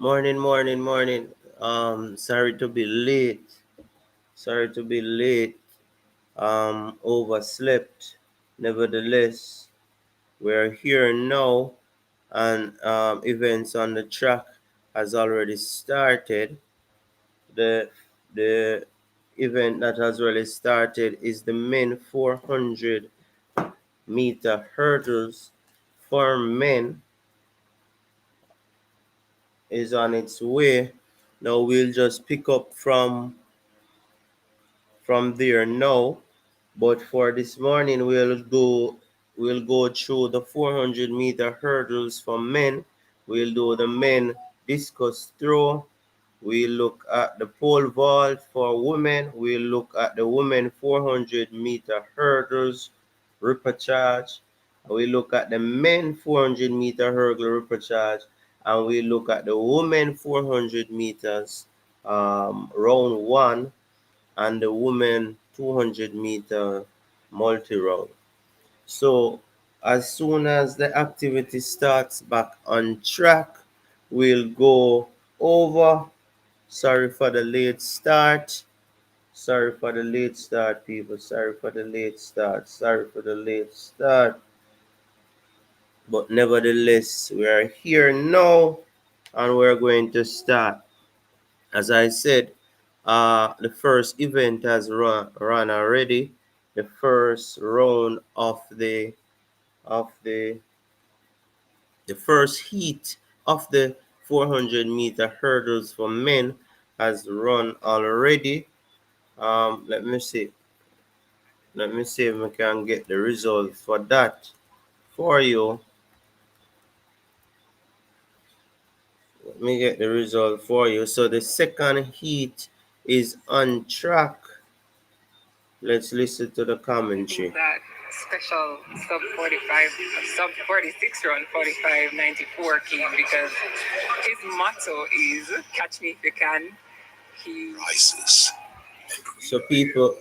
Morning. Sorry to be late. Sorry to be late. Overslept. Nevertheless, we're here now, and events on the track has already started. The the event that has already started is the men 400-meter hurdles for men is on its way. Now we'll just pick up from there now. But for this morning, we'll go through the 400-meter hurdles for men. We'll do the men discus throw. We'll look at the pole vault for women. We'll look at the women 400-meter hurdles repechage. We look at the men 400-meter hurdle repechage, and we look at the women 400 meters round one, and the women 200-meter multi-round. So as soon as the activity starts back on track, we'll go over. Sorry for the late start. Sorry for the late start, people. Sorry for the late start. Sorry for the late start. But nevertheless, we are here now, and we're going to start. As I said, the first event has run already. The first round of the first heat of the 400-meter hurdles for men has run already. Let me see. Let me see if I can get the result for that for you. Let me get the result for you. So the second heat is on track. Let's listen to the commentary. That special sub 45, sub 46 run 45.94 came because his motto is catch me if you can. He rises. So people,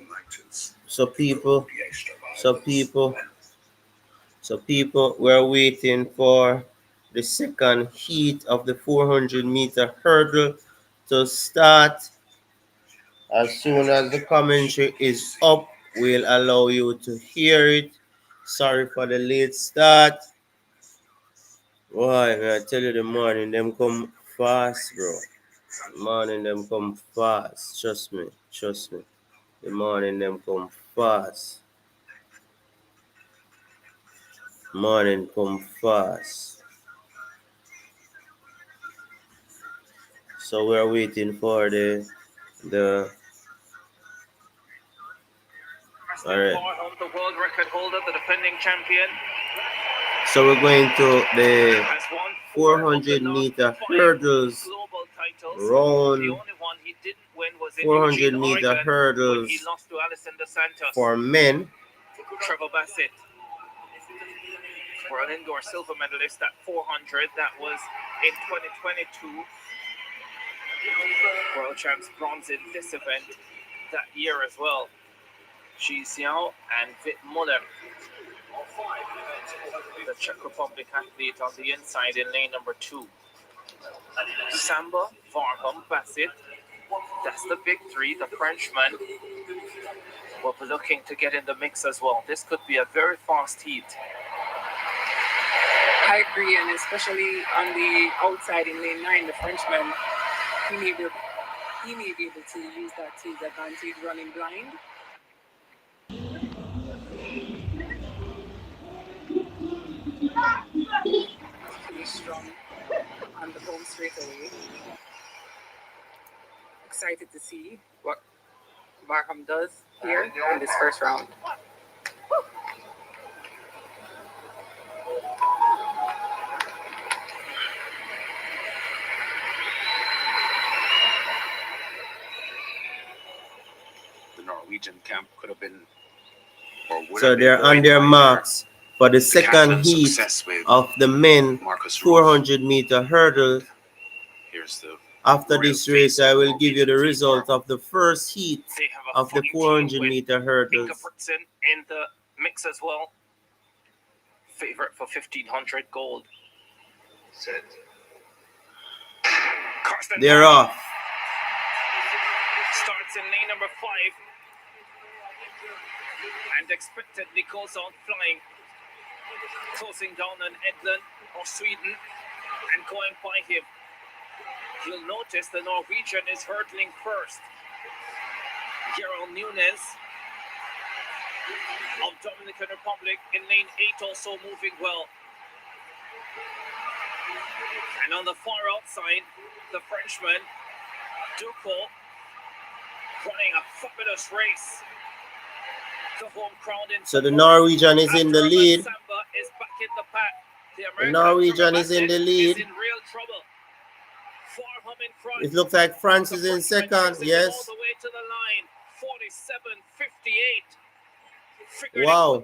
we're waiting for the second heat of the 400-meter hurdle to start. As soon as the commentary is up, we'll allow you to hear it. Sorry for the late start. Why, man, I tell you, the morning them come fast, bro. The morning them come fast. Trust me. The morning them come fast. Morning come fast. So we're waiting for the all right. The world record holder, the defending champion. So we're going to the 400-meter hurdles round. 400-meter hurdles for men. Trevor Bassett, for an indoor silver medalist at 400. That was in 2022. World champs bronze in this event that year as well. Xi Xiao and Vit Muller, the Czech Republic athlete, on the inside in lane number 2. Samba, Varham, Bassett, that's the big three. The Frenchman will be looking to get in the mix as well. This could be a very fast heat. I agree, and especially on the outside in lane 9, the Frenchman, he may be able to use that to his advantage running blind. He's strong on the home straightaway. Excited to see what Barham does here in this first round. The Norwegian camp could have been, or would So have they're been on their by marks for the second Catalan heat success with of the men Marcus 400-meter hurdle. Here's the After royal this race, face I of will give you the Norwegian result team. of the first heat They have a of the fine team with 400-meter hurdles. Ingebrigtsen in the mix as well. Favorite for 1,500 gold. Set. They're off. Starts in lane number 5 and expectedly goes out flying, closing down on Edlund of Sweden and going by him. You'll notice the Norwegian is hurdling first. Gerald Nunes of Dominican Republic in lane 8 also moving well. And on the far outside, the Frenchman, Duco, running a fabulous race. The home crowd in So the Norwegian is in the lead. Samba is back in the pack. The Norwegian is in the lead. Is in real trouble. Farham in front. It looks like France is in second. Yes. All the way to the line. 47.58. Wow.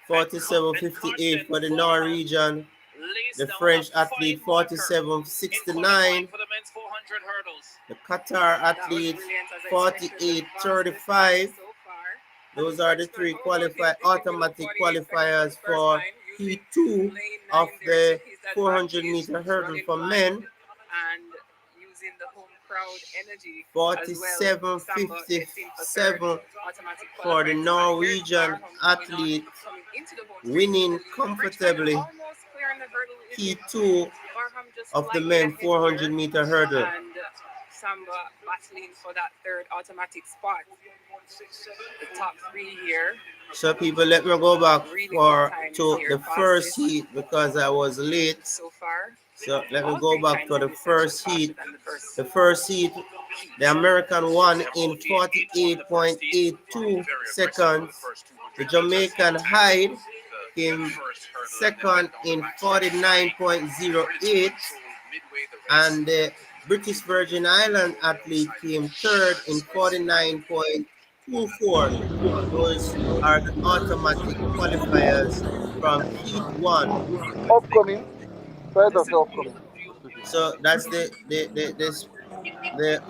47.58 for the Norwegian. The French athlete 47.69. The Qatar athlete 48.35. Those are the three automatic qualifiers for Heat 2 of the 400-meter hurdle for men. 47.57 for the Norwegian athlete, winning comfortably Heat 2 of the men 400-meter hurdle. Samba battling for that third automatic spot. The top three here. So people, let me go back to the first heat because I was late. So far. So let me go back to the first heat. The first heat, the American won in 48.82 seconds. The Jamaican Hyde came second in 49.08. And the British Virgin Island athlete came third in 49.24. Those are the automatic qualifiers from Heat 1. Upcoming. Upcoming. So that's the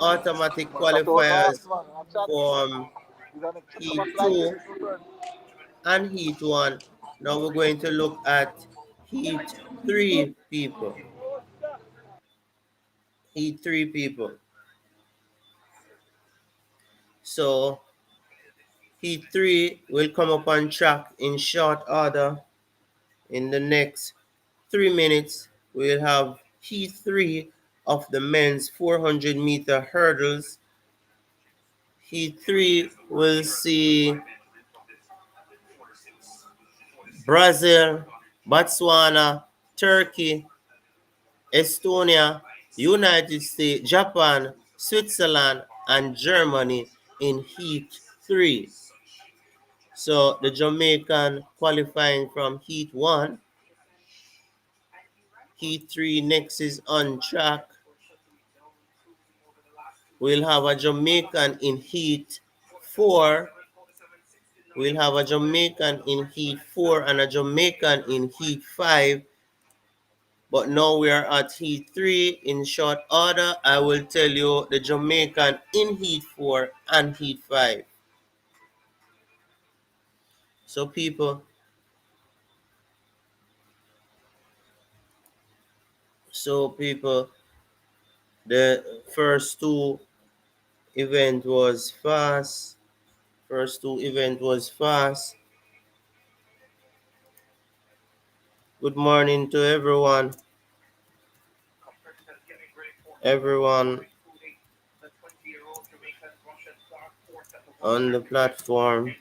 automatic qualifiers from Heat 2 and Heat 1. Now we're going to look at Heat 3 people. Heat 3 people. So Heat 3 will come up on track in short order. In the next 3 minutes, we'll have Heat 3 of the men's 400-meter hurdles. Heat 3 will see Brazil, Botswana, Turkey, Estonia, United States, Japan, Switzerland, and Germany in Heat 3. So the Jamaican qualifying from Heat 1. Heat 3 next is on track. We'll have a Jamaican in Heat 4. We'll have a Jamaican in Heat 4 and a Jamaican in Heat 5. But now we are at Heat 3 in short order. I will tell you the Jamaican in Heat 4 and Heat 5. So people, the first two event was fast. Good morning to everyone on the platform.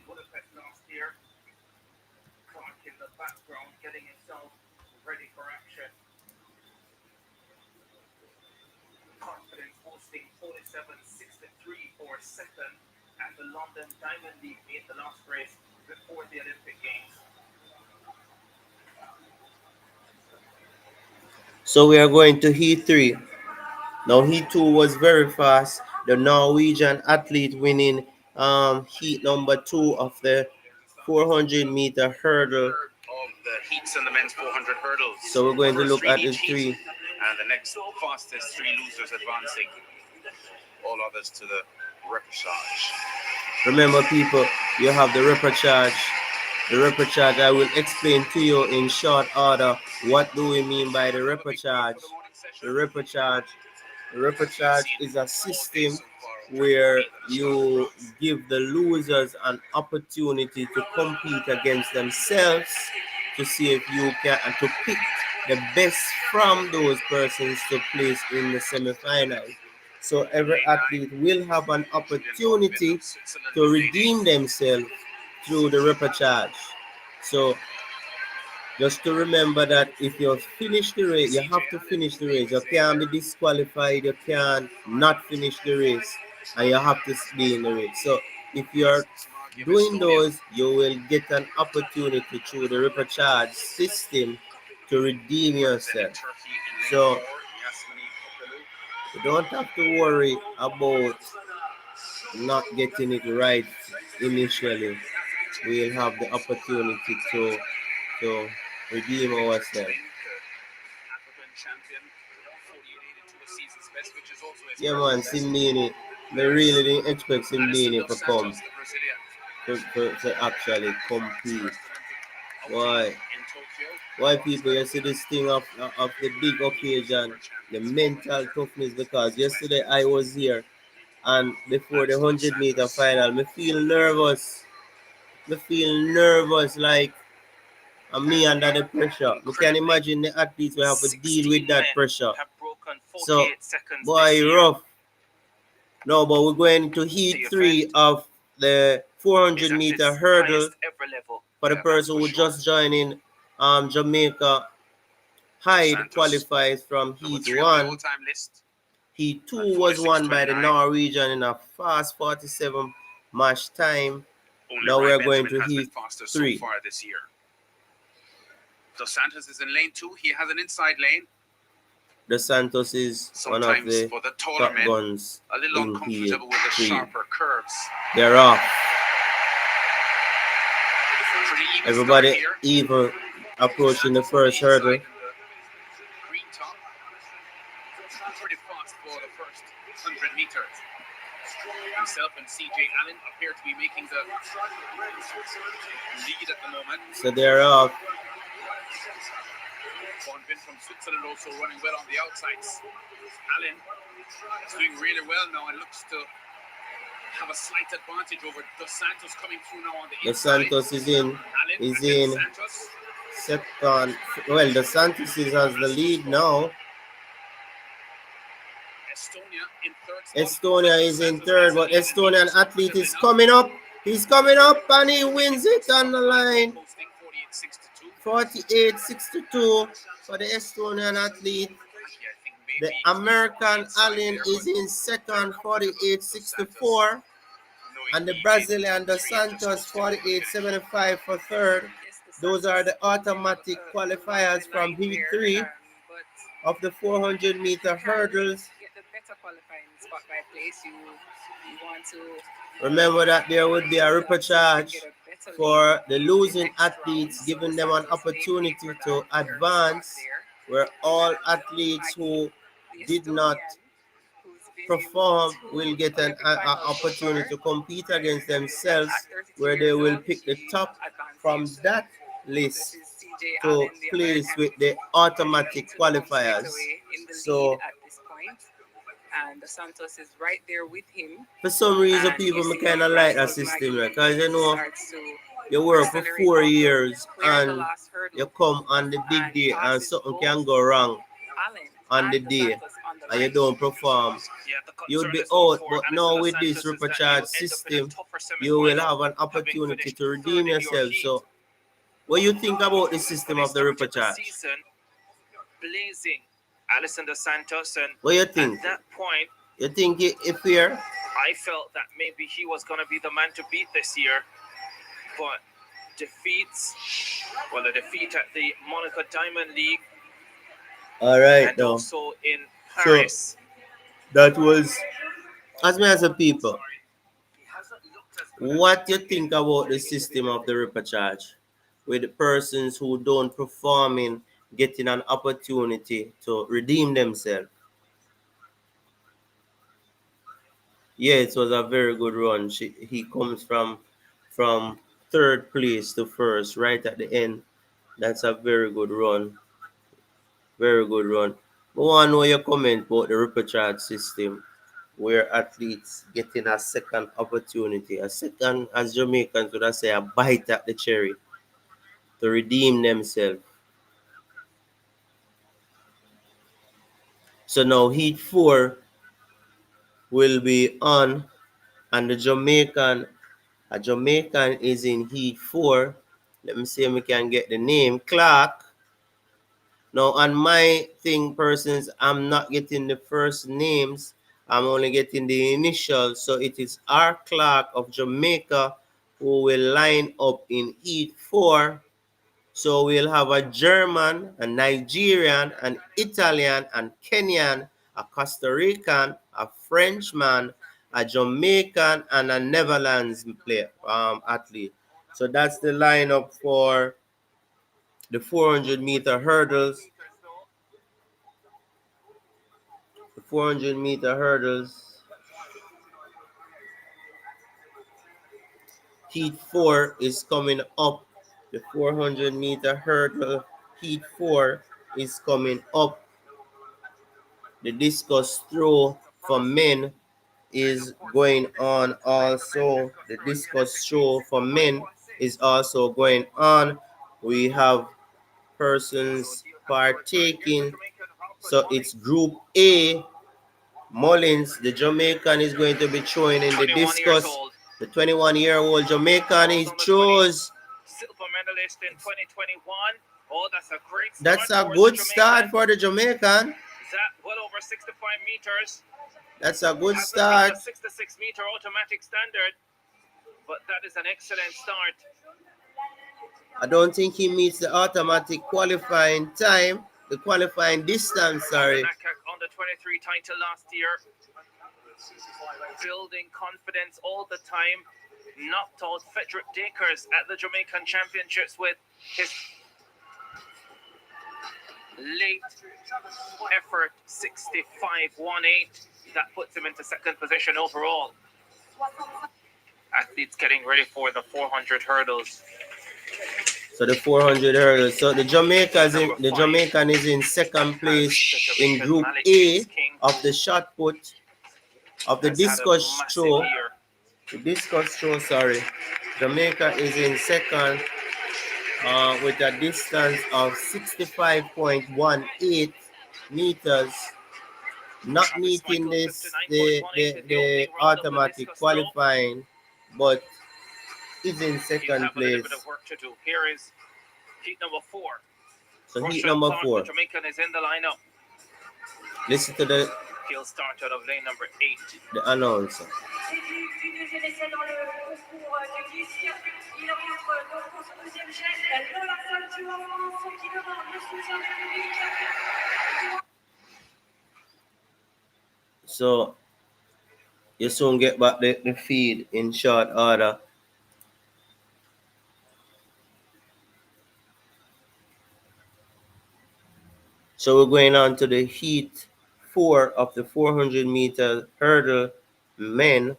Second at the London Diamond League in the last race before the Olympic Games. So we are going to Heat 3. Now Heat 2 was very fast. The Norwegian athlete winning Heat number 2 of the 400-meter hurdle. Of the heats and the men's 400 hurdles. So we're going to look at the 3. And the next fastest 3 losers advancing. All others to the repechage. Remember, people, you have the repechage. The repechage, I will explain to you in short order what do we mean by the repechage. The repechage Repechage is a system where you give the losers an opportunity to compete against themselves to see if you can and to pick the best from those persons to place in the semifinals. So every athlete will have an opportunity to redeem themselves through the repechage. So just to remember that if you finish the race, you have to finish the race. You can't be disqualified. You can't not finish the race, and you have to be in the race. So if you're doing those, you will get an opportunity through the repechage system to redeem yourself. So you don't have to worry about not getting it right initially. We'll have the opportunity to redeem ourselves. Yeah, man, Simbini. I really didn't expect Simbini to come to actually compete. Why? Why people you see this thing of the big occasion, the mental toughness because yesterday I was here and before the 100-meter final, me feel nervous. Me feel nervous like me under the pressure. We can imagine the athletes will have to deal with that pressure. So, boy, rough. No, but we're going to heat 3 of the 400-meter hurdle for the person who just joined in Jamaica. Hyde qualifies from heat 1. Heat 2 was won by the Norwegian in a fast 47 match time. Now we're going to heat 3. Dos Santos is in lane 2. He has an inside lane. Dos Santos is one of the top guns a little in heat uncomfortable with the 3. sharper curves. They're off. Pretty Everybody even approaching the first hurdle. Green top. Pretty fast for the first 100 meters. Himself and CJ Allen appear to be making the lead at the moment. So they're off. Von Bin from Switzerland also running well on the outsides. Allen is doing really well now and looks to have a slight advantage over Dos Santos coming through now on the inside. Dos Santos is in second. Well, Dos Santos is as the lead now. Estonia is in third, but Estonian athlete is coming up. He's coming up and he wins it on the line. 48-62 for the Estonian athlete. The American Allen is in second, 48-64. And the Brazilian Dos Santos, 48-75 for third. Those are the automatic qualifiers from heat 3 of the 400-meter hurdles. Remember that there would be a repechage for the losing athletes, giving them an opportunity to advance, where all athletes who did not perform will get an opportunity to compete against themselves, where they will pick the top from that list to place with the automatic qualifiers. So and the Santos is right there with him. For some reason, people kind of like that system, because you know you work for 4 years and you come on the big day and something can go wrong on the day and you don't perform. You'll be out, but now with this repechage system, you will have an opportunity to redeem yourself. So, what you think about the system of the repechage? Blazing Alison Dos Santos, and what you think? At that point, you think if fair? I felt that maybe he was going to be the man to beat this year, but the defeat at the Monaco Diamond League, all right, and also in Paris. So, that was, as a people, what you think about the system of the repechage, with the persons who don't perform in getting an opportunity to redeem themselves? Yeah, it was a very good run. He comes from third place to first, right at the end. That's a very good run. Very good run. I want to know your comment about the repechage system where athletes getting a second opportunity, a second, as Jamaicans would I say, a bite at the cherry to redeem themselves. So now Heat 4 will be on, and a Jamaican is in Heat 4. Let me see if we can get the name. Clark. Now, on my thing, persons, I'm not getting the first names. I'm only getting the initials. So it is R. Clark of Jamaica who will line up in Heat 4. So we'll have a German, a Nigerian, an Italian, and Kenyan, a Costa Rican, a Frenchman, a Jamaican, and a Netherlands player, athlete. So that's the lineup for the 400-meter hurdles. The 400-meter hurdles. Heat 4 is coming up. The 400-meter hurdle, Heat 4 is coming up. The discus throw for men is going on also. The discus throw for men is also going on. We have persons partaking. So it's Group A. Mullins, the Jamaican, is going to be throwing in the 21 years discus. old. The 21-year-old Jamaican, he throws. Silver medalist in 2021. Oh, that's a great start. That's a for good the start Jamaican. for the Jamaican. That well over 65 meters. That's a good Hasn't start. beaten the 66-meter automatic standard, but that is an excellent start. I don't think he meets the automatic qualifying time, the qualifying distance, sorry. On the 23 title last year, building confidence all the time. Knocked out Frederick Dakers at the Jamaican Championships with his late effort 65.18. That puts him into second position overall. Athletes getting ready for the 400 hurdles. So the 400 hurdles. So the Jamaican is in second place in Group A of the shot put of the discus throw. The discus throw, sorry. Jamaica is in second with a distance of 65.18 meters. Not meeting the automatic qualifying, but is in second place. A bit of work to do. Here is heat number 4. So heat number 4. The Jamaican is in the lineup. Listen to the. He'll start out of lane number 8. The announcer. So you soon get back the feed in short order. So we're going on to the heat 4 of the 400-meter hurdle men.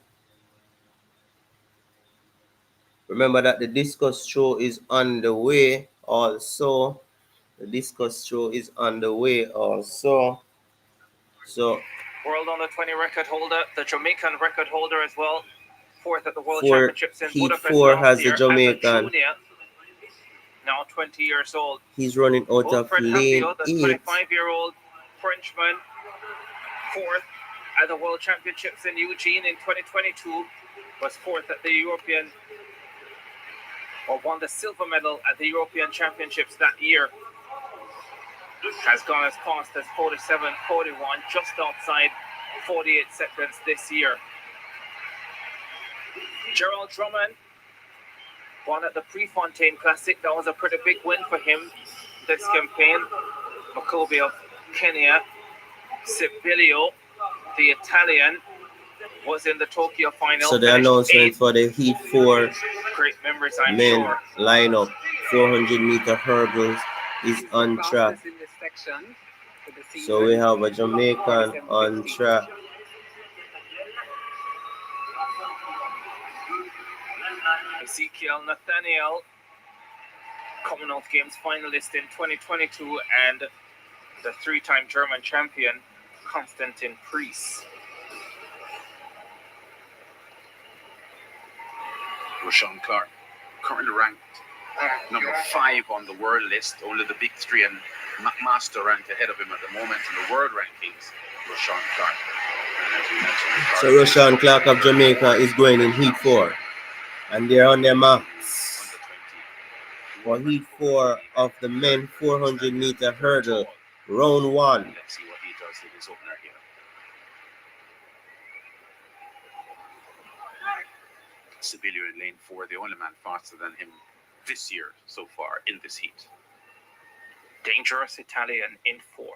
Remember that the discus throw is on the way also. The discus throw is on the way also. So world under 20 record holder, the Jamaican record holder as well. Fourth at the World Championships in heat Budapest 4 last has year the Jamaican. Now 20 years old. He's running out of lane 8. The 25-year-old Frenchman, fourth at the World Championships in Eugene in 2022, was fourth at the European, or won the silver medal at the European Championships that year. Has gone as fast as 47.41, just outside 48 seconds this year. Gerald Drummond won at the Prefontaine Classic. That was a pretty big win for him this campaign. Makobe of Kenya, Sibilio, the Italian, was in the Tokyo final. So the announcement for the Heat 4 great members, I'm men sure. lineup 400-meter hurdles is on track. So we have a Jamaican on track. Ezekiel Nathaniel, Commonwealth Games finalist in 2022 and the three-time German champion, Konstantin Priest. Rashawn Clark, currently ranked number 5 on the world list. Only the big three and McMaster ranked ahead of him at the moment in the world rankings. Rashawn Clark. So Rashawn Clark of Jamaica is going in Heat 4. And they're on their marks for Heat 4 of the men 400-meter hurdle, round 1. Let's see what he does in his opener here. Sibilio in lane 4, the only man faster than him this year so far in this heat. Dangerous Italian in 4.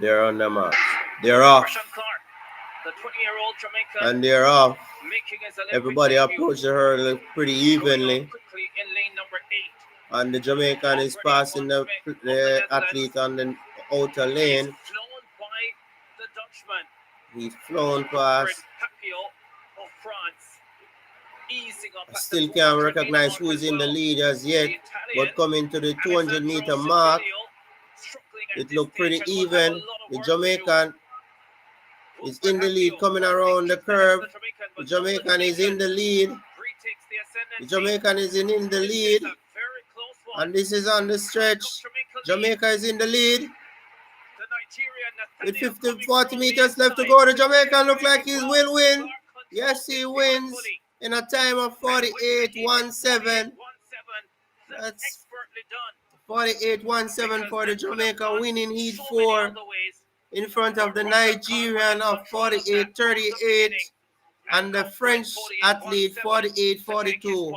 They're on their marks. They're off. Rashawn Clark, the 20-year-old Jamaican, And they're off. making his Olympic Everybody debut. approached the hurdle pretty evenly. Quickly in lane number 8. And the Jamaican is passing the athlete on the outer lane. He's flown by the Dutchman. He's flown past. Papio of France. Easing up I at still the can't 400 recognize meter who is mark in the as well. lead as yet. The Italian, But coming to the 200-meter Alessandro mark, Sibilio, struggling at it this looked pretty stage and will have a even. lot of The work to do. Jamaican is in the lead coming around the curve. The Jamaican is in the lead. The Jamaican is in the lead. And this is on the stretch. Jamaica is in the lead. With 40 meters left to go, the Jamaican look like he will win. Yes, he wins in a time of 48.17. That's 48.17 for the Jamaica, winning Heat 4 in front of the Nigerian of 48.38 and the French athlete 48.42.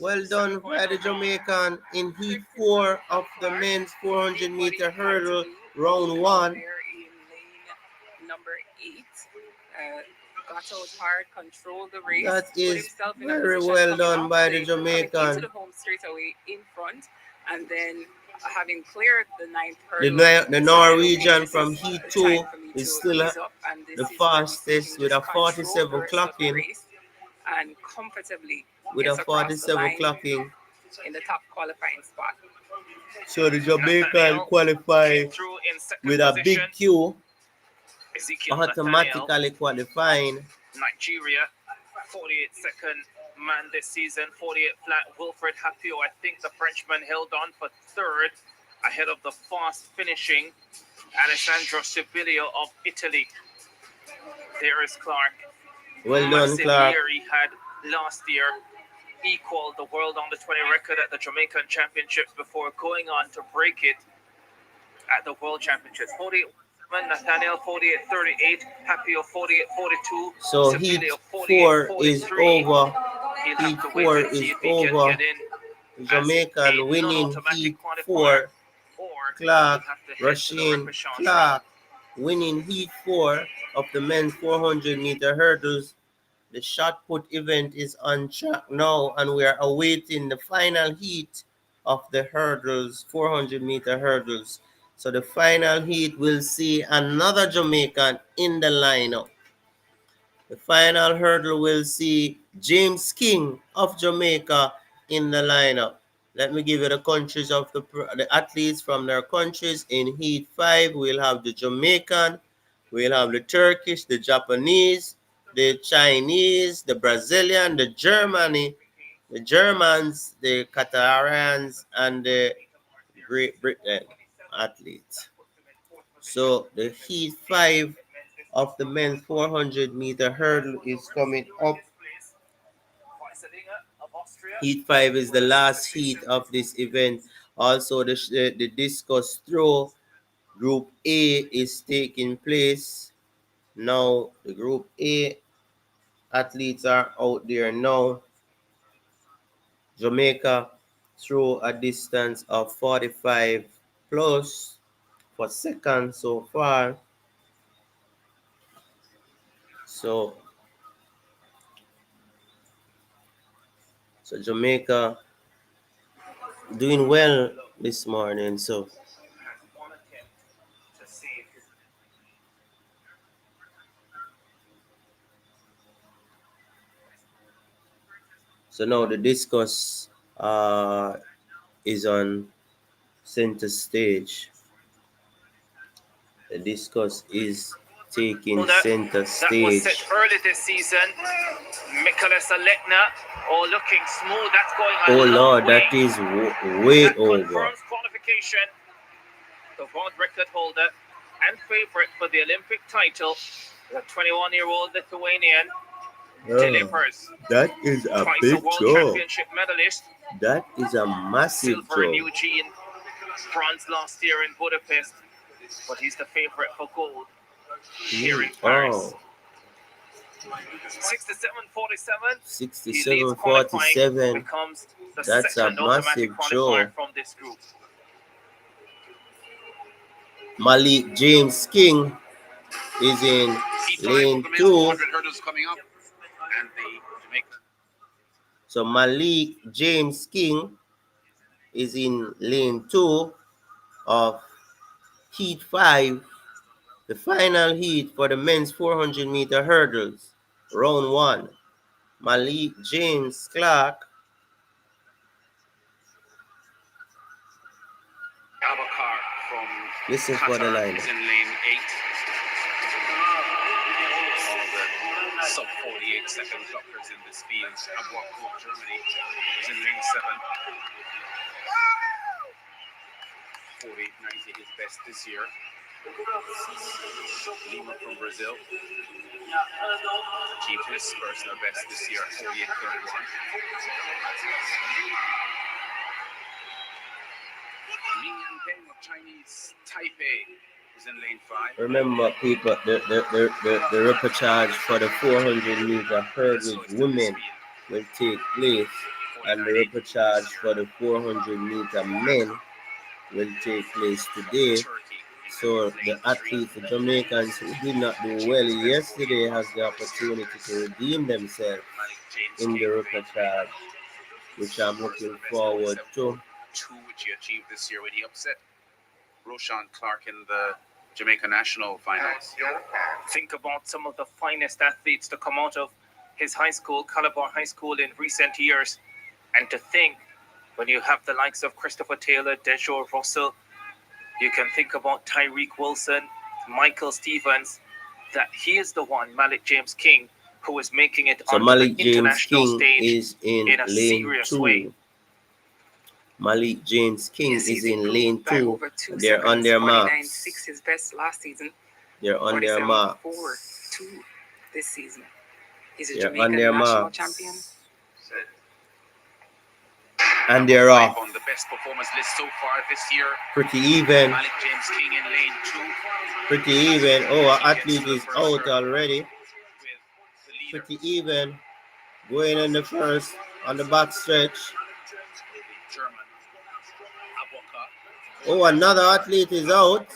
Well done by the Jamaican in Heat 4 of the men's 400-meter hurdle, round 1. There in lane number 8. Got out hard, controlled the race. That put is himself in a very position well coming done off by the- the coming into Jamaican. the home straight away in front, and then having cleared the 9th The, hurdle. the Norwegian from Heat 2 is still the fastest with a 47 clocking. And comfortably With gets a across the 47 line clocking. in the top qualifying spot. So the Jamaican qualify Through in second with a big position. Q, Ezekiel Nathaniel, automatically qualifying. Nigeria, 48-second man this season, 48 flat. Wilfred Hapio, I think the Frenchman held on for 3rd, ahead of the fast finishing Alessandro Sibilio of Italy. There is Clark. Well done, Massive Clark. year he had last year. Equaled the world under 20 record at the Jamaican Championships before going on to break it at the World Championships. 48 Nathaniel 48-38, Hapio 48-42. So Heat 4 is over. Heat 4 is over. Jamaican winning Heat 4. Clark, Rashawn Clark winning Heat 4 of the men's 400-meter hurdles. The shot put event is on track now, and we are awaiting the final heat of the hurdles, 400-meter hurdles. So the final heat will see another Jamaican in the lineup. The final hurdle will see James King of Jamaica in the lineup. Let me give you the countries of the athletes from their countries. In Heat 5, we'll have the Jamaican, we'll have the Turkish, the Japanese, the Chinese, the Brazilian, the Germans, the Qatarians, and the Great Britain athletes. So the Heat 5 of the men's 400-meter hurdle is coming up. Heat 5 is the last heat of this event. Also, the discus throw, Group A is taking place. Now, the Group A athletes are out there now. Jamaica throw a distance of 45 plus for second so far. So Jamaica doing well this morning. So now the discus uh, is on center stage. The Discus is taking center That was set stage. early this season. Nicholas Alekna, all looking smooth. That's going a Oh long Lord, way. that is way That over. confirms qualification. The world record holder and favorite for the Olympic title, the 21-year-old Lithuanian, delivers. That is a Twice a big world job. championship medalist. That is a massive Silver in job. Eugene, bronze last year in Budapest, but he's the favorite for gold here in Paris. Oh, 67.47. He leads 67.47. becomes the That's a second automatic massive qualifier job. from this group. Malik James King is in lane 2. Hurdles coming up, and the Jamaican. So Malik James King is in lane 2 of heat 5, the final heat for the men's 400-meter hurdles, round 1. Malik James Clark. Abakar from Listen for the Qatar line. is in lane 8. All the sub 48 second clockers in this field. Abuako of Germany is in lane 7. 48.90 his best this year. Lima from Brazil achieved his personal best this year at 48.31. Ming Yanpeng of Chinese Taipei is in lane 5. Remember, people, the repechage for the 400-meter hurdles women will take place, and the repechage for the 400-meter men will take place today. So the athletes, the Jamaicans who did not do well yesterday, has the opportunity to redeem themselves in the repechage, which I'm looking forward to. Which he achieved this year when he upset Roshan Clark in the Jamaica national finals. Think about some of the finest athletes to come out of his high school, Calabar High School, in recent years. And to think, when you have the likes of Christopher Taylor, Dejour Russell, you can think about Tyreek Wilson, Michael Stevens, that he is the one, Malik James King, who is making it so onto Malik the James international King stage is in a lane serious 2. way. Malik James King is in lane 2. They're on their marks. His best last season. They're on their marks. 47.42 this season. He's a They're on Jamaican their national marks. champion. And they're off. On the best performance list so far this year. Pretty even. Malik James King in lane 2. Pretty even. Oh, our athlete is out already. Pretty even. Going in the first on the back stretch. Oh, another athlete is out.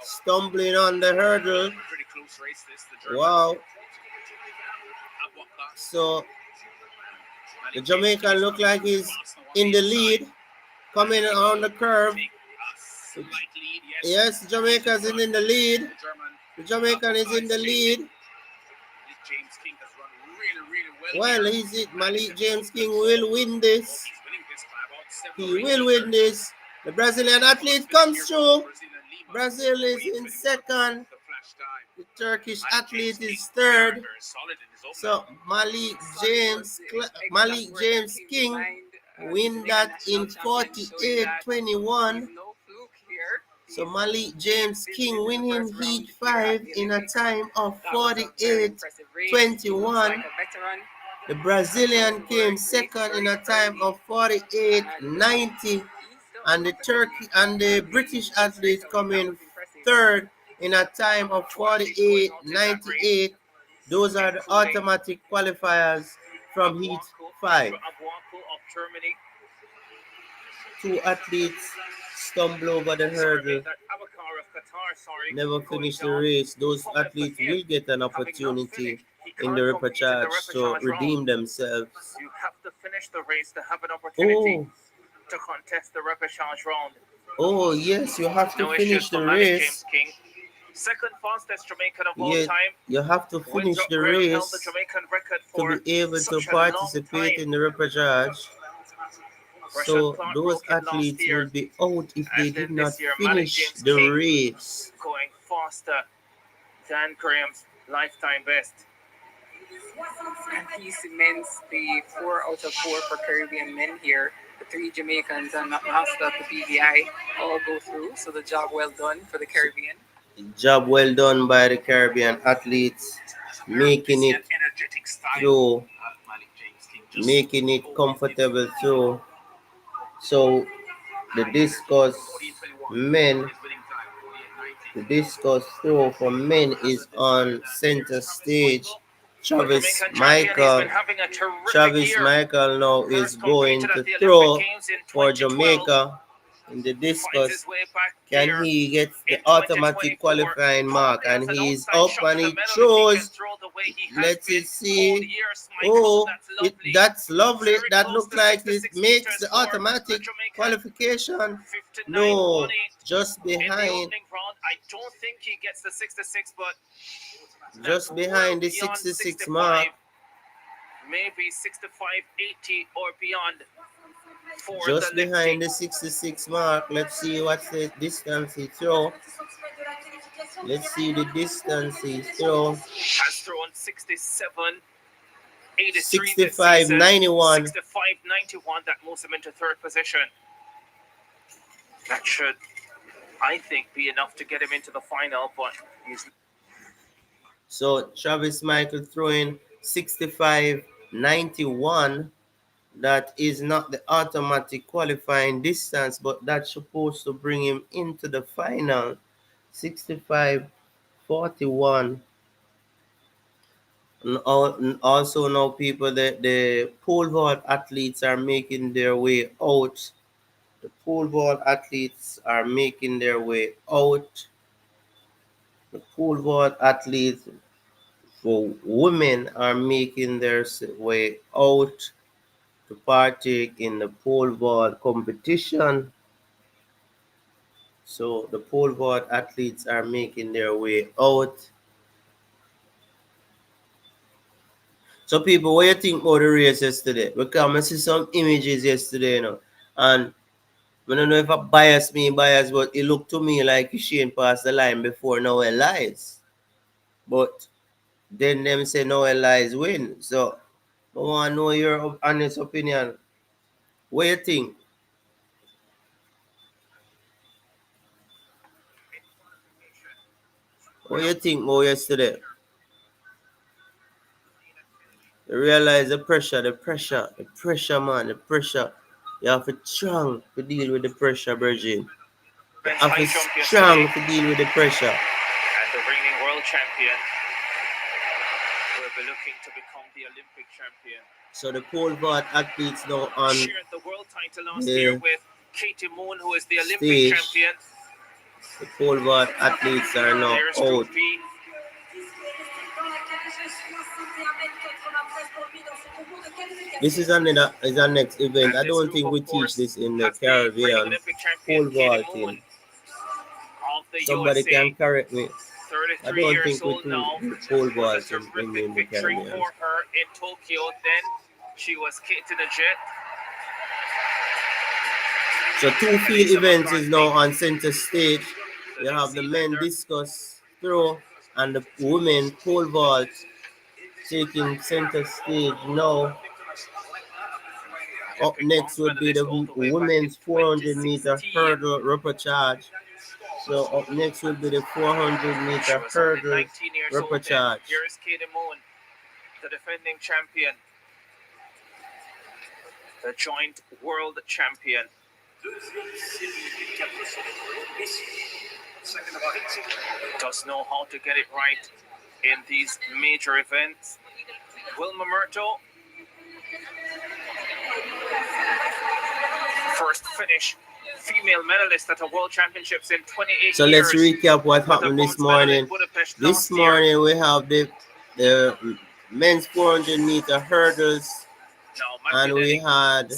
Stumbling on the hurdle. Wow. So the Jamaican look like he's in the lead. Coming on the curve. Yes, Jamaica's in the lead. The Jamaican is in the lead. Well, he's it. Malik James King will win this. He will win this. The Brazilian athlete comes through. Brazil is in second. The Turkish athlete is third. So Malik James King win that in 48-21. So Malik James King winning heat 5 in a time of 48-21. The Brazilian came second in a time of 48-90. And the Turkey and the British athletes come in third in a time of 48-98. Those are the automatic qualifiers from heat 5. Two athletes stumble over the hurdle, never finish the race. Those athletes will get an opportunity in the repechage to redeem themselves. You have to finish the race to have an opportunity to contest the repechage round. Oh, yes, you have to finish the race. Second fastest Jamaican of all time. You have to finish the race to be able to participate in the repechage. So those athletes will be out if they did not finish the race. Going faster than Graham's lifetime best. And he cements the 4 out of 4 for Caribbean men here. The 3 Jamaicans and Master at the BVI all go through. So the job well done for the Caribbean. Job well done by the Caribbean athletes, making it through, making it comfortable through. So the discus men, the discus throw for men is on center stage. Travis Michael now is going to throw for Jamaica in the discus. Can he get the automatic qualifying mark? And he's up and he throws. Let's see. Oh, that's lovely. That looks like it makes the automatic qualification. No, just behind. I don't think he gets the 66, but just behind the 66 mark. Maybe 65-80 or beyond. Just behind the 66 mark. Let's see what's the distance he throw. Let's see the distance he throw. Has thrown 67. 65-91. 65-91, that moves him into third position. That should, I think, be enough to get him into the final, but he's... So Travis Michael throwing 65-91. That is not the automatic qualifying distance, but that's supposed to bring him into the final. 65-41. And also now people, the pole vault athletes are making their way out. The pole vault athletes are making their way out. The pole vault athletes for women are making their way out to partake in the pole vault competition. So the pole vault athletes are making their way out. So people, what you think about the race yesterday? Because I see some images yesterday, you know, and I don't know if I bias, but it looked to me like Shane passed the line before Noel Lies. But then them say Noel Lies win. So I want to know your honest opinion. What you think? What you think about yesterday? You realize the pressure, man, the pressure. You have to strong to deal with the pressure, Virgin. You have to strong to deal with the pressure. And the reigning world champion will be looking to become the Olympic champion. So the pole vault athletes now on shared the world title last year with Katie Moon, who is the Olympic stage. Champion. The pole vault athletes are now out. This is our next event. I don't think we teach this in the Caribbean. Pole vaulting. Somebody can correct me. I don't think we do pole vaulting in the Caribbean. For her in Tokyo, then she was kicked in the jet. So two field events is now on center stage. You have the men discus throw and the women pole vault taking center stage now. Up next would be the women's 400 meter hurdle repechage. So up next would be the 400 meter hurdle repechage. Here is Katie Moon, the defending champion, the joint world champion. Does know how to get it right in these major events. Wilma Murto, first Finnish female medalist at the World Championships in 28 years. So let's recap what happened this morning. This morning we have the men's 400 meter hurdles, and we had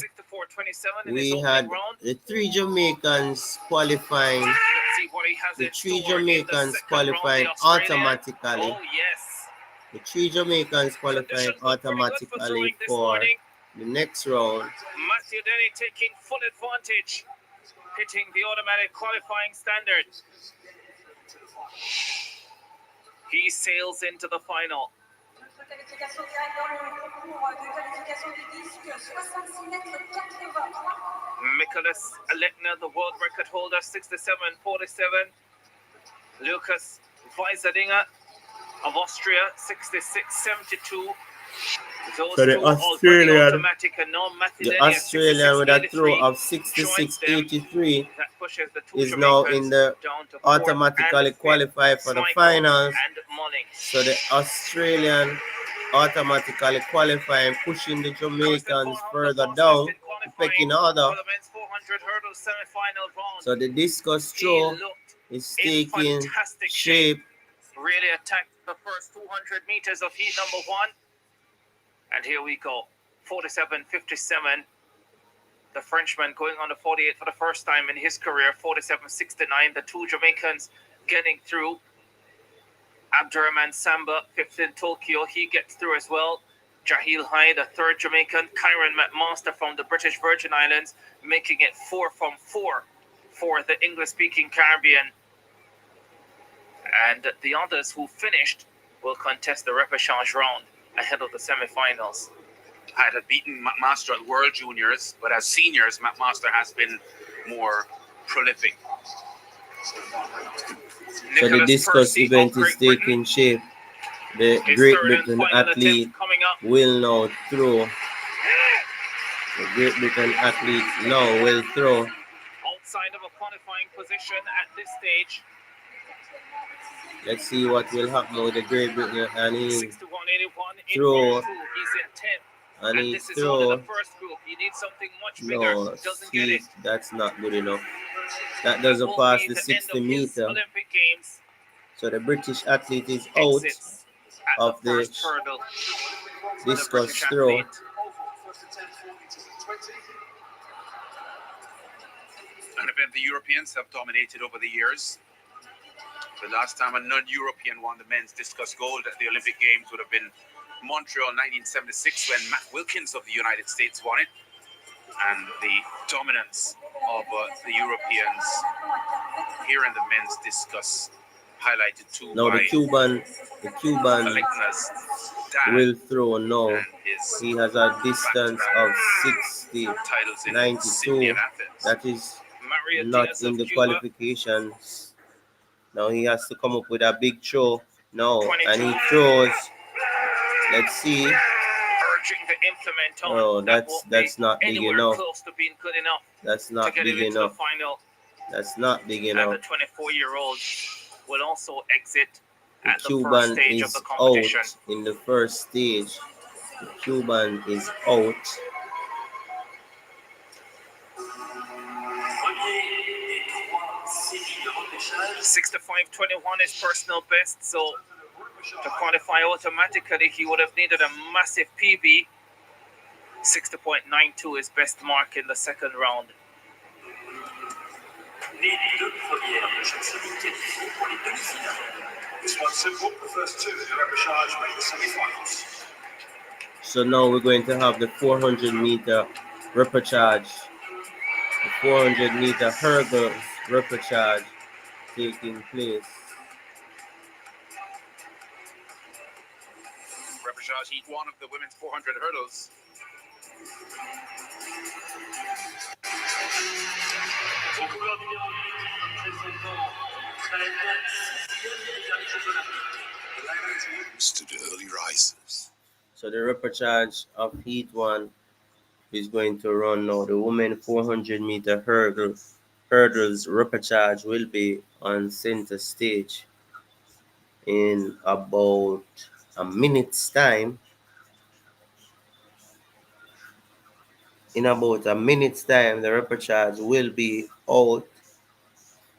the three Jamaicans qualifying. The three Jamaicans qualifying automatically. Oh yes. The three Jamaicans qualifying automatically for the next round. Matthew Denny taking full advantage, hitting the automatic qualifying standard. He sails into the final. Notre qualification directe dans le concours de qualification du disque, 66 mètres 83. Nicholas Aletner, the world record holder, 67.47. Lucas Weiseringer of Austria, 66.72. Those So the two already Australian, automatic and no Matthew the Denny at Australian with a throw 66.83 of joins them. 66.83 That pushes the two is now in Jamaicans the down to automatically qualified for the finals. and Mullings. So the Australian automatically qualifying, pushing the Jamaicans further down the pecking order. For the men's 400 hurdles semi-final round. So the discus He throw looked is in taking fantastic shape. Really attacked the first 200 meters of heat number 1. And here we go. 47.57. The Frenchman going on the 48 for the first time in his career. 47.69. The two Jamaicans getting through. Abdurrahman Samba, 5th in Tokyo. He gets through as well. Jahil Hyde, a third Jamaican. Kyron McMaster from the British Virgin Islands, making it 4 from 4 for the English-speaking Caribbean. And the others who finished will contest the repechage round ahead of the semi-finals. Hyde had beaten McMaster at World Juniors, but as seniors, McMaster has been more prolific. So the discus event is taking shape. The Great Britain athlete will now throw. The Great Britain athlete now will throw. Outside of a qualifying position at this stage. Let's see what will happen with the Great Britain, and he 61.81 in throw. group 2. He's in 10th. And he this is only throw. the first group. He needs something much bigger. No, Doesn't get see, it. that's not good enough. That doesn't Will pass be the the end 60 of his meter. Olympic Games. So the British athlete is out Exits at of the first hurdle. discus The British throw. athlete. An event the Europeans have dominated over the years. The last time a non-European won the men's discus gold at the Olympic Games would have been Montreal 1976 when Matt Wilkins of the United States won it. And the dominance of the Europeans here in the men's discus highlighted too Now by the Cuban Alecna's dad will throw now. and his He has a distance of titles in 60.92. Sydney and Athens. That is Mario not Diaz in of the Cuba. qualifications. Now he has to come up with a big throw. No, 22. and he throws. Let's see. Urging the implement on. Oh, That won't that's be not big anywhere enough. close to being good enough That's to not get big it into enough. the final. That's not big And the enough. 24-year-old will also exit The at the first Cuban stage of is the competition. out in the first stage. The Cuban is out. repechage. 65.21 is personal best, so to qualify automatically, he would have needed a massive PB. 60.92 is best mark in the second round. Les deux premières de chaque série qualifiées pour les demi-finales. This one's simple. The first two in the repechage make the semi-finals. So now we're going to have the 400 meter repechage. The 400 meter hurdles repechage taking place. Repechage heat 1 of the women's 400 hurdles. Au couleur numéro 8, représentant Canadienne, 6e des Jeux olympiques. To the early risers. So the repechage of heat 1 is going to run now. The women 400 meter hurdles repechage will be on center stage in about a minute's time. In about a minute's time, the repechage will be out.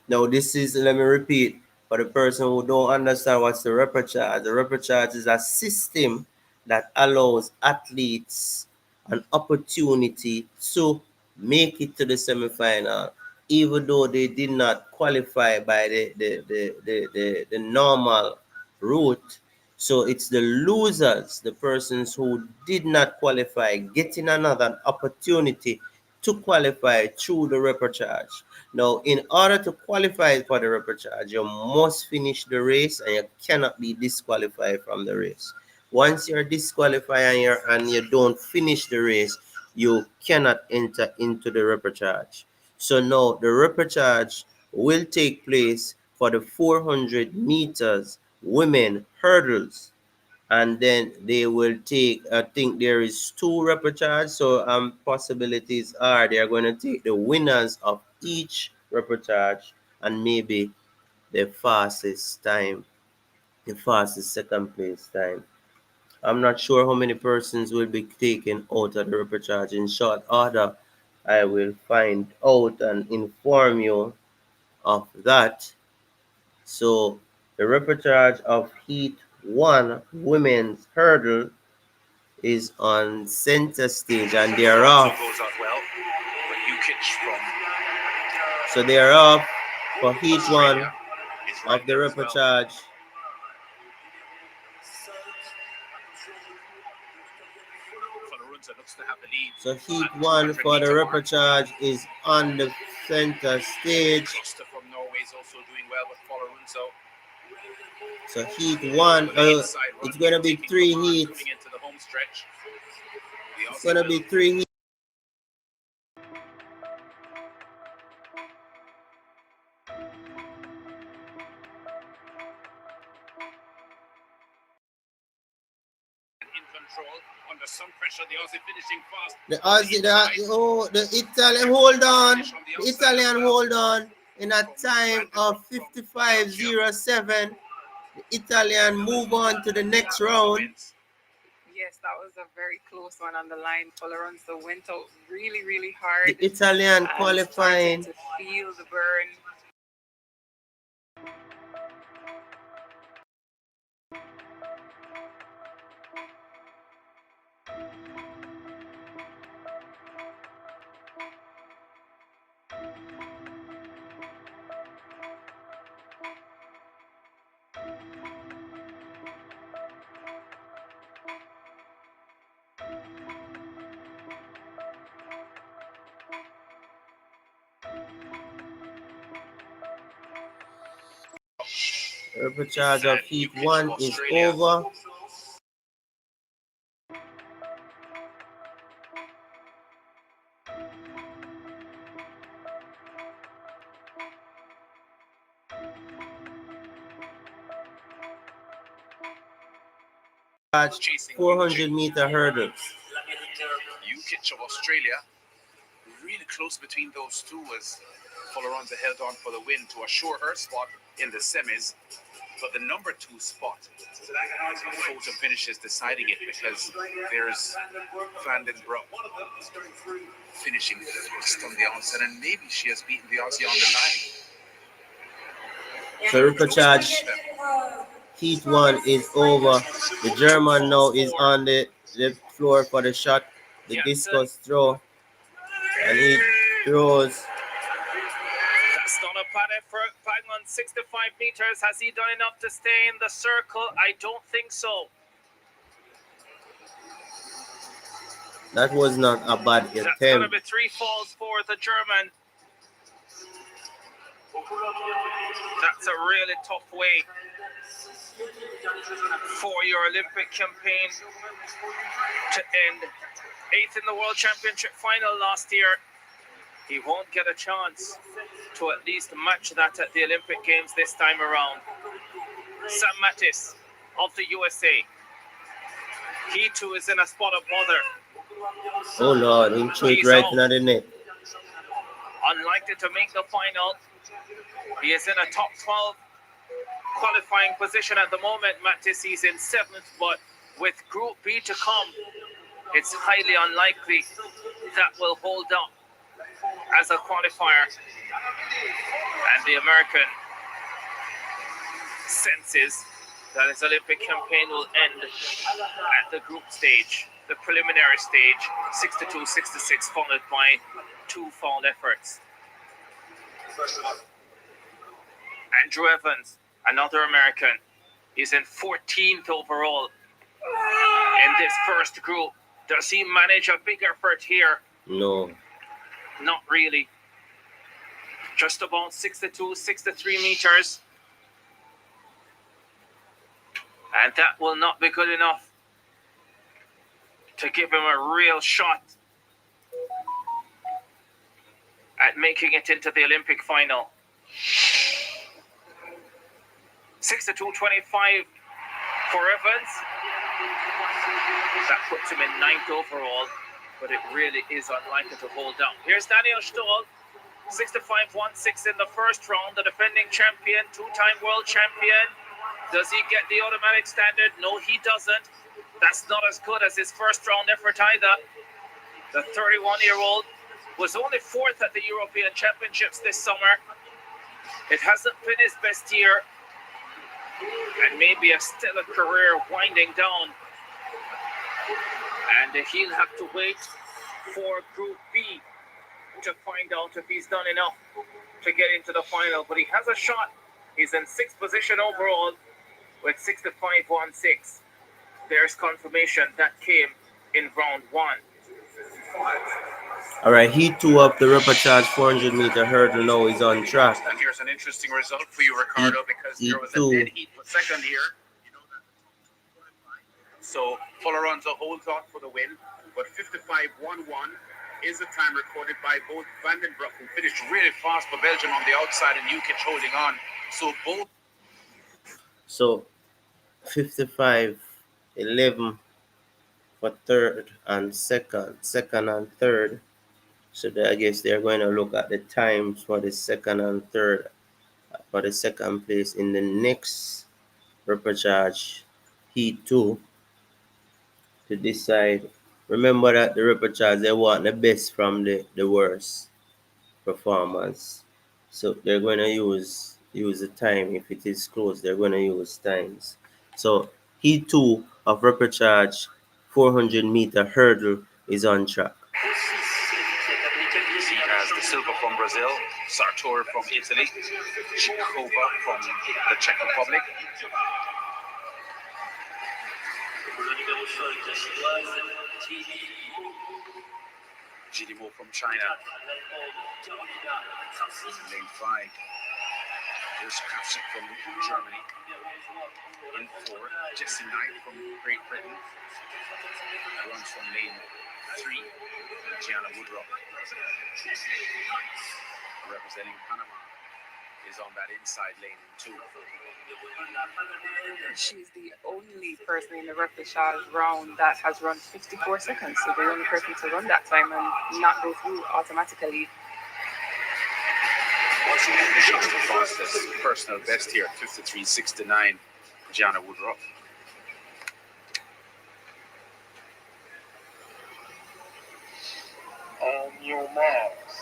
Now this is, let me repeat, for the person who don't understand what's the repechage. The repechage is a system that allows athletes an opportunity to make it to the semi-final, even though they did not qualify by the normal route. So it's the losers, the persons who did not qualify, getting another opportunity to qualify through the repechage. Now, in order to qualify for the repechage, you must finish the race and you cannot be disqualified from the race. Once you're disqualified and you don't finish the race, you cannot enter into the repechage. So now the repechage will take place for the 400 meters women hurdles, and then they will take, I think there is two repechage, so possibilities are they are going to take the winners of each repechage and maybe the fastest time, the fastest second place time. I'm not sure how many persons will be taken out of the repechage. In short order, I will find out and inform you of that. So the repechage of Heat 1 women's hurdle is on center stage and they are off. Goes out well, but Jukic from So they are off for Heat 1 Australia is right of the there as well. repechage. Falaruza looks to have the lead. So Heat 1 for the repechage is on the center stage. Costa from Norway is also doing well with Falaruza. So Heat 1, it's going to be 3 heats. Coming into the home stretch. It's going to be 3 heats. In control, under some pressure, the Aussie finishing fast. The Italian hold on. The Italian hold on in a time of 55.07. The Italian move on to the next round. Yes, that was a very close one on the line. Falaruza went out really, really hard. The Italian and qualifying. started to feel the burn. Repechage of Heat 1 is over. Chasing 400-meter hurdles. Jukic of Australia, really close between those two as Falaruza held on for the win to assure her spot in the semis. But the number 2 spot, photo finishes deciding it because there's Vandenbroek finishing first on the onset, and maybe she has beaten the Aussie on the line. So repechage Heat 1 is over. The German now is on the floor for the shot, the discus throw, and he throws. That's not a bad effort. Bang on 65 meters. Has he done enough to stay in the circle? I don't think so. That was not a bad That's going to attempt. be 3 falls for the German. That's a really tough way for your Olympic campaign to end. 8th in the World Championship final last year. He won't get a chance to at least match that at the Olympic Games this time around. Sam Mattis of the USA. He too is in a spot of bother. Oh Lord, he threw it right in the net. Unlikely to make the final. He is in a top 12 qualifying position at the moment. Mattis, he's in 7th, but with Group B to come, it's highly unlikely that will hold up as a qualifier. And the American senses that his Olympic campaign will end at the group stage, the preliminary stage, 62-66, followed by 2 foul efforts. Andrew Evans, another American, He's in 14th overall in this first group. Does he manage a big effort here? No. Not really. Just about 62, 63 meters. And that will not be good enough to give him a real shot at making it into the Olympic final. 62.25 for Evans. That puts him in 9th overall, but it really is unlikely to hold down. Here's Daniel Stoll, 65.16 in the first round, the defending champion, two-time world champion. Does he get the automatic standard? No, he doesn't. That's not as good as his first round effort either. The 31-year-old was only 4th at the European Championships this summer. It hasn't been his best year, and maybe a stellar career winding down. And he'll have to wait for Group B to find out if he's done enough to get into the final. But he has a shot. He's in 6th position overall with 65.16. There's confirmation that came in round 1. All right, Heat 2 of the repechage 400 meter hurdle now is on track. And here's an interesting result for you, Ricardo, because there was a dead heat for second here. You know that. So Folaronza holds on for the win, but 55.11 is the time recorded by both Vandenbroek, who finished really fast for Belgium on the outside, and Jukic holding on. So both. So 55.11 for third and second and third. So I guess they're going to look at the times for the second and third, for the second place in the next repechage Heat 2 to decide. Remember that the repechage, they want the best from the worst performers. So they're going to use the time. If it is close, they're going to use times. So Heat 2 of repechage 400 meter hurdle is on track. He has the silver from Brazil, Sartor from Italy, Chikova from the Czech Republic. Gidimo from China. Lane 5. There's Krafsik from Germany. In 4, Jesse Knight from Great Britain. Runs from lane 3. And Gianna Woodrow, representing Panama, is on that inside lane in 2. She's the only person in the repechage round that has run 54 seconds. So the only person to run that time and not go through automatically. Just the fastest personal best here, 53.69, Gianna Woodrow. On your marks.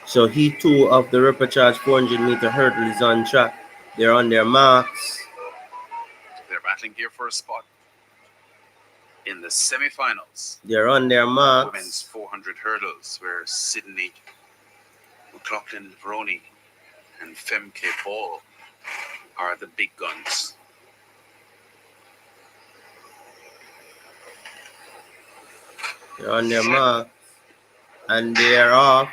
So Heat 2 of the repechage 400 meter hurdle is on track. They're on their marks. They're battling here for a spot in the semifinals. They're on their marks. Women's 400 hurdles, where Sydney McLaughlin Veroni and Femke Ball are the big guns. They're on their mark, and they are off.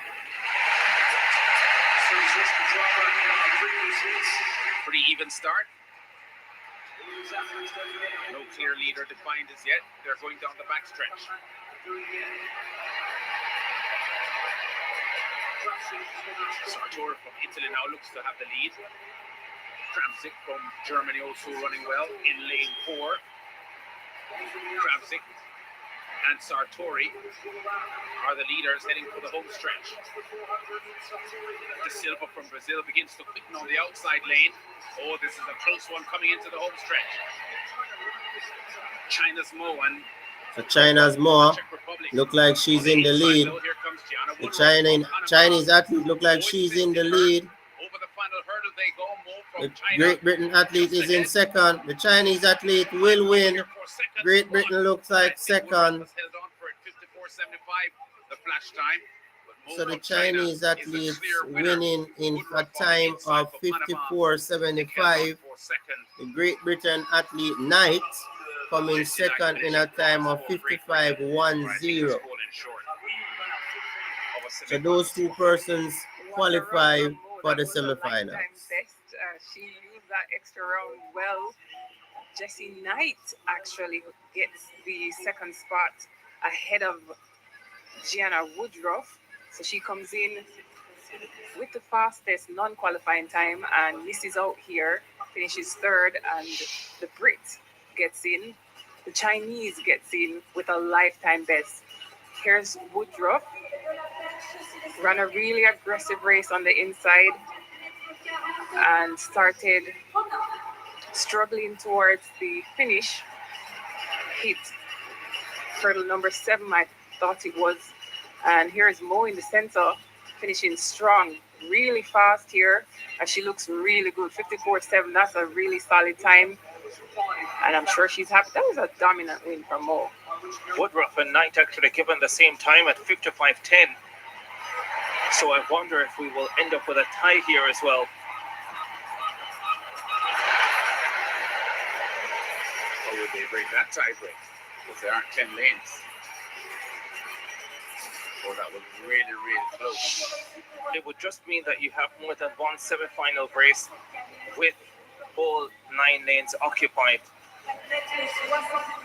Pretty even start. No clear leader defined as yet. They're going down the backstretch. Sartor from Italy now looks to have the lead. Kramsik from Germany also running well in lane 4. Kramsik and Sartori are the leaders heading for the home stretch. De Silva from Brazil begins to quicken on the outside lane. Oh, this is a close one coming into the home stretch. China's Mo and So China's Mo look like she's in the lead. The Chinese athlete look like she's in the lead. Over the final hurdle they go. Mo from The China. Great Britain athlete is in second. The Chinese athlete will win. Great Britain looks like second. Held on for it, 54.75, the flash time. But So the Chinese athletes winning in a time of 54.75. The Great Britain athlete Knight coming second in a time of 55.10. So those two persons qualify for the semifinals. She used that extra round well. Jessie Knight actually gets the second spot ahead of Gianna Woodruff. So she comes in with the fastest non-qualifying time and misses out here, finishes third, and the Brit gets in. The Chinese gets in with a lifetime best. Here's Woodruff. Ran a really aggressive race on the inside and started struggling towards the finish. Hit hurdle number 7, I thought it was. And here's Mo in the center, finishing strong, really fast here. And she looks really good. 54.7, that's a really solid time. And I'm sure she's happy. That was a dominant win for Mo. Woodruff and Knight actually given the same time at 55.10. So I wonder if we will end up with a tie here as well. Or would they break that tie break? Because there aren't 10 lanes. Oh, that was really, really close. It would just mean that you have more than one semi-final race with all 9 lanes occupied.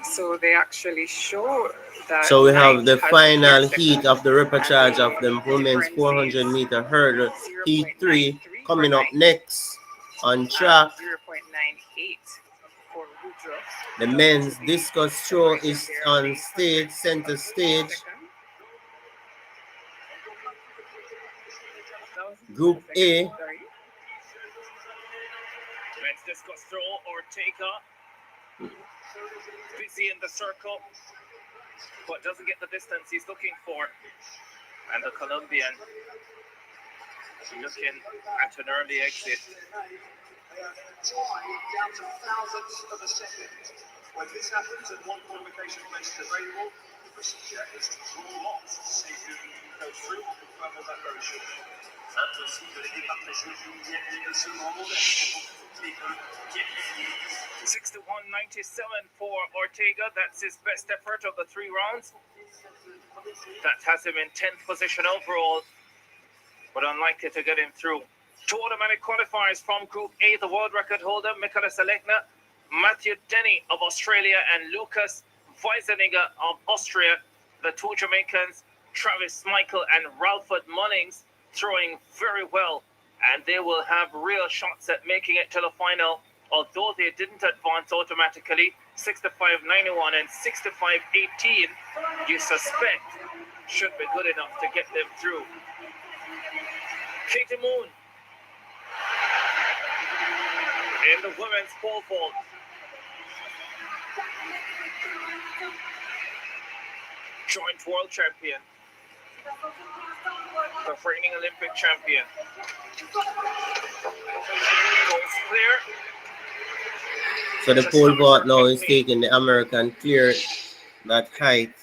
So they actually show that. So we have the final heat of the repechage of the women's 400 meter hurdle, heat 3, coming up next on track. 0.98 for Woodruff. The men's discus throw is on stage, center stage. Group A. Men's discus throw, Ortega. Busy in the circle, but doesn't get the distance he's looking for. And the Colombian looking at an early exit. Down to thousandths of a second. When this happens and one qualification place is available, the procedure is to draw lots to see who goes through. We'll confirm all that very shortly. $61.97 for Ortega. That's his best effort of the 3 rounds. That has him in 10th position overall, but unlikely to get him through. 2 automatic qualifiers from Group A, the world record holder, Mikaela Selekna, Matthew Denny of Australia, and Lucas Weiseniger of Austria. The 2 Jamaicans, Travis Michael and Ralford Mullings, throwing very well, and they will have real shots at making it to the final, although they didn't advance automatically. 65.91 and 65.18, you suspect, should be good enough to get them through. Katie Moon in the women's pole vault. Joint world champion. The reigning Olympic champion. Goes clear. So the pole vault now is taking the American clear that height.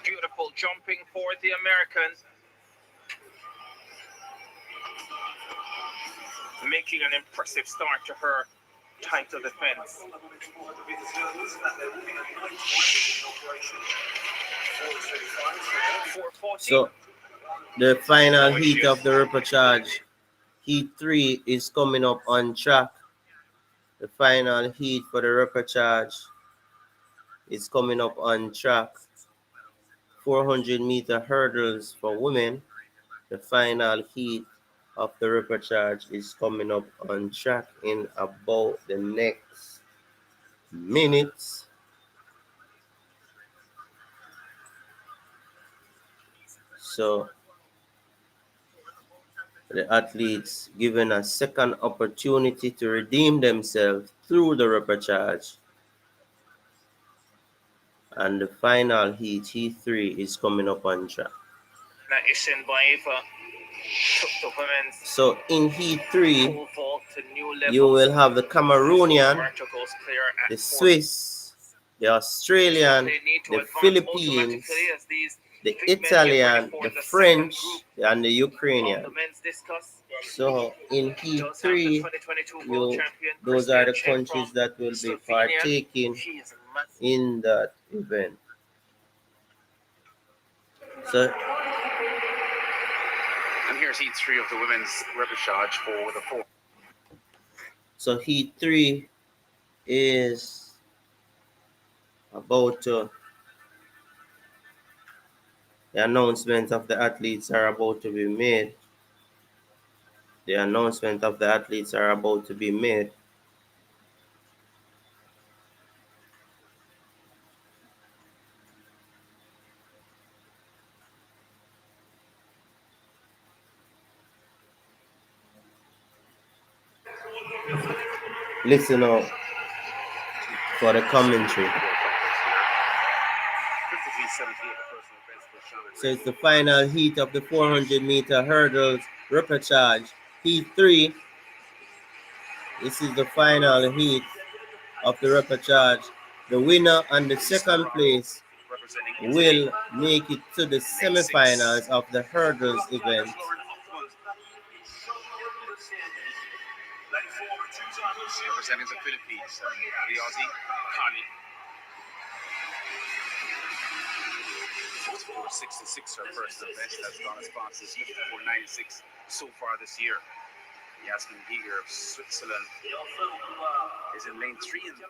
Beautiful jumping for the Americans. Making an impressive start to her title defense. So the final heat of the repechage, heat 3, is coming up on track. The final heat for the repechage is coming up on track. 400 meter hurdles for women. The final heat of the repechage is coming up on track in about the next minutes. So the athletes given a second opportunity to redeem themselves through the repechage. And the final heat, heat 3, is coming up on track. So in heat 3, you will have the Cameroonian, the Swiss, the Australian, the Philippines, the Big men get ready Italian, for the the second French, group and the of Ukrainian. the men's discus. So in Heat Does have the 3, 2022 world you champion those are Christian the Czech countries from that will be Slovenia. partaking She is massive. in that event. So And here's heat 3 of the women's repechage for the four. so Heat 3 is about to, the announcement of the athletes are about to be made. The announcement of the athletes are about to be made. Listen out for the commentary. 53-78, the personal best for Charlotte. So it's the final heat of the 400-meter hurdles repechage. Heat 3. This is the final heat of the repechage. The winner and the second place Representing will make it to the semifinals of the hurdles event. Representing the Philippines, the Aussie, Kali. 54.66, her personal best. That's gone as fast as 54.96 so far this year. Yasmin Giger of Switzerland is in lane 3 and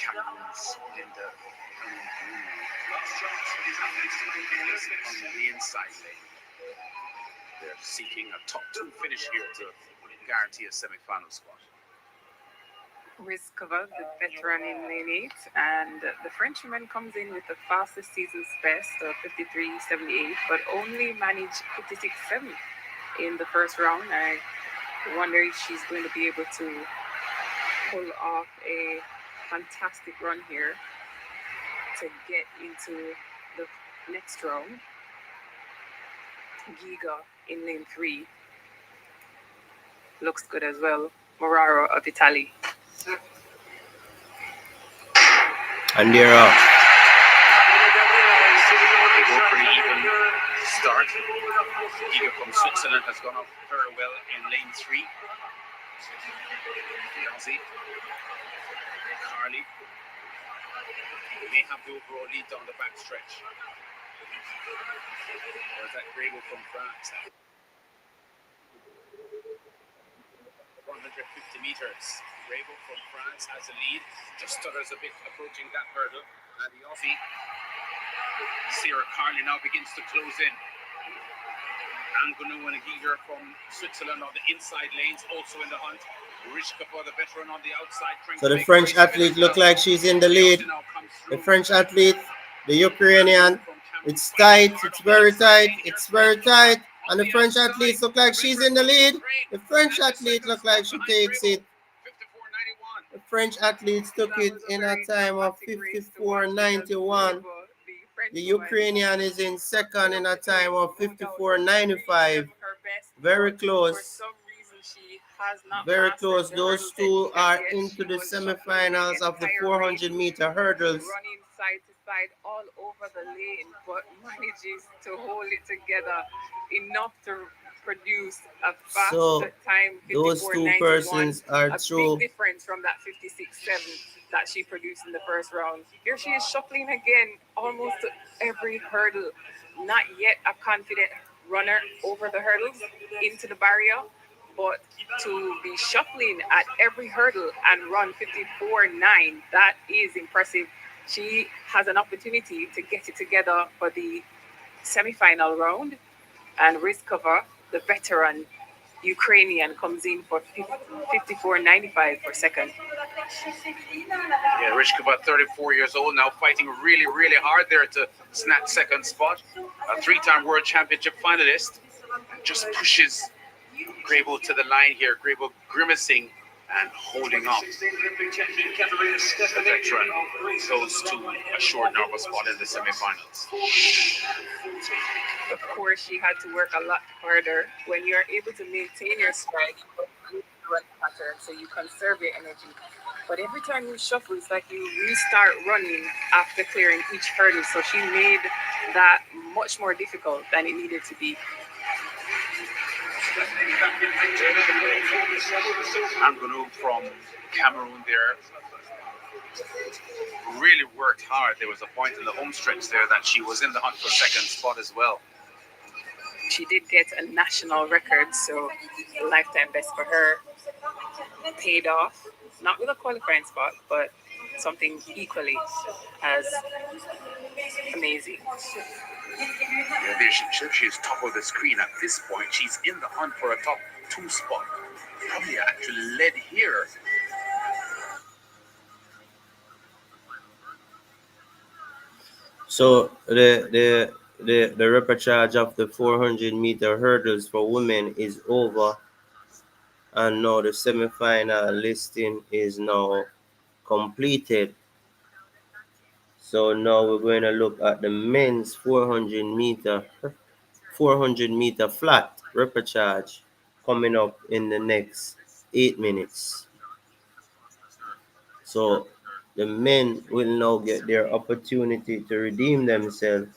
Cameron's in the on the inside lane. They're seeking a top 2 finish here to guarantee a semi-final spot. Riskova, the veteran in lane 8, and the Frenchman comes in with the fastest season's best of 53.78, but only managed 56.7 in the first round. I wonder if she's going to be able to pull off a fantastic run here to get into the next round. Giga in lane 3 looks good as well. Moraro of Italy. And they're off. They go pretty even start. Giga from Switzerland has gone up very well in lane 3. The Aussie, Carly, may have the overall lead down the back stretch. There's that Grable from France. 150 meters. Grable from France has a lead. Just stutters a bit approaching that hurdle. And the Aussie, Sarah Carly, now begins to close in. Angonu and Giger from Switzerland on the inside lanes, also in the hunt. Rishkapa, the veteran, on the outside. So the French athlete look like she's in the lead. The French athlete, the Ukrainian, it's tight, it's very tight, it's very tight. And the French athlete look like she's in the lead. The French athlete look like she takes it. The French athletes took it in a time of 54.91. The Ukrainian is in second in a time of 54.95. Very close. Very close. Those two are into the semifinals of the 400-meter hurdles. Running side to side all over the lane, but manages to hold it together enough to produce a faster time. Those two persons are true. Big difference from that 56.7 that she produced in the first round. Here she is shuffling again, almost every hurdle. Not yet a confident runner over the hurdles into the barrier, but to be shuffling at every hurdle and run 54.9, that is impressive. She has an opportunity to get it together for the semi-final round, and Riskova, the veteran Ukrainian, comes in for 54.95 for second. Yeah, Rishkova, 34 years old, now fighting really, really hard there to snatch second spot. A 3-time world championship finalist, just pushes Grable to the line here. Grable grimacing and holding off. The veteran goes to a short number spot in the semifinals. Of course, she had to work a lot harder. When you're able to maintain your stride, you run pattern, so you conserve your energy. But every time you shuffle, it's like you restart running after clearing each hurdle. So she made that much more difficult than it needed to be. Angonu from Cameroon there really worked hard. There was a point in the home stretch there that she was in the hunt for second spot as well. She did get a national record, so a lifetime best for her paid off. Not with a qualifying spot, but something equally as amazing. Yeah, she's top of the screen at this point. She's in the hunt for a top 2 spot. Probably actually led here. So the repechage of the 400-meter hurdles for women is over, and now the semi-final listing is now completed. So now we're going to look at the men's 400-meter flat repechage coming up in the next 8 minutes. So the men will now get their opportunity to redeem themselves.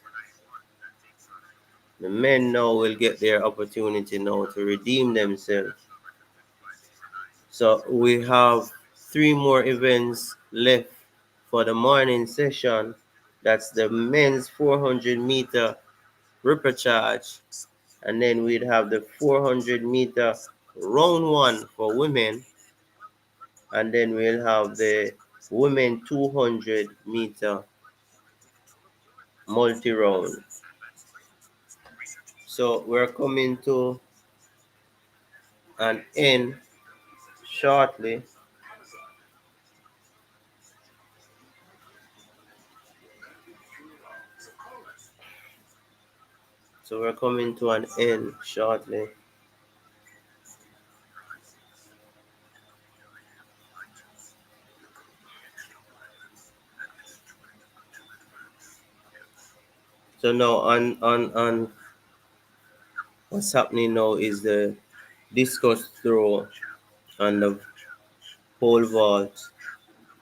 The men now will get their opportunity now to redeem themselves. So we have 3 more events left for the morning session. That's the men's 400-meter repechage, and then we'd have the 400-meter round 1 for women, and then we'll have the women 200-meter multi-round. So we're coming to an end shortly. So we're coming to an end shortly. So now on what's happening now is the discus throw and the pole vault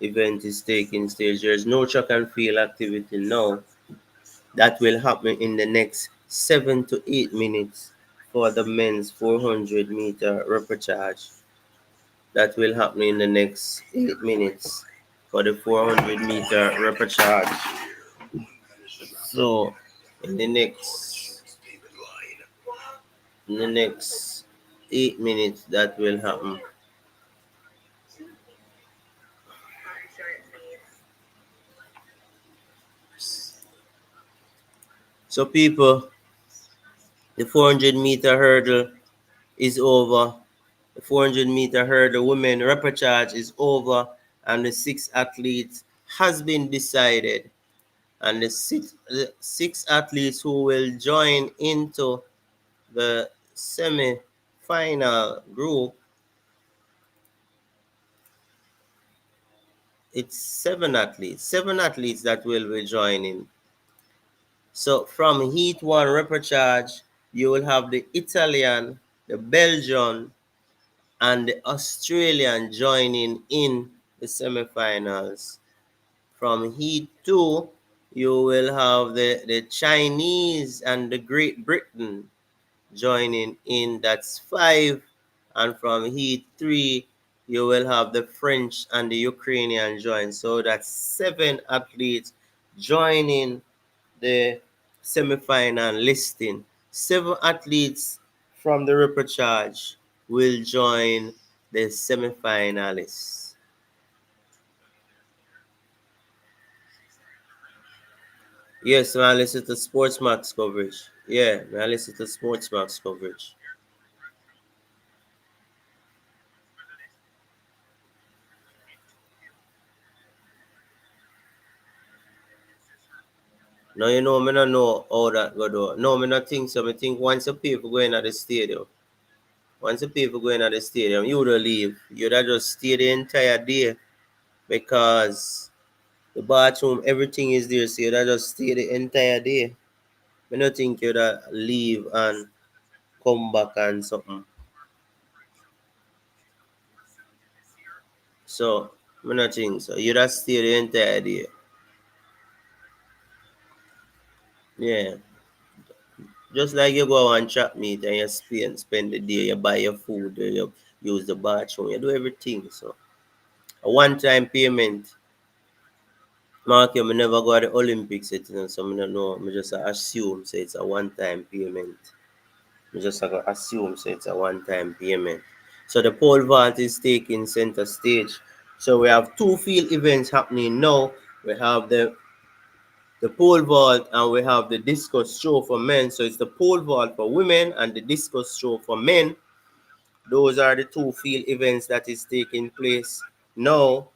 event is taking stage. There's no track and field activity now. That will happen in the next 7 to 8 minutes for the men's 400-meter repechage. That will happen in the next 8 minutes for the 400-meter repechage. So in the next 8 minutes that will happen. So people, the 400-meter hurdle is over. The 400-meter hurdle women repechage is over, and the 6 athletes has been decided. And the six athletes who will join into the semi-final group, it's 7 athletes that will be joining. So from heat 1 repechage, you will have the Italian, the Belgian, and the Australian joining in the semifinals. From heat 2, you will have the Chinese and the Great Britain joining in. That's 5. And from heat 3, you will have the French and the Ukrainian join. So that's 7 athletes joining the semi-final listing. 7 athletes from the repechage will join the semi-finalists. Yes, man, I listen to Sports Max coverage. Yeah, man, I listen to Sports Max coverage. No, you know, me not know how that go do. No, me not think so. Me think once the people go in at the stadium, once the people go in at the stadium, you would leave. You'd have just stay the entire day because the bathroom, everything is there. So you'd have just stay the entire day. Me not think you'd have leave and come back and something. So, me not think so. You'd have stay the entire day. Yeah, just like you go on track meet and you spend the day, you buy your food, you use the bathroom, you do everything. So a one-time payment. Mark, you never go to the Olympics, it, so I don't know. I just assume say it's a one-time payment. I just assume say it's a one-time payment. So the pole vault is taking center stage. So we have two field events happening now. We have the pole vault and we have the discus throw for men. So it's the pole vault for women and the discus throw for men. Those are the two field events that is taking place now.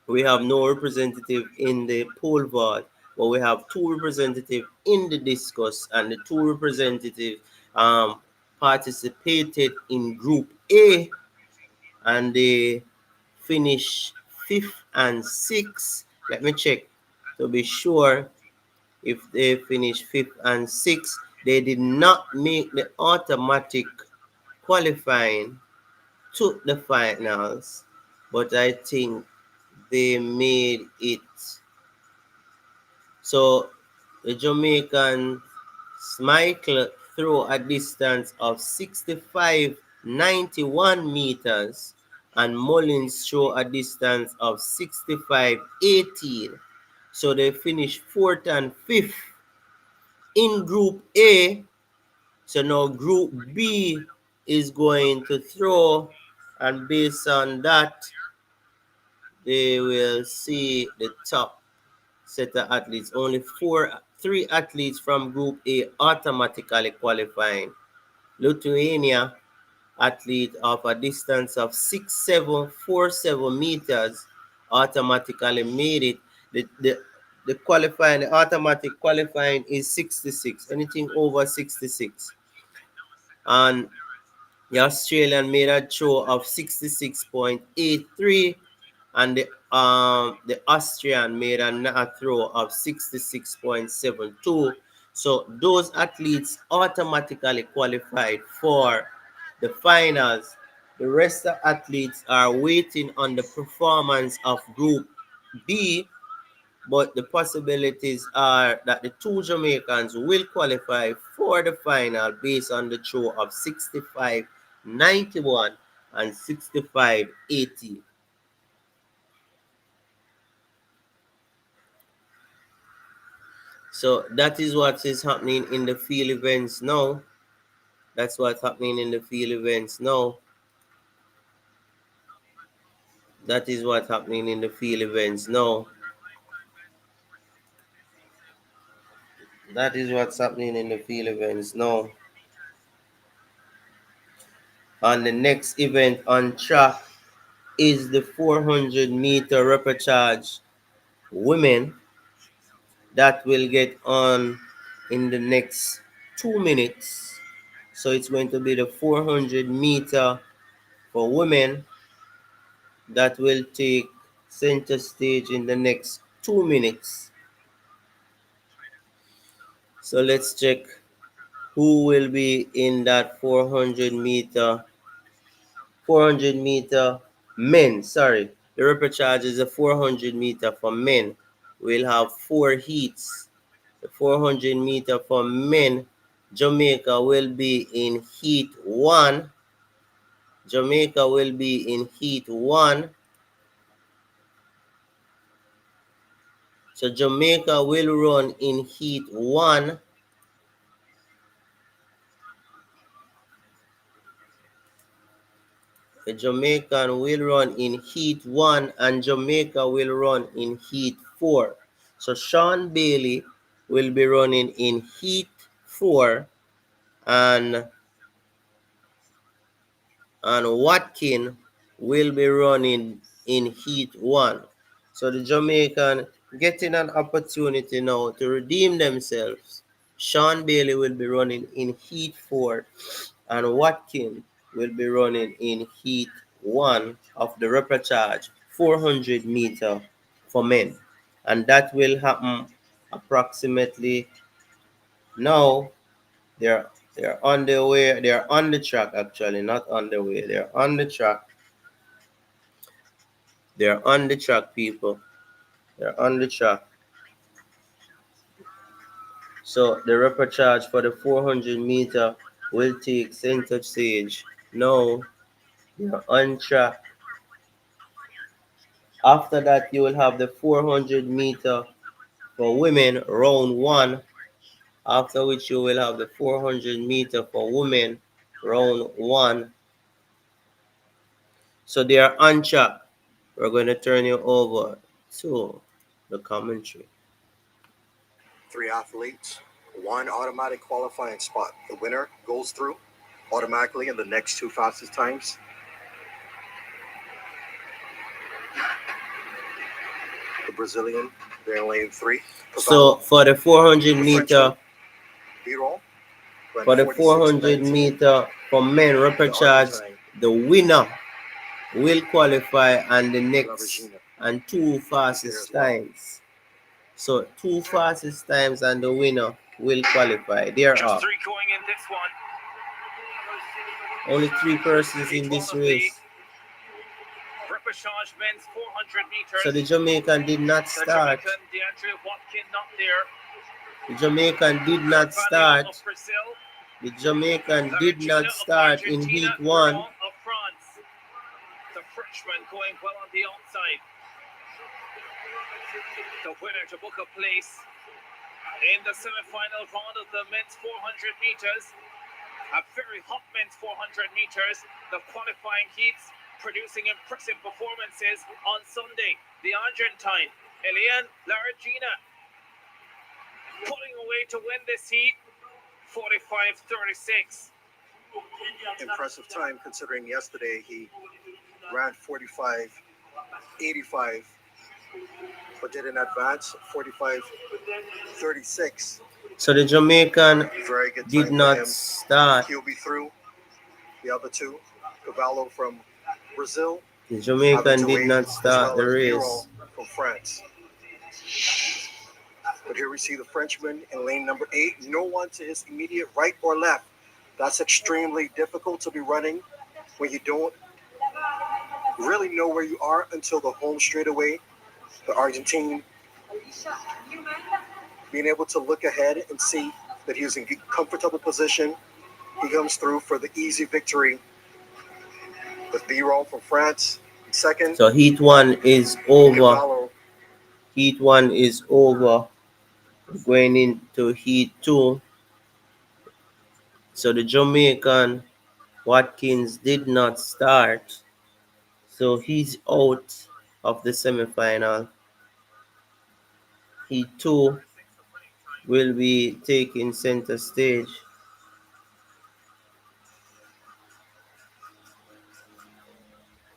We have no representative in the pole vault, but we have two representative in the discus, and the two representative participated in Group A, and they finished fifth and sixth. Let me check to be sure if they finished fifth and sixth. They did not make the automatic qualifying to the finals, but I think they made it. So the Jamaican Michael threw a distance of 65.91 meters and Mullins threw a distance of 65.18. So they finished fourth and fifth in Group A. So now Group B is going to throw, and based on that, they will see the top set of athletes. Only three athletes from Group A automatically qualifying. Lithuania athlete of a distance of 6747 meters automatically made it. The qualifying, the automatic qualifying is 66. Anything over 66. And the Australian made a throw of 66.83, and the Austrian made a throw of 66.72. So those athletes automatically qualified for the finals. The rest of athletes are waiting on the performance of Group B, but the possibilities are that the two Jamaicans will qualify for the final based on the throw of 65.91 and 65.80. So that is what is happening in the field events now. That's what's happening in the field events now. That is what's happening in the field events now. That is what's happening in the field events now. And the next event on track is the 400-meter repechage women that will get on in the next 2 minutes. So it's going to be the 400-meter for women that will take center stage in the next 2 minutes. So let's check who will be in that 400 meter men. Sorry, the repechage is a 400 meter for men. We'll have four heats. The 400 meter for men, Jamaica will be in heat one. Jamaica will be in heat one. So Jamaica will run in heat one. The Jamaican will run in heat one and Jamaica will run in heat four. So Sean Bailey will be running in heat four, and Watkin will be running in heat one. So the Jamaican getting an opportunity now to redeem themselves. Sean Bailey will be running in heat four, and Watkin will be running in heat one of the repechage 400 meter for men. And that will happen approximately now. They're on their way. They're on the track, actually, not on the way. They're on the track. They're on the track, people. They're on the track. So the repechage for the 400 meter will take center stage. Now you're on track. After that, you will have the 400 meter for women round one. After which you will have the 400 meter for women round one. So they are on track. We're going to turn you over to the commentary. Three athletes, one automatic qualifying spot. The winner goes through automatically in the next two fastest times. The Brazilian, they're in lane 3. So for the 400 the meter, B-roll, for the 400 meter for men repechage, the winner will qualify on the next and two fastest times. So two fastest times and the winner will qualify. They're Just up. three going in this one. Only three persons in this race. Repechage men's 400 meters. So the Jamaican did not start. The Jamaican DeAndre Watkin not there. The Jamaican did not start. The Jamaican did not start in heat 1. Of France. The Frenchman going well on the outside. The winner to book a place in the semi-final round of the men's 400 meters. A very hot men's 400 meters. The qualifying heats producing impressive performances on Sunday. The Argentine, Eliane Laragina, pulling away to win this heat, 45:36. Impressive time considering yesterday he ran 45:85, but didn't advance 45:36. So the Jamaican did not start. He'll be through. The other two, Cavallo from Brazil. The Jamaican did not start the race. From France. But here we see the Frenchman in lane number 8. No one to his immediate right or left. That's extremely difficult to be running when you don't really know where you are until the home straightaway. The Argentine being able to look ahead and see that he's in a comfortable position. He comes through for the easy victory. The B-roll from France, second. So heat 1 is over. Heat 1 is over. We're going into heat 2. So the Jamaican Watkins did not start. So he's out of the semi-final. Heat 2 will be taking center stage.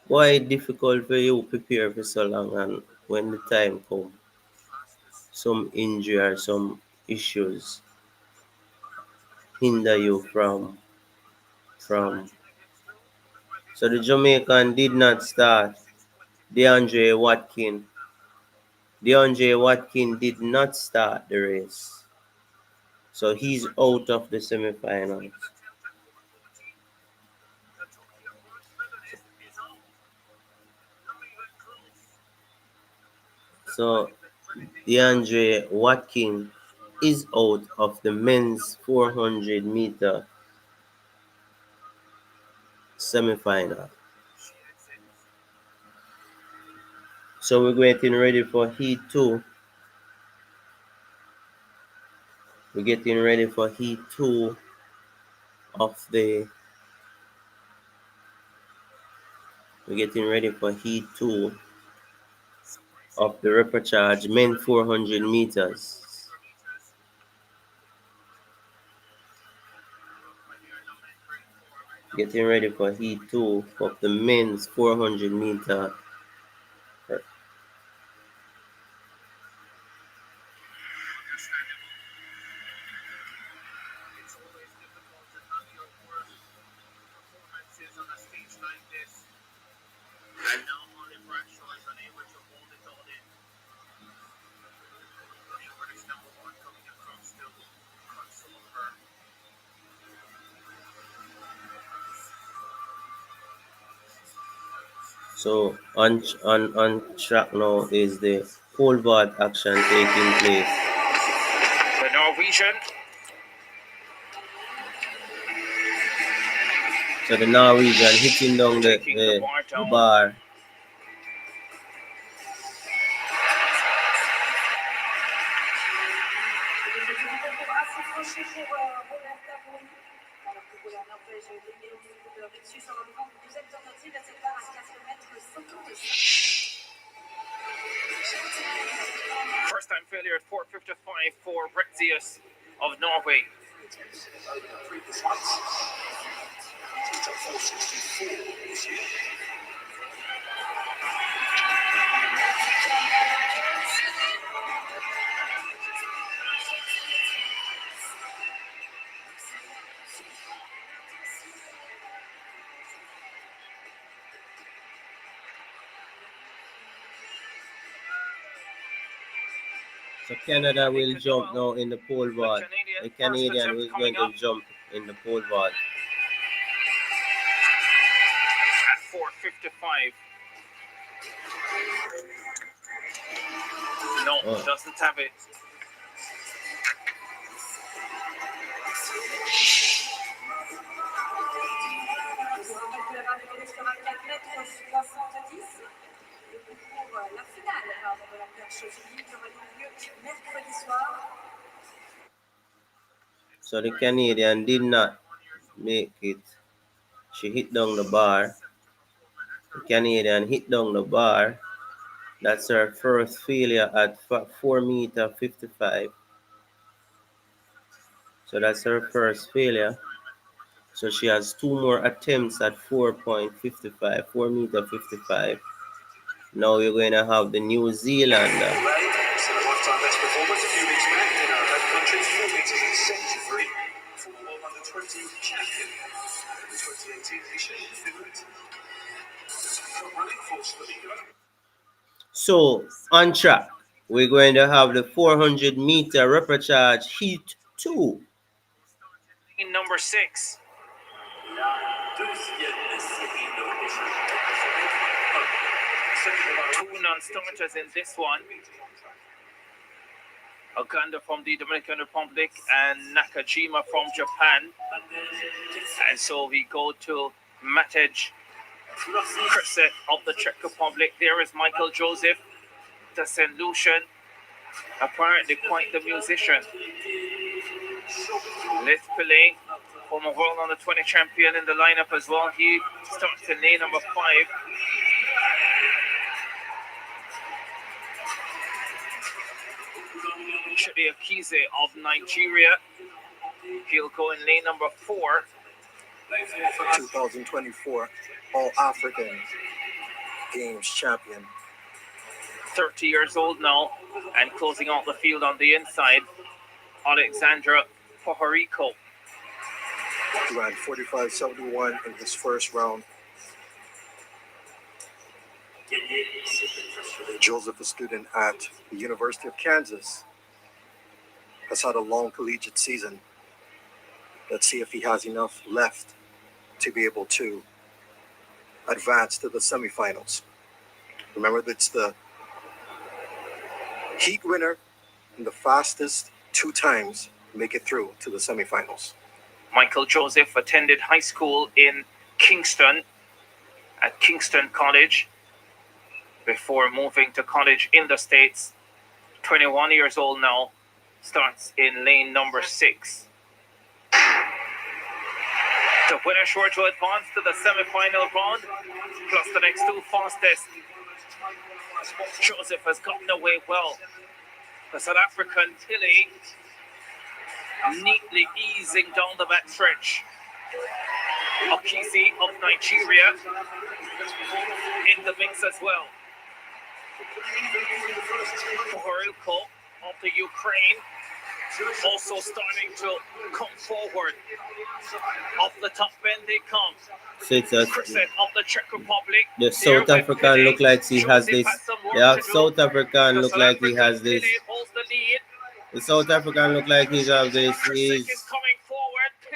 Why difficult for you prepare for so long, and when the time comes, some injury or some issues hinder you from. So the Jamaican did not start. DeAndre Watkin. DeAndre Watkin did not start the race. So he's out of the semifinals. So DeAndre Watkin is out of the men's 400 meter semifinal. So we're getting ready for heat 2. We're getting ready for heat 2 of the repechage men 400 meters. Getting ready for heat 2 of the men's 400 meter. So on track now is the pole vault action taking place. The Norwegian Norwegian. So the Norwegian hitting down Taking the the bar down. bar. First time failure at 4:55 for Brexius of Norway. Previous fights. He's at 464 this year. So Canada will jump now in the pole vault. The Canadian is going to jump in the pole vault. At 4:55. No, doesn't have it. So the Canadian did not make it. She hit down the bar. The Canadian hit down the bar. That's her first failure at 4 meter 55. So that's her first failure. So she has 2 more attempts at 4.55, 4 meter 55. Now we're going to have the New Zealander. Set a lifetime best performance a few weeks back in our home country, 4 meters and 73. Former World Under-20 champion. The 2018 edition in Finland. Running force for the So on track, we're going to have the 400 meter repechage heat 2. In number 6. Two non-starters in this one. Oganda from the Dominican Republic and Nakajima from Japan. And so we go to Matej Kriset of the Czech Republic. There is Michael Joseph, the St. Lucian, apparently quite the musician. Liz Pillay, former World Under-20 champion in the lineup as well. He starts in lane number 5. Chidi Akize of Nigeria. He'll go in lane number 4. 2024 All-African Games champion. 30 years old now, and closing out the field on the inside, Alexandra Pohorico. He ran 45.71 in his first round. Joseph, a student at the University of Kansas, has had a long collegiate season. Let's see if he has enough left to be able to advance to the semifinals. Remember, that's the heat winner and the fastest 2 times make it through to the semifinals. Michael Joseph attended high school in Kingston at Kingston College before moving to college in the States. 21 years old now, starts in lane number 6. The winner sure to advance to the semi-final round, plus the next 2 fastest. Joseph has gotten away well. The South African Pillay neatly easing down the back stretch. Akizi of Nigeria in the mix as well. Pohorico of the Ukraine also starting to come forward. Off the top bend they come. So it's a, Kriset of the Czech Republic. the South African look like he has this. The South African look like he has this. The South African look like he has this.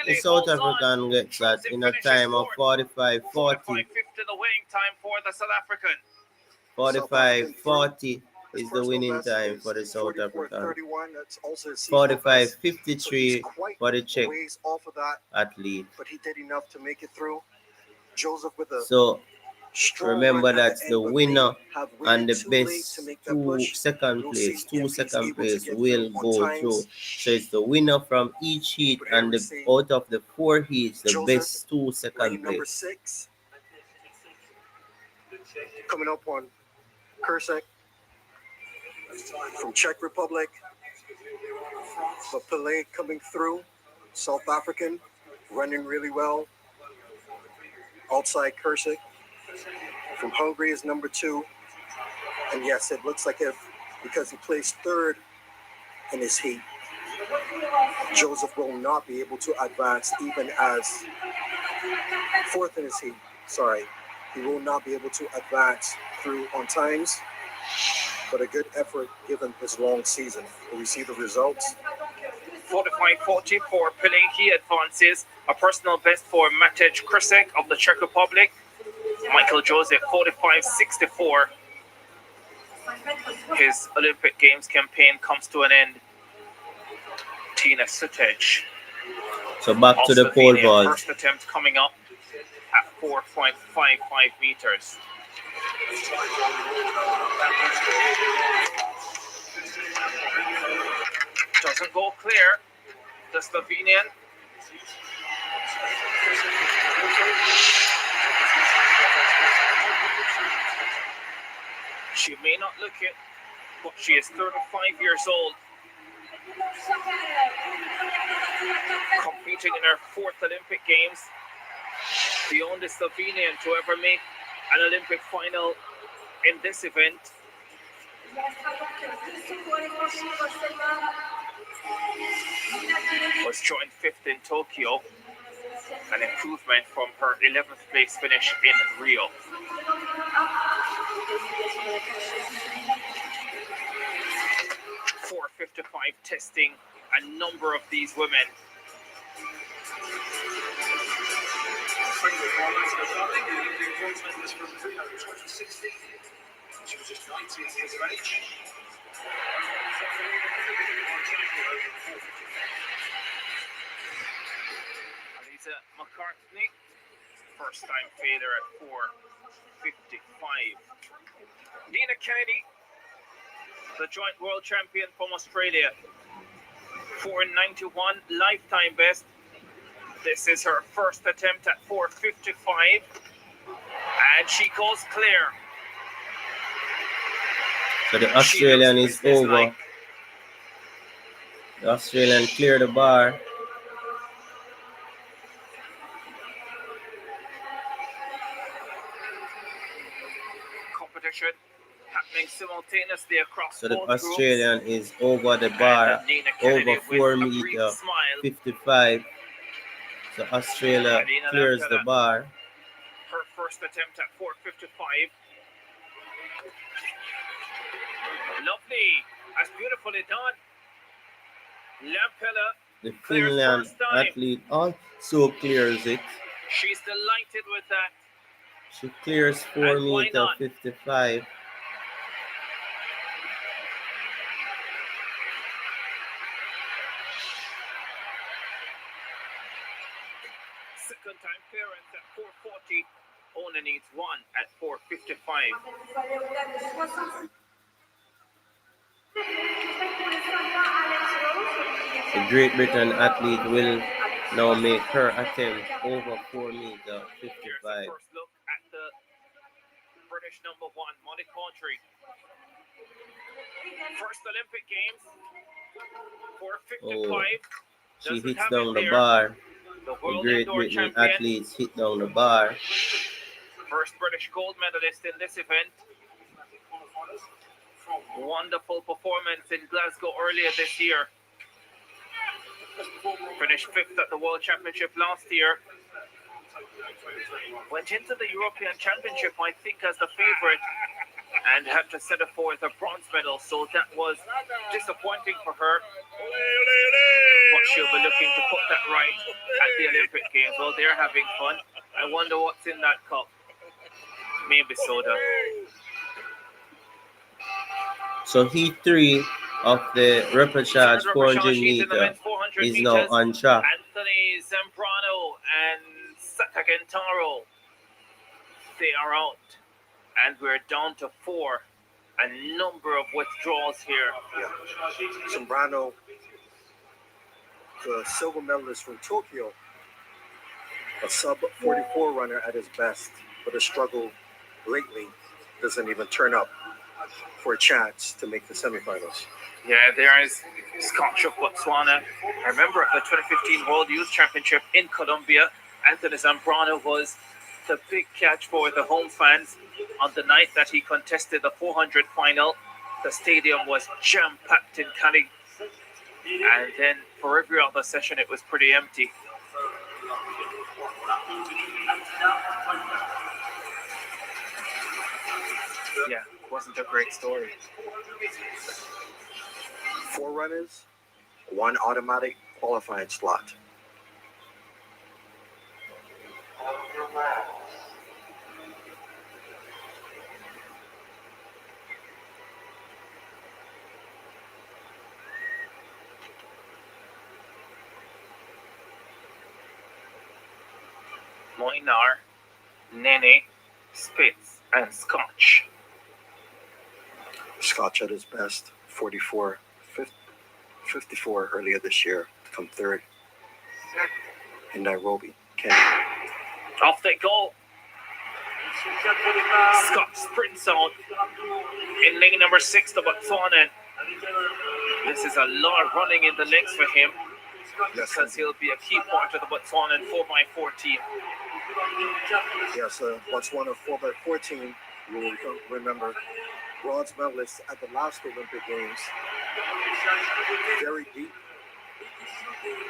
The South African gets that in a time of 45-40. 45-50 the winning time for the South African. 45-40. is the winning best time is for the South African. 44:31. That's also his seasonal best. So he's 45:53 quite for the a Czech ways off of that, athlete. but he did enough to make it through. Joseph with a So strong remember run at that's the the end, but winner may have and waited the too late to best make that push. second We'll see place. if he's Second able to place get will through on go through. times. So it's the winner from each heat, But here and we the see out of the 4 heats, the Joseph, best second lane number place. 6, coming up on Kursek from Czech Republic. But Pele coming through, South African, running really well. Outside Kursik from Hungary is number 2. And yes, it looks like if, because he placed 3rd in his heat, Joseph will not be able to advance even as 4th in his heat. Sorry, he will not be able to advance through on times, but a good effort given his long season. Will we see the results? 45:40 for Pilinki advances. A personal best for Matej Krusek of the Czech Republic. Michael Joseph 45:64. His Olympic Games campaign comes to an end. Tina Sutej. So back to the pole vault. First attempt coming up at 4.55 meters. Doesn't go clear. The Slovenian. She may not look it, but she is 35 years old. Competing in her 4th Olympic Games. The only Slovenian to ever make an Olympic final in this event. Was joined 5th in Tokyo, an improvement from her 11th place finish in Rio. .455 testing a number of these women. She was just 19 years of age. Aliza McCartney, first time failure at 4.55. Nina Kennedy, the joint world champion from Australia, 4.91 lifetime best. This is her first attempt at 4.55, and she goes clear. So the Australian is over. The Australian cleared the bar. Competition happening simultaneously across So the both Australian groups. is over the bar, over 4 meter 55. So Australia clears the bar. Her first attempt at 4.55. Lovely, as beautifully done. Lampella, the Finland athlete also clears it. She's delighted with that. She clears 4 meter 55. Second time clearance at 4.40. Only needs one at 4.55. The Great Britain athlete will now make her attempt over 4 meter 55. Here's the first look at the British number 1, Molly Caudry. First Olympic Games, 4.55. She hits down the bar. The Great Britain athletes hit down the bar. First British gold medalist in this event. Wonderful performance in Glasgow earlier this year. Finished 5th at the World Championship last year. Went into the European Championship, I think, as the favourite and had to settle for a bronze medal, so that was disappointing for her. But she'll be looking to put that right at the Olympic Games. Well, they're having fun. I wonder what's in that cup. Maybe soda. So heat 3 of the repechage Third 400 repechage heat in the meter men's 400 is now meters. on track. Anthony Zambrano and Sakagentaro, they are out. And we're down to 4. A number of withdrawals here. Yeah. Zambrano, the silver medalist from Tokyo, a sub 44 runner at his best, but a struggle lately, doesn't even turn up for a chance to make the semifinals. Yeah, there is Scotch of Botswana. I remember at the 2015 World Youth Championship in Colombia, Anthony Zambrano was the big catch for the home fans. On the night that he contested the 400 final, the stadium was jam-packed in Cali. And then for every other session, it was pretty empty. Yeah, wasn't a great story. 4 runners, 1 automatic qualifying slot. Moinar, Nene, Spitz, and Scotch. Scotch at his best, 44, 54 earlier this year, to come third in Nairobi, Kenya. Off they go. Scott sprints out in lane number 6, the Botswanan. This is a lot of running in the legs for him, because he'll be a key part of the Botswanan 4x4 team. Yes, Botswana 4x4 team, you will remember, bronze medalist at the last Olympic Games. Very deep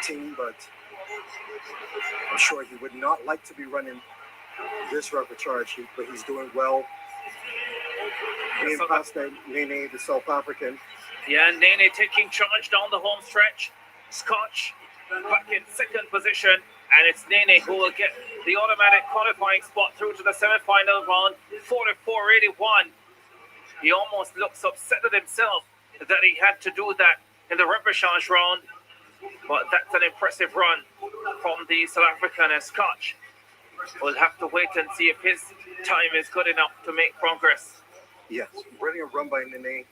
team, but I'm sure he would not like to be running this repechage, but he's doing well. Being past Nene, the South African. Yeah, Nene taking charge down the home stretch. Scotch back in second position, and it's Nene who will get the automatic qualifying spot through to the semi-final round, 44.81. He almost looks upset at himself that he had to do that in the repechage round, but that's an impressive run from the South African and Scotch. We'll have to wait and see if his time is good enough to make progress. Yes, brilliant run by Nene.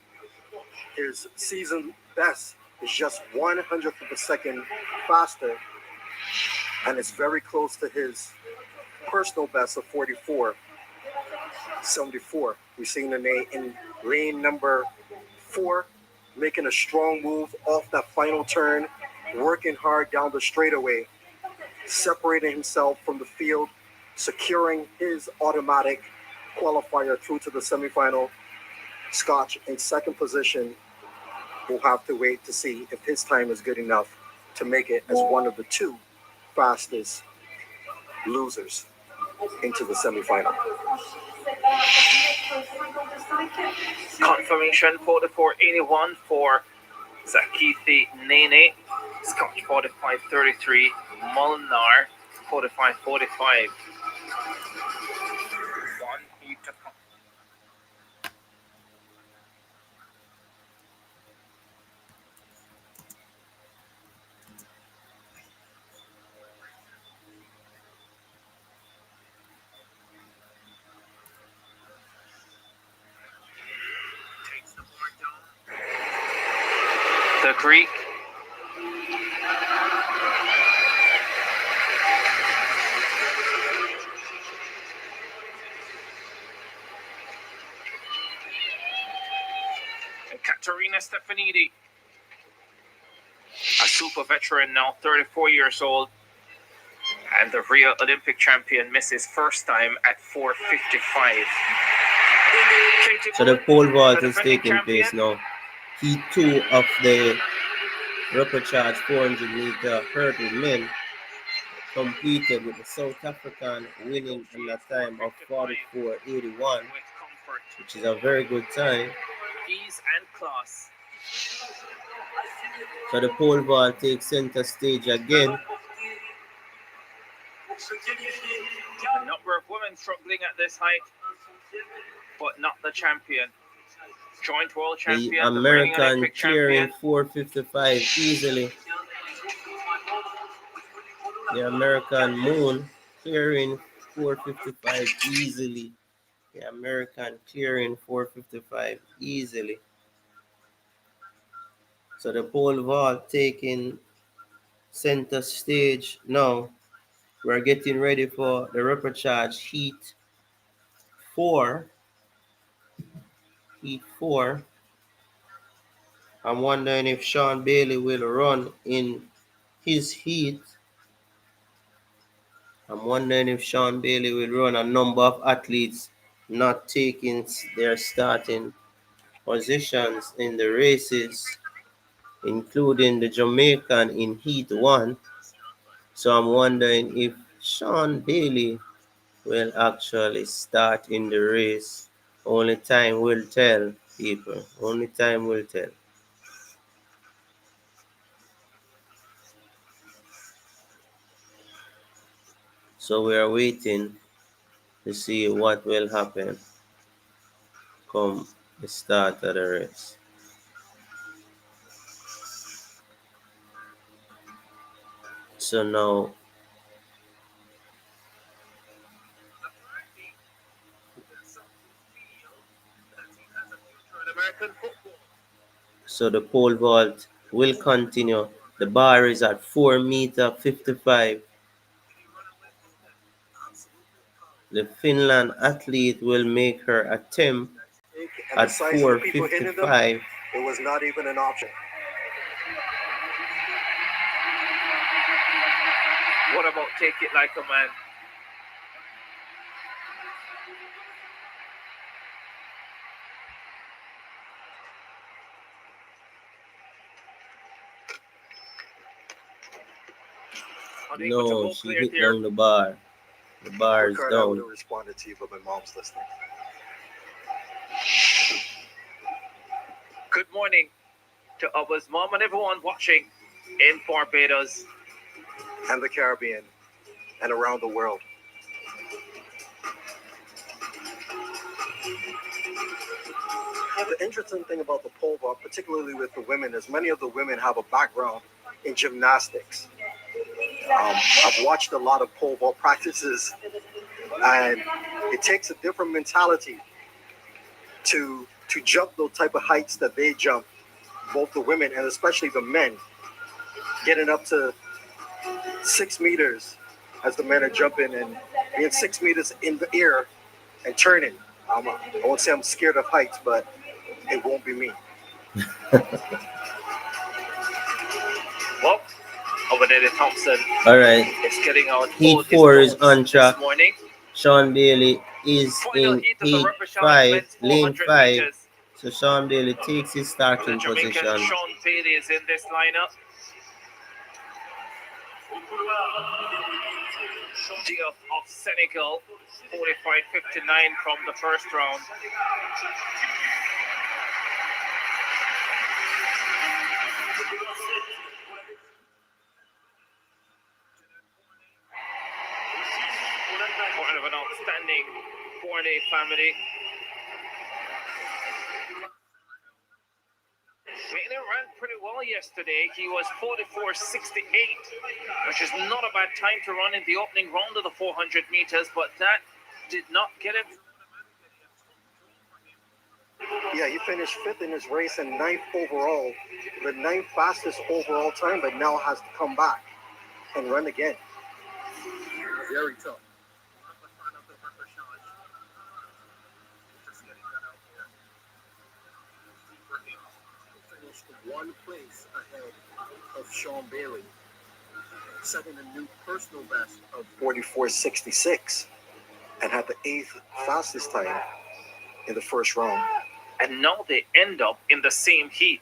His season best is just 100th of a second faster, and it's very close to his personal best of 44.74. We've seen Nene in lane number 4, making a strong move off that final turn, working hard down the straightaway, separating himself from the field, securing his automatic qualifier through to the semifinal. Scotch in second position. We'll have to wait to see if his time is good enough to make it as one of the 2 fastest losers into the semifinal. Confirmation 44.81 for Zakithi Nene. Scotch 45.33. Molnar 45.45. One heat to come. Takes the board down. The Greek. Katerina Stefanidi, a super veteran now, 34 years old, and the Rio Olympic champion misses first time at 4:55. So the pole vault is taking place now. Heat 2 of the repechage 400 meter hurdle men completed with the South African winning in a time of 44.81, which is a very good time. Ease and class. So the pole vault takes center stage again. A number of women struggling at this height, but not the champion. Joint world The champion, the reigning American Olympic clearing champion. 455 easily. The American Moon clearing 455 easily. The American clearing 455 easily. So the pole vault taking center stage now. We're getting ready for the repechage heat 4. Heat 4. I'm wondering if Sean Bailey will run in his heat. I'm wondering if Sean Bailey will run. A number of athletes not taking their starting positions in the races, including the Jamaican in Heat 1. So I'm wondering if Sean Bailey will actually start in the race. Only time will tell, people. Only time will tell. So we are waiting to see what will happen come the start of the race. So now, so the pole vault will continue. The bar is at 4 meter 55. The Finland athlete will make her attempt And at the size of the people hitting them, 455. it was not even an option. What about Take It Like a Man? No, she hit down the bar. The bar is Ricardo, I would down. have responded to you, but my mom's listening. Good morning to Abba's mom and everyone watching in Barbados and the Caribbean and around the world. The interesting thing about the pole vault, particularly with the women, is many of the women have a background in gymnastics. I've watched a lot of pole vault practices, and it takes a different mentality to jump those type of heights that they jump, both the women and especially the men, getting up to 6 meters as the men are jumping and being 6 meters in the air and turning. I won't say I'm scared of heights, but it won't be me. Well, over there, Thompson. All right. It's getting out. Heat 4 is on track. Sean Bailey is Final in heat of the heat repechage 5, men's lane 400 5. meters. So Sean Bailey takes his The starting Jamaican position. Sean Bailey is in this lineup. Diop of Senegal, 45.59 from the first round. Part of an outstanding Borne family. Bailey ran pretty well yesterday. He was 44.68, which is not a bad time to run in the opening round of the 400 meters, but that did not get him. Yeah, he finished 5th in his race and 9th overall, the 9th fastest overall time, but now has to come back and run again. Very tough. Finished 1 place ahead of Sean Bailey, setting a new personal best of 44.66, and had the 8th fastest time in the first round. And now they end up in the same heat,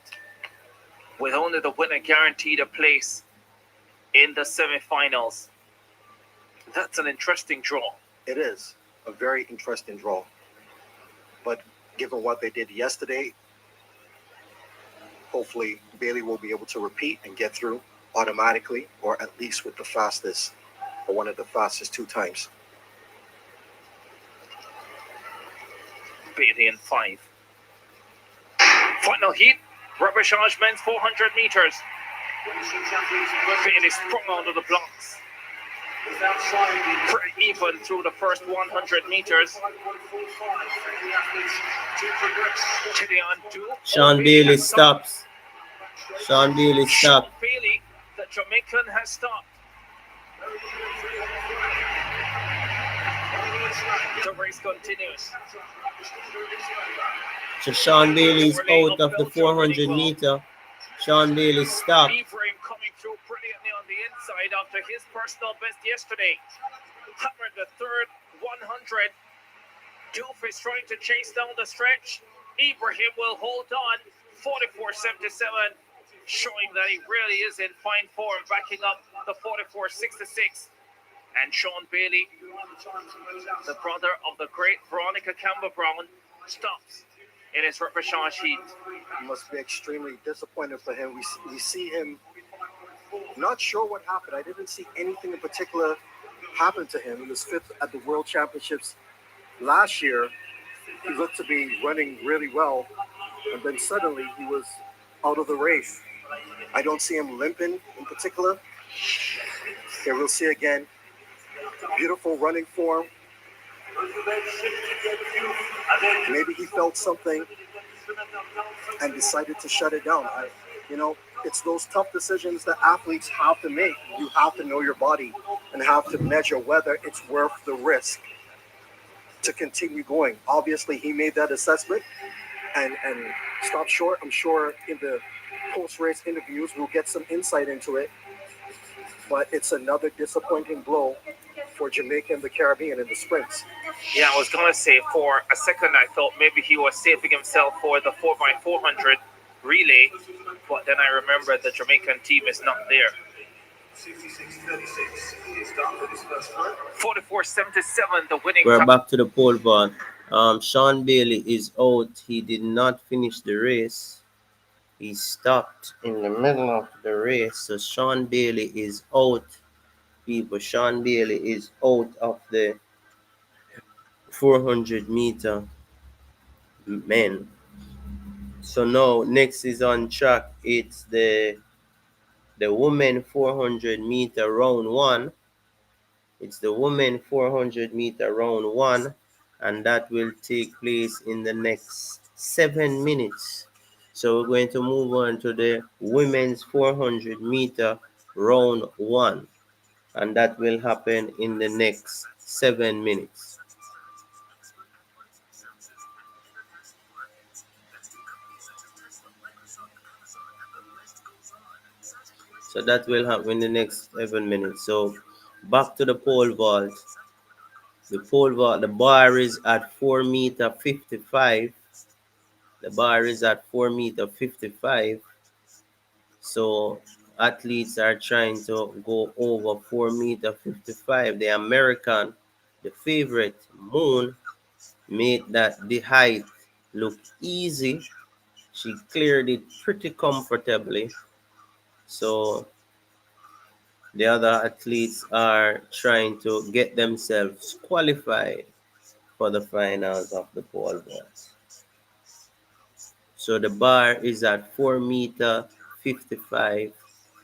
with only the winner guaranteed a place in the semifinals. That's an interesting draw. It is a very interesting draw. But given what they did yesterday, hopefully Bailey will be able to repeat and get through automatically, or at least with the fastest, or one of the fastest 2 times. Bailey in 5. Final heat, repechage men's 400 meters. Bailey sprung onto the blocks. Pretty even through the first 100 meters. Sean Bailey stops. Sean Bailey Sean stopped. Bailey, the Jamaican, has stopped. The race continues. So Sean Bailey is out of the 400 meter. Sean Bailey stopped. Ibrahim coming through brilliantly on the inside after his personal best yesterday. Hammered the third 100. Doof is trying to chase down the stretch. Ibrahim will hold on. 44.77, showing that he really is in fine form, backing up the 44.66. And Sean Bailey, the brother of the great Veronica Campbell Brown, stops in his repechage heat. It must be extremely disappointing for him. We see him not sure what happened. I didn't see anything in particular happen to him. He was fifth at the World Championships last year. He looked to be running really well, and then suddenly he was out of the race. I don't see him limping in particular. Here we'll see again. Beautiful running form. Maybe he felt something and decided to shut it down. It's those tough decisions that athletes have to make. You have to know your body and have to measure whether it's worth the risk to continue going. Obviously, he made that assessment and stopped short. I'm sure in the post-race interviews, we'll get some insight into it. But it's another disappointing blow for Jamaica and the Caribbean in the sprints. Yeah, I was going to say for a second I thought maybe he was saving himself for the 4x400 relay, but then I remembered the Jamaican team is not there. 44.77, the winning. We're back to the pole vault. Sean Bailey is out. He did not finish the race. He stopped in the middle of the race. So Sean Bailey is out. People, Sean Bailey is out of the 400 meter men. So now next is on track. It's the women 400 meter round one. It's the women 400 meter round one, and that will take place in the next 7 minutes. So we're going to move on to the women's 400 meter round one, and that will happen in the next 7 minutes. So that will happen in the next 7 minutes. So back to the pole vault. The pole vault, the bar is at 4 meter 55. The bar is at 4 meter 55. So athletes are trying to go over 4 meter 55. The American, the favorite, Moon, made that the height look easy. She cleared it pretty comfortably. So the other athletes are trying to get themselves qualified for the finals of the pole vault. So the bar is at 4 meter 55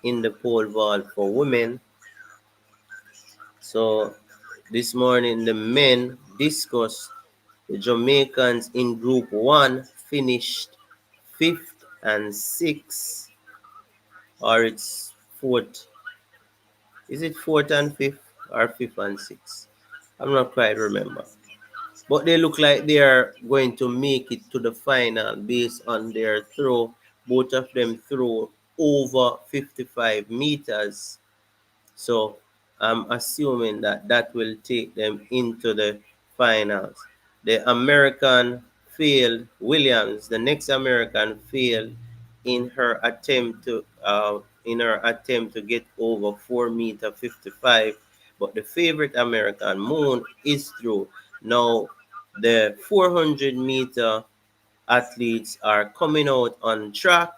in the pole vault for women. So this morning the men discussed. The Jamaicans in group one finished 5th and 6th, or it's 4th. Is it 4th and 5th or 5th and 6th? I'm not quite remember. But they look like they are going to make it to the final based on their throw. Both of them throw over 55 meters. So I'm assuming that that will take them into the finals. The American failed, Williams, the next American failed in her attempt to get over 4 meter 55. But the favorite American, Moon, is through. Now the 400 meter athletes are coming out on track.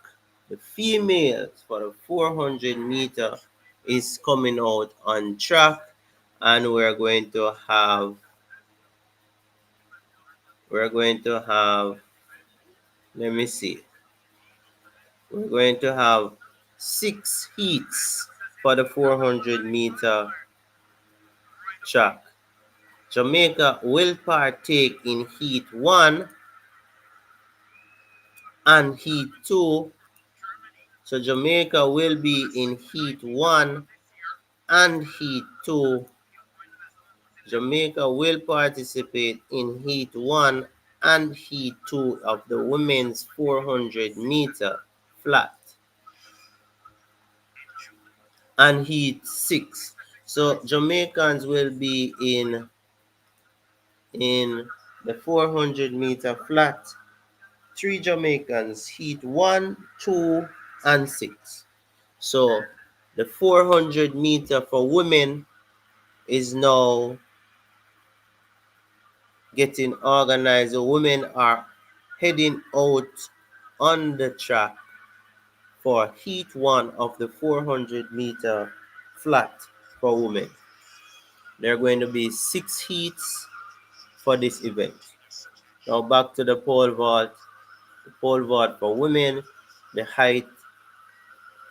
The females for the 400 meter is coming out on track, and we're going to have let me see, We're going to have 6 heats for the 400-meter track. Jamaica will partake in Heat 1 and Heat 2. So Jamaica will be in Heat 1 and Heat 2. Jamaica will participate in Heat 1 and Heat 2 of the women's 400-meter flat and Heat 6. So Jamaicans will be in the 400-meter flat. 3 Jamaicans, Heat 1, 2, and 6. So the 400-meter for women is now getting organized. The women are heading out on the track for Heat 1 of the 400-meter flat for women. There are going to be 6 heats for this event. Now back to the pole vault. The pole vault for women, the height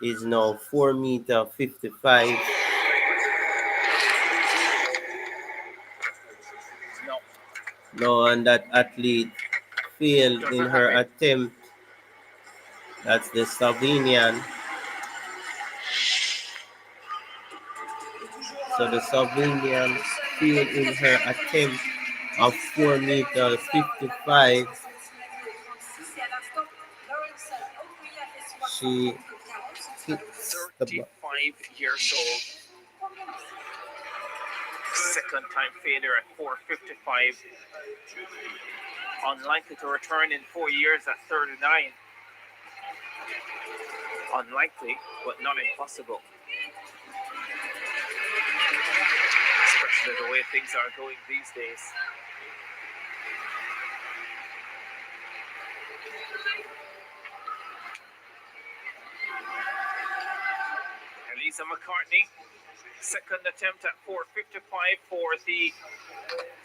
is now 4 meter 55. No, and that athlete failed in her attempt. That's the Slovenian. So the Slovenian failed in her attempt of 4 meter 55. She hits the 35 years old. Second time failure at 4:55. Unlikely to return in 4 years at 39. Unlikely, but not impossible. Especially the way things are going these days. Elisa McCartney, second attempt at 4:55 for the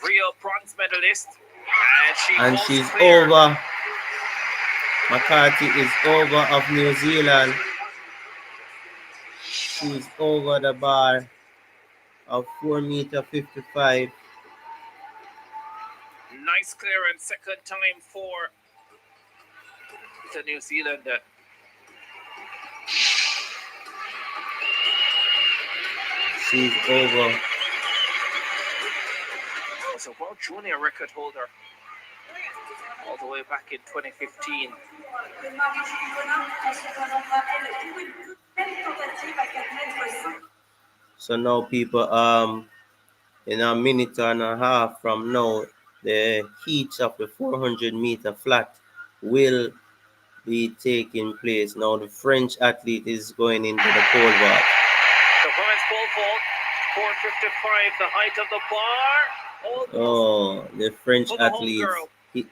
Rio bronze medalist. And she's over. McCarthy is over of New Zealand. She's over the bar of 4 meter 55. Nice clearance, second time for the New Zealander. She's over. Was a World Junior record holder all the way back in 2015. So now people, in a minute and a half from now, the heats of the 400-meter flat will be taking place. Now the French athlete is going into the pole vault. The women's pole vault, 4:55, the height of the bar. Oh, the French athlete hit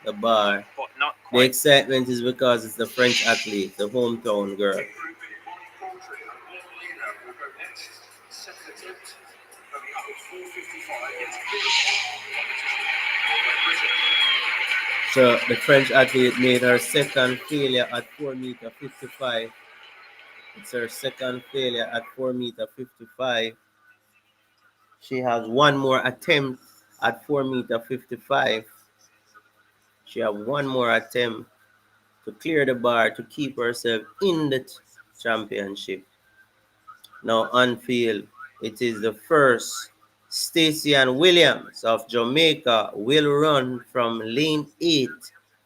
the bar. But not The quite. excitement is because it's the French athlete, the hometown girl. So the French athlete made her second failure at 4 meter 55. It's her second failure at 4 meter 55. She has one more attempt at 4 meter 55. She has one more attempt to clear the bar to keep herself in the championship. Now on field, it is the first. Stacey Ann Williams of Jamaica will run from lane 8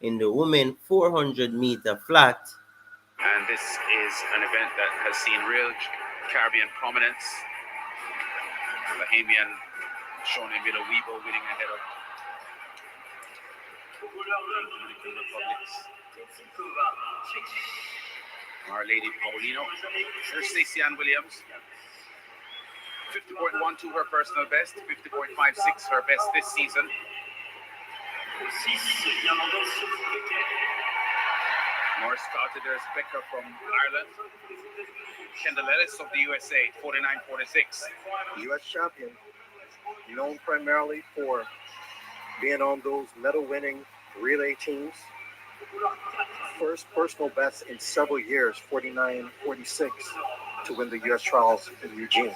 in the women 400-meter flat. And this is an event that has seen real Caribbean prominence. Bahamian Shona Miller-Weebo winning ahead of Dominican Republic's Our Lady Paulino. There's Stacey Ann Williams. 50.12 her personal best, 50.56 her best this season. More started, there's Becker from Ireland. Kendall Ellis of the USA, 49.46. U.S. champion, known primarily for being on those medal-winning relay teams. first personal best in several years, 49.46, to win the U.S. trials in Eugene.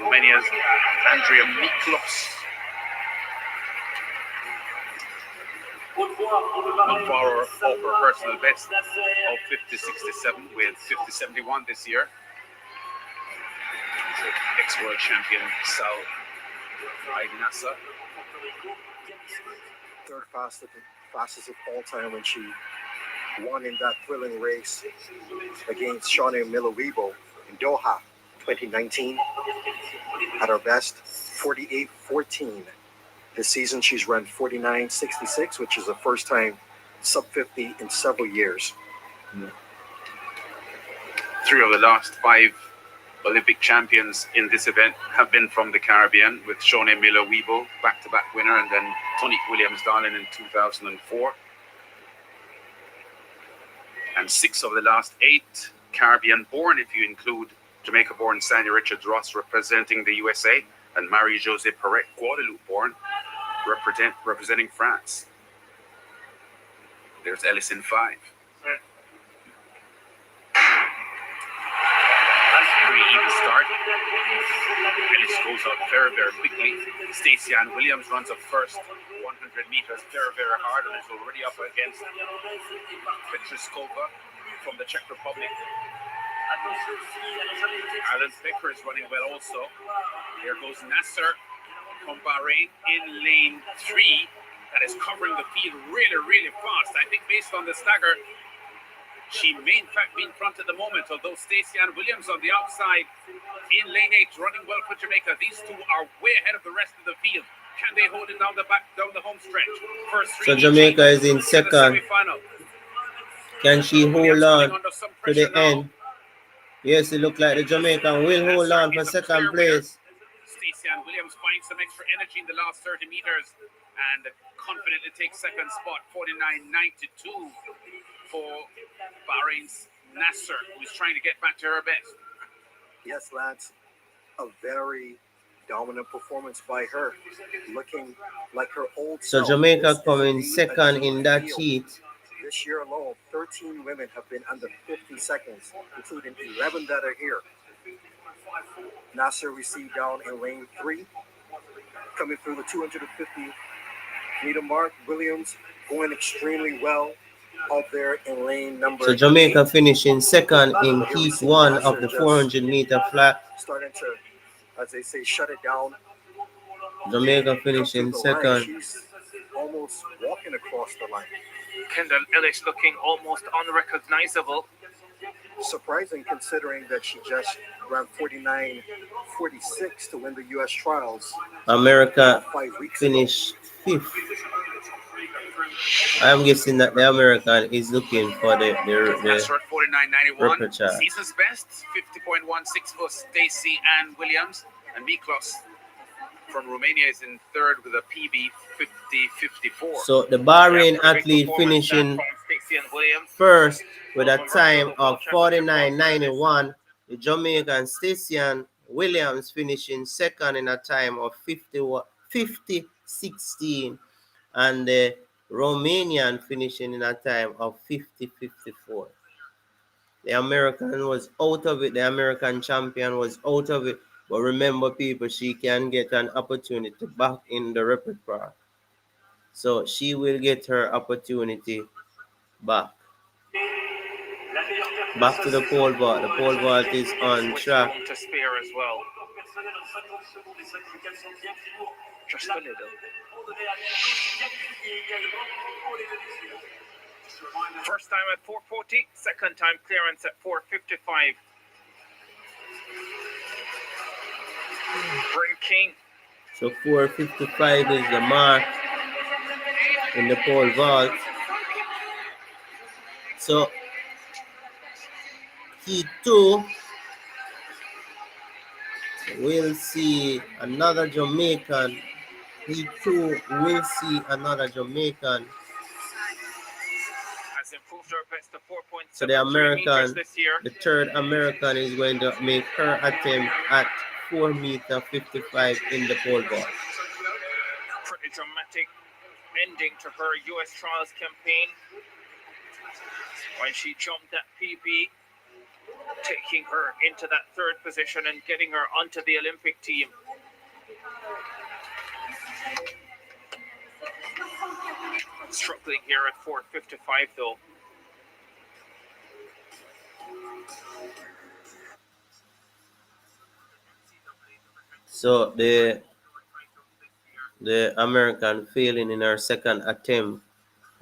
Romania's Andrea Miklos not far off her personal best of 50.67 with 50.71 this year. Ex-world champion Sal Nasser. Third fastest of all time when she won in that thrilling race against Shawnee Miller-Weibo in Doha 2019. At her best, 48.14. This season, she's run 49.66, which is the first time sub 50 in several years. 3 of the last 5 Olympic champions in this event have been from the Caribbean, with Shawnee Miller-Weibo, back-to-back winner, and then Tonique Williams-Darling in 2004. And 6 of the last 8 Caribbean-born, if you include Jamaica-born Sandy Richards-Ross representing the USA, and Marie-Josée Perret, Guadeloupe-born, representing France. There's Ellis in 5. Pretty even start. Ellis goes out very, very quickly. Stacey Ann Williams runs up first 100 meters very, very hard and is already up against Petriskova from the Czech Republic. Alan Becker is running well also. Here goes Nasser from Bahrain in lane 3. That is covering the field really, really fast. I think based on the stagger, she may in fact be in front at the moment, although Stacey Ann Williams on the outside in lane 8 running well for Jamaica. These two are way ahead of the rest of the field. Can they hold it down the home stretch? First 3 So Jamaica is in second. Can she hold on to the end? Yes, it looks like the Jamaican will hold on for second place. Stacey Ann Williams finds some extra energy in the last 30 meters and confidently takes second spot, 49.92 for Bahrain's Nasser, who's trying to get back to her best. Yes, Lance, a very dominant performance by her, looking like her old So self. Jamaica coming second in that heat. This year alone, 13 women have been under 50 seconds, including 11 that are here. Nasser received down in lane 3, coming through the 250-meter mark. Williams going extremely well out there in lane number So Jamaica 8. finishing second in heat 1 of the 400-meter flat. Starting to, as they say, shut it down. Jamaica finishing second. She's almost walking across the line. Kendall Ellis looking almost unrecognizable. Surprising considering that she just ran 49.46 to win the U.S. trials. America 5 weeks finished 5th. I'm guessing that the American is looking for the Nasser at 49.91. repechage. Season's best, 50.16 for Stacey Ann Williams. And Miklos from Romania is in third with a PB 50.54. So the Bahrain athlete finishing first with a time of 49.91. The Jamaican Stacey Ann Williams finishing second in a time of 50.16. And the Romanian finishing in a time of 50.54. The American was out of it. The American champion was out of it. But remember, people, she can get an opportunity back in the repertoire. So she will get her opportunity back. Back to the pole vault. The pole vault is on track. To spare as well. Just a little. First time at 4:40, second time clearance at 4:55. Bryn King. So 4:55 is the mark in the pole vault. So heat 2, we'll see another Jamaican. Heat 2, we'll see another Jamaican. Has improved her best to 4.73 So the American, this year. the third American is going to make her attempt at 4.55 in the pole vault. Pretty dramatic ending to her U.S. trials campaign. when she jumped that PB, taking her into that third position and getting her onto the Olympic team. Struggling here at 4:55 though. So the American failing in her second attempt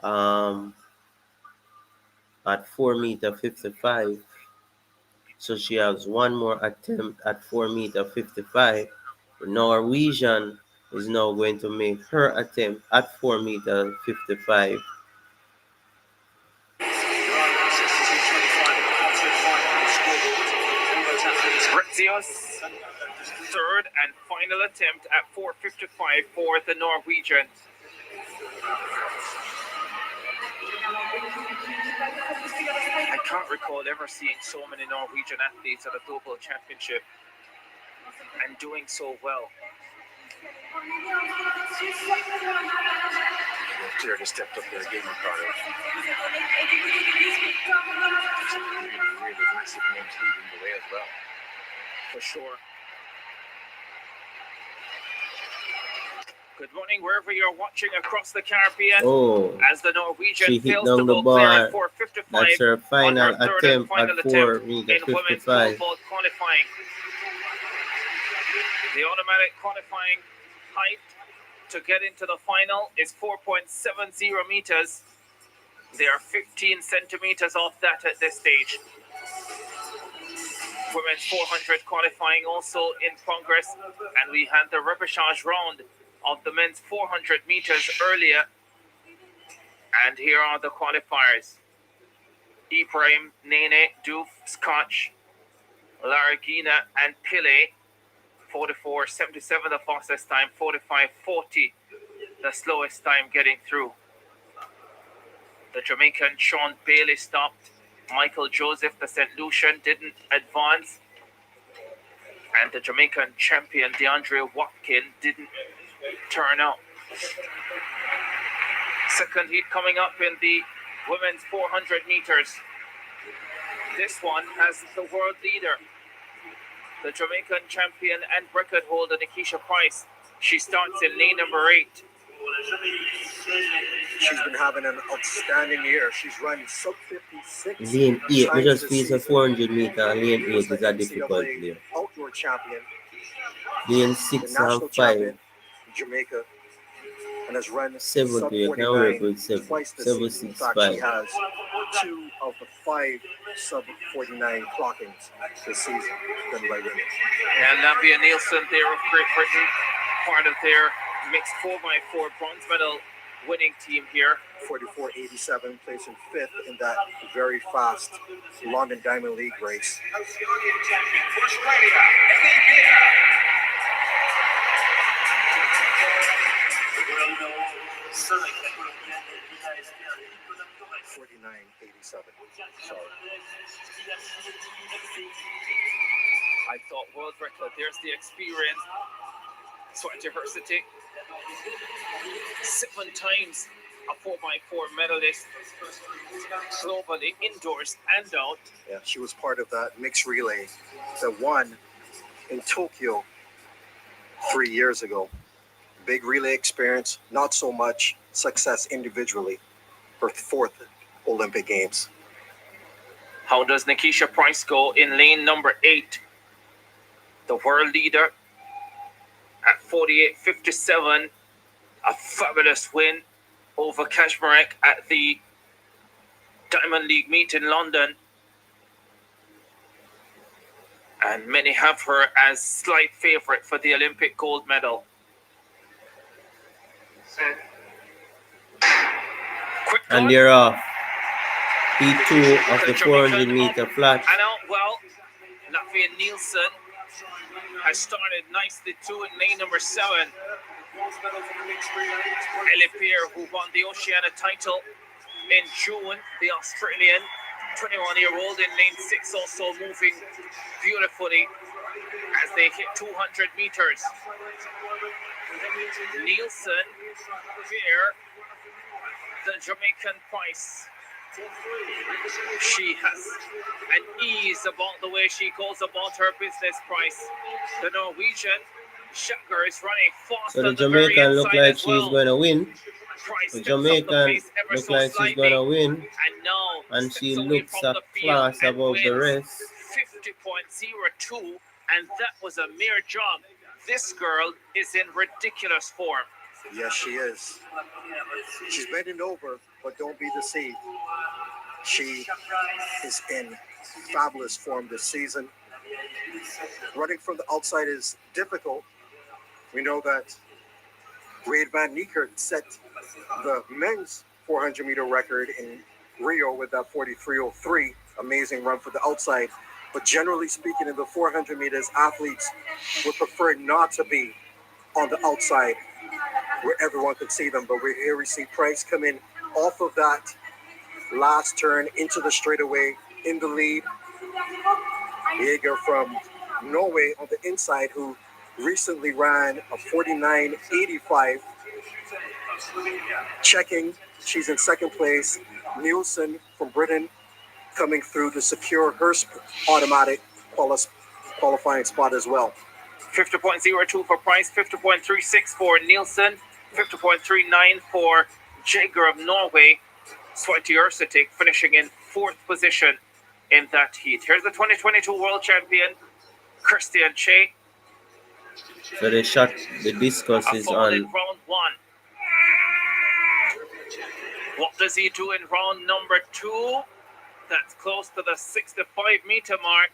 at 4 meter 55. So she has one more attempt at 4 meter 55. The Norwegian is now going to make her attempt at 4 meter 55. Retzius, third and final attempt at 4:55 for the Norwegian. I can't recall ever seeing so many Norwegian athletes at a global championship and doing so well. Clearly stepped up their game, Ricardo. Really massive names leading the way as well. For sure. Good morning wherever you're watching across the Caribbean. Oh, As the Norwegian she hit fails down to the go clear at bar. 4:55 That's her on final her third and attempt final at attempt 4 meter in women's 55. pole vault qualifying. The automatic qualifying height to get into the final is 4.70 meters. They are 15 centimeters off that at this stage. Women's 400 qualifying also in progress, and we had the repechage round of the men's 400 meters earlier. And here are the qualifiers. Ibrahim, Nene, Doof, Scotch, Laragina, and Pillay. 44.77 the fastest time, 45.40 the slowest time getting through. The Jamaican Sean Bailey stopped. Michael Joseph, the St. Lucian, didn't advance. And the Jamaican champion, DeAndre Watkin, didn't turn up. Second heat coming up in the women's 400 meters. This one has the world leader, the Jamaican champion and record holder, Nikisha Price. She starts in lane number 8. She's been having an outstanding year. She's run sub 56. Lane 8, we just face a season. 400 meter. Lane 8 is a NCAA difficult lane. outdoor champion, Lane the 6 national and 5. champion in Jamaica, and has run 7 sub you can work 49 with 7. twice this 7, season. In 6, fact, 5. she has 2 of the 5 sub 49 clockings this season done by women. And Navia Nielsen there of Great Britain, part of their mixed 4x4 bronze medal winning team here. 44.87, placing 5th in that very fast London Diamond League race. Oceanian champion for Australia, Ellie Beer. Sorry. 49.87. Sorry. I thought world record. There's the experience. Swan Diversity. 7 times a 4x4 medalist globally, indoors and out. Yeah, she was part of that mixed relay that won in Tokyo 3 years ago. Big relay experience, not so much success individually. Her 4th Olympic Games. How does Nikisha Price go in lane number 8? The world leader at 48.57. A fabulous win over Kashmarek at the Diamond League meet in London. And many have her as slight favorite for the Olympic gold medal. Quick And cut. they're off. P2 of the 400 meter flat. And out well, Latvia Nielsen has started nicely too in lane number 7. Ellie Peer, who won the Oceania title in June, the Australian 21-year-old in lane 6, also moving beautifully as they hit 200 meters. Nielsen, Peer, the Jamaican Price. She has an ease about the way she goes about her business, Price. The Norwegian Shaker is running fast So the on the very Jamaican look inside like as she's well. going to win. Price The steps up the Jamaican pace ever look so like she's going slightly to win. and now And steps she away looks from a the field class and above the wins rest. 50.02, and that was a mere jog. This girl is in ridiculous form. Yes, she is. She's bending over, but don't be deceived. She is in fabulous form this season. Running from the outside is difficult. We know that Wade Van Niekerk set the men's 400 meter record in Rio with that 43.03. Amazing run for the outside. But generally speaking, in the 400 meters, athletes would prefer not to be on the outside where everyone could see them. But we're here, we see Price come in off of that last turn into the straightaway in the lead. Jaeger from Norway on the inside, who recently ran a 49.85. Checking, she's in second place. Nielsen from Britain coming through to secure her automatic qualifying spot as well. 50.02 for Price, 50.36 for Nielsen, 50.39 for Jager of Norway. Swati Ursutik finishing in fourth position in that heat. Here's the 2022 world champion, Christian Che. So the shot, the discus A is fall in on. round one. What does he do in round number two? That's close to the 65-meter mark.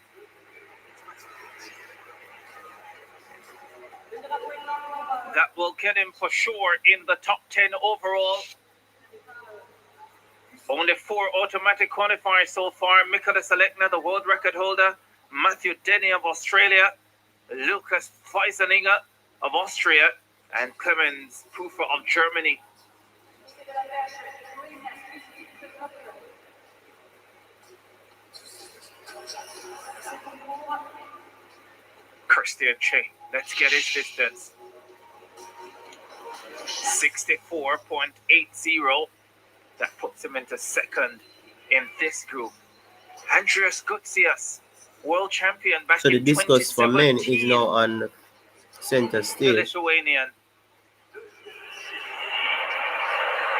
That will get him for sure in the top 10 overall. Only 4 automatic qualifiers so far. Mikaela Selekna, the world record holder. Matthew Denny of Australia. Lucas Feiseninger of Austria. And Clemens Puffer of Germany. Christian Che, let's get his distance. 64.80. That puts him into second in this group. Andreas Gutsias, world champion back So the in discus for men is 2017. now on center The stage. Lithuanian.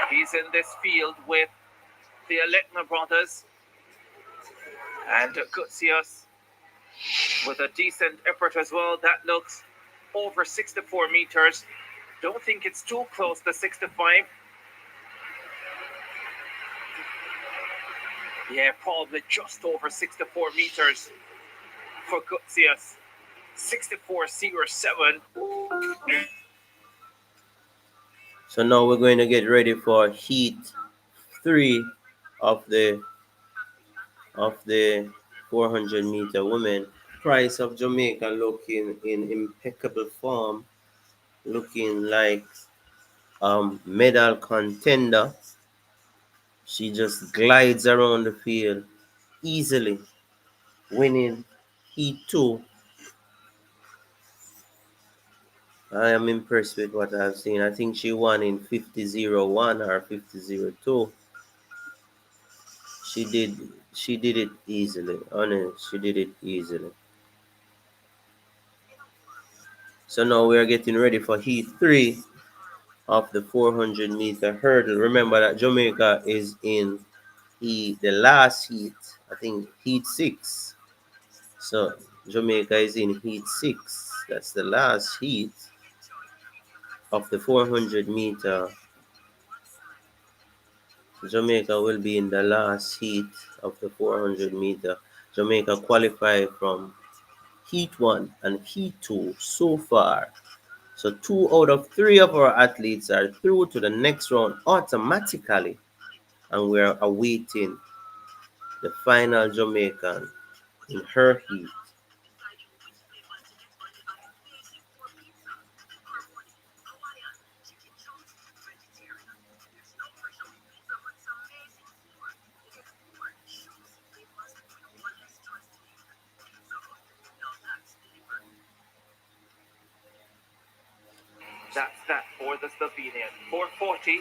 He's in this field with the Alekna brothers. And Gutsias with a decent effort as well. That looks over 64 meters. Don't think it's too close to 65. Yeah, probably just over 64 meters for Gutsias. 64.07. So now we're going to get ready for heat 3 of the 400-meter women. Price of Jamaica looking in impeccable form, looking like medal contender. She just glides around the field easily, winning heat 2. I am impressed with what I've seen. I think she won in 50.01 or 50.02. She did it easily. Honest, she did it easily. So now we are getting ready for heat 3 of the 400-meter hurdle. Remember that Jamaica is in the last heat, I think heat 6. So Jamaica is in heat 6. That's the last heat of the 400-meter. Jamaica will be in the last heat of the 400-meter. Jamaica qualified from heat 1 and heat 2 so far. So 2 out of 3 of our athletes are through to the next round automatically. And we are awaiting the final Jamaican in her heat. That's that for the Slovenian. 4:40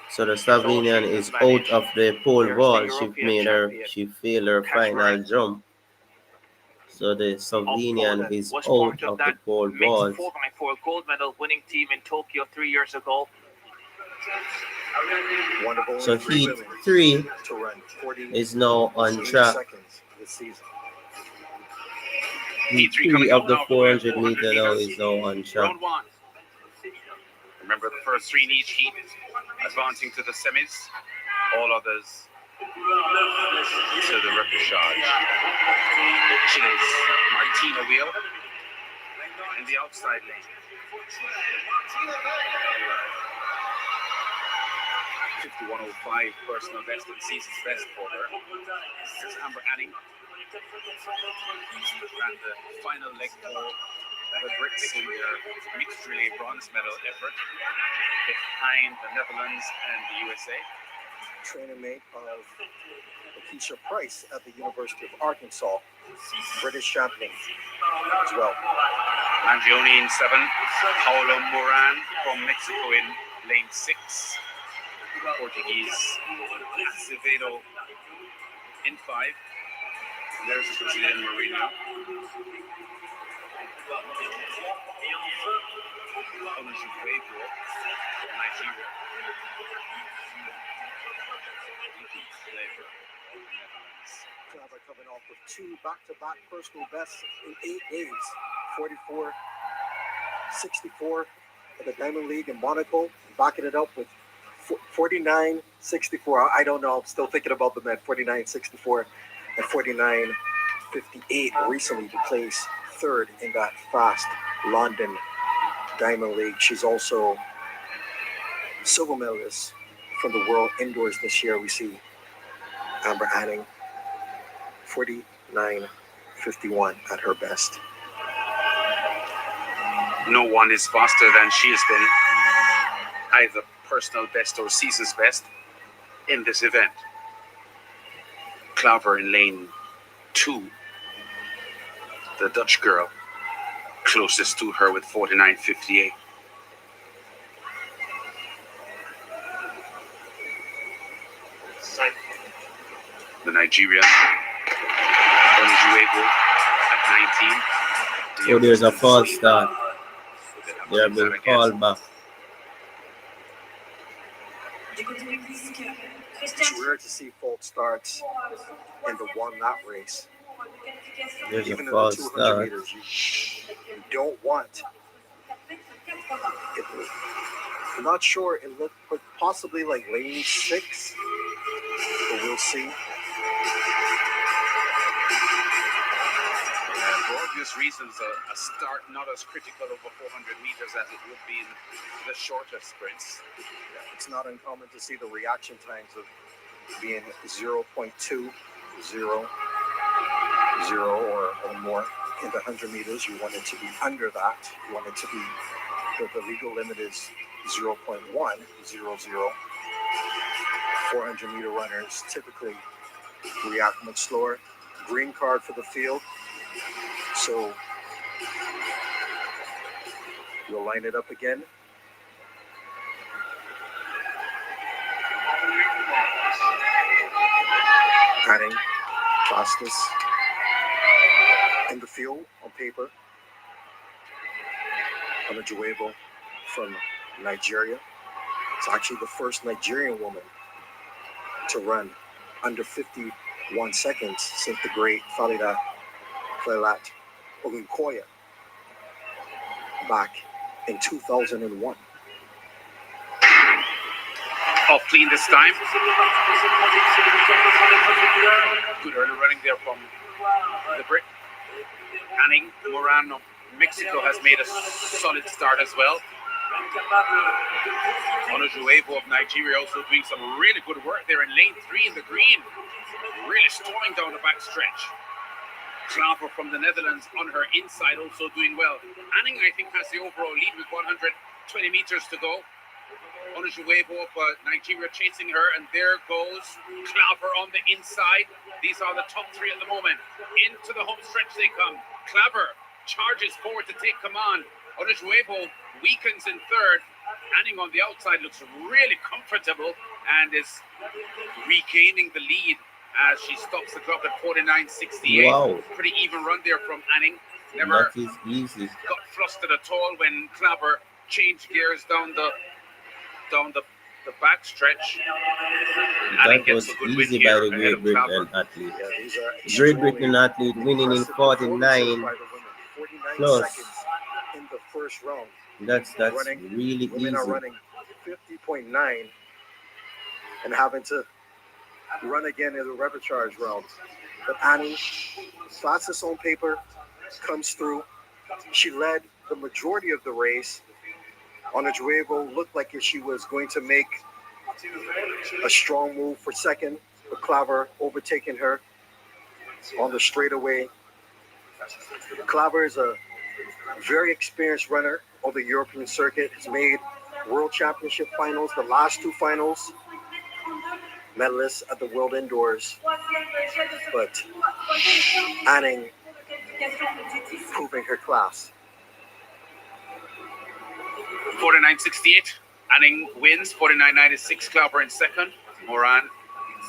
So the So Slovenian she's is out mismanaged. of the pole Here's the vault. European champion, She failed her final Kashmir. jump. So the Of Slovenian Poland is was out part of of the that pole mixed vault. 4x4 gold medal winning team in Tokyo 3 years ago. One of only So three heat women 3 to run 40 is now on track. seconds this season. Heat Heat 3 3 coming of up the now for the 400 400 meter now meters. is now on track. Round 1. Remember the first 3 in each heat advancing to the semis. All others to the repechage. Chile's Martina Wheel in the outside lane. 51.05 personal best and season's best for her. There's Amber Anning. Ran the final leg for the Brits in their mixed relay bronze medal effort behind the Netherlands and the USA. Trainer mate of Keisha Price at the University of Arkansas, British champion as well. Mangione in 7, Paulo Moran from Mexico in lane 6, Portuguese Acevedo in 5. There's Brazilian Marino. Onajuwebo from Nigeria. Claver coming off with 2 back-to-back personal bests in 8 days. 44-64 at the Diamond League in Monaco, backing it up with 49-64. I don't know. I'm still thinking about the men. 49-64 and 49-58 recently to place third in that fast London Diamond League. She's also silver medalist from the World Indoors this year. We see Amber Anning, 49-51 at her best. No one is faster than she has been, either personal best or season's best in this event. Claver in lane 2, the Dutch girl, closest to her with 49.58. The Nigerian, Onajuwebo at 19. So there's a false start. They are being called back. It's rare to see false starts in the one lap race. There's a Even in the false 200 start. meters, you don't want it. I'm not sure it looked, but possibly like lane 6, but we'll see. For obvious reasons, a start not as critical over 400 meters as it would be in the shorter sprints. It's not uncommon to see the reaction times of being 0.2, 0, 0 or more. In the 100 meters, you want it to be under that. You want it to be, the legal limit is 0.1, 0, 0. 400 meter runners typically react much slower. Green card for the field. So we'll line it up again. Adding fastest in the field on paper. Onajuwebo from Nigeria. It's actually the first Nigerian woman to run under 51 seconds since the great Falida Flelat Ogunkoya back in 2001. Off clean this time. Good early running there from the Brit. Anning Moran of Mexico has made a solid start as well. Onajuwebo of Nigeria also doing some really good work there in lane 3 in the green. Really storming down the back stretch. Claver from the Netherlands on her inside also doing well. Anning, I think, has the overall lead with 120 meters to go. Onajuwebo of Nigeria chasing her, and there goes Claver on the inside. These are the top 3 at the moment. Into the home stretch they come. Claver charges forward to take command. Onujuebo weakens in third. Anning on the outside looks really comfortable and is regaining the lead as she stops the clock at 49.68. Wow, Pretty even run there from Anning. Never that is easy. got flustered at all when Claver changed gears down the back stretch. Anning That gets was a good win easy by here the ahead Great of Claver. Britain athlete. Yeah, these are Great extremely Britain athlete winning in impressive performances 49 by the women. 49 plus. seconds in the first round. That's Running, really women are easy. running 50.9 and having to run again in the repechage round. But Annie, fastest on paper, comes through. She led the majority of the race. Onujuebo looked like if she was going to make a strong move for second, but Claver overtaking her on the straightaway. Claver is a very experienced runner on the European circuit. Has made World Championship finals, the last two finals, medalist at the World Indoors. But Anning proving her class. 49.68. Anning wins. 49.96. Claver in second. Moran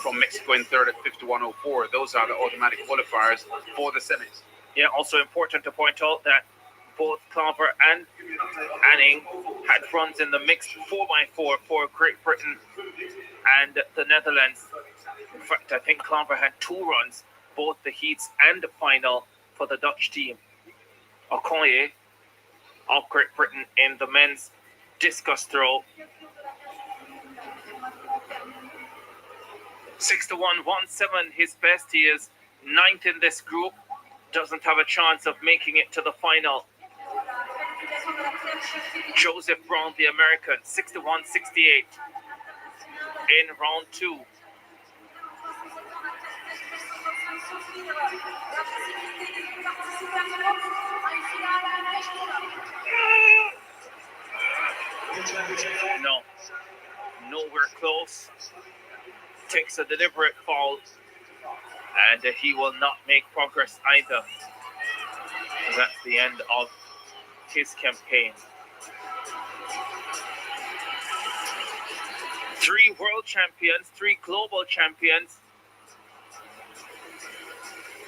from Mexico in third at 51.04. Those are the automatic qualifiers for the semis. Yeah, also important to point out that both Claver and Anning had runs in the mixed 4x4 for Great Britain and the Netherlands. In fact, I think Claver had 2 runs, both the heats and the final for the Dutch team. Okoye of Great Britain in the men's discus throw. 61.17, his best. He is 9th in this group. Doesn't have a chance of making it to the final. Joseph Brown, the American, 61.68 in round 2. No, nowhere close. Takes a deliberate fall, and he will not make progress either. That's the end of his campaign. 3 world champions, 3 global champions,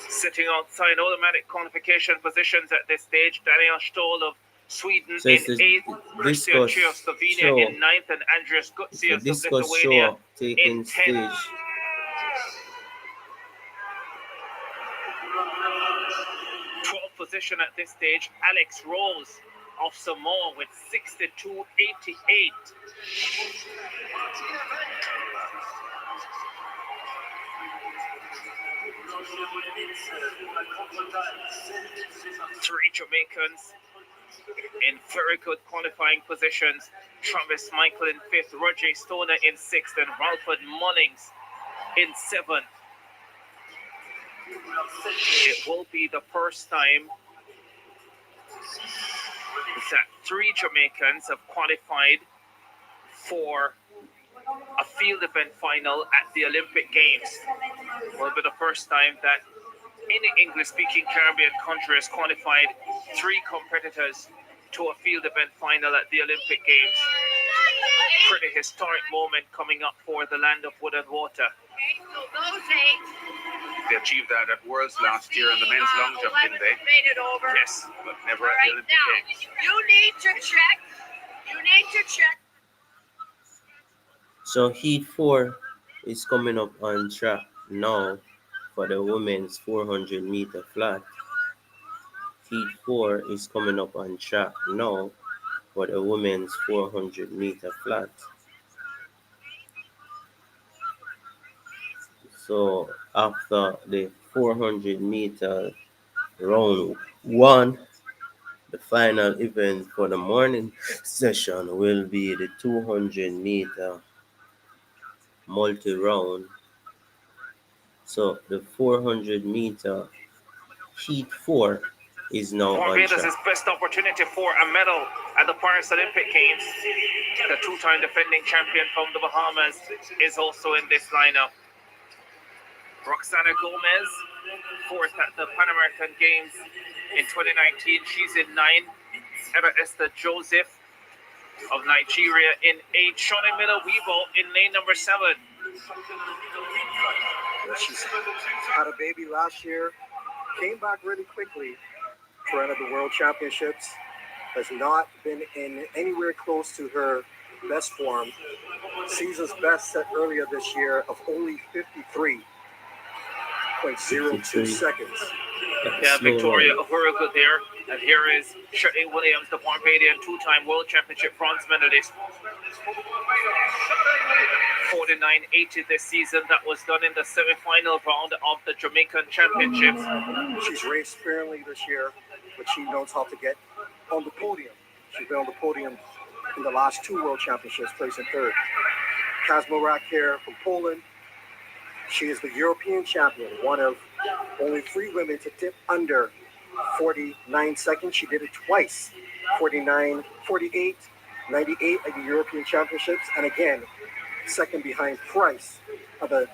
sitting outside automatic qualification positions at this stage. Daniel Stoll of Sweden So in it's the 8th, Christian discus Chia of Slovenia show. in 9th, and Andreas It's the Gutsias of discus Lithuania show taking in 10th. stage. 12th position at this stage, Alex Rose of Samoa with 62.88. Three Jamaicans in very good qualifying positions. Travis Michael in 5th, Roger Stoner in 6th, and Ralford Mullings in 7th. It will be the first time that 3 Jamaicans have qualified for a field event final at the Olympic Games. It will be the first time that any English-speaking Caribbean country has qualified 3 competitors to a field event final at the Olympic Games. Pretty historic moment coming up for the land of wood and water. They achieved that at Worlds last year in the men's long jump, didn't they? Made it over. Yes, but never at the Olympic Games. You need to check. You need to check. So heat 4 is coming up on track now for the women's 400 meter flat. Heat 4 is coming up on track now for the women's 400 meter flat. So after the 400 meter round 1, the final event for the morning session will be the 200 meter multi round. So the 400 meter heat 4 is now on Barbados' track. best opportunity for a medal at the Paris Olympic Games. The 2-time defending champion from the Bahamas is also in this lineup. Roxana Gomez, 4th at the Pan American Games in 2019. She's in 9th. Eva Esther Joseph of Nigeria in 8. Shawnee Miller Weebo in lane number 7. She's had a baby last year, came back really quickly for one of the World Championships, has not been in anywhere close to her best form. Season's best set earlier this year of only 53.02 seconds. Yeah, Victoria Uhuru there. And here is Shirley Williams, the Barbadian two-time World Championship bronze medalist. 49.80 this season. That was done in the semi-final round of the Jamaican Championships. She's raced sparingly this year, but she knows how to get on the podium. She's been on the podium in the last 2 World Championships, placing 3rd. Kazmarek here from Poland. She is the European champion, one of only 3 women to dip under 49 seconds. She did it twice, 49, 48, 98 at the European Championships, and again, second behind Price of the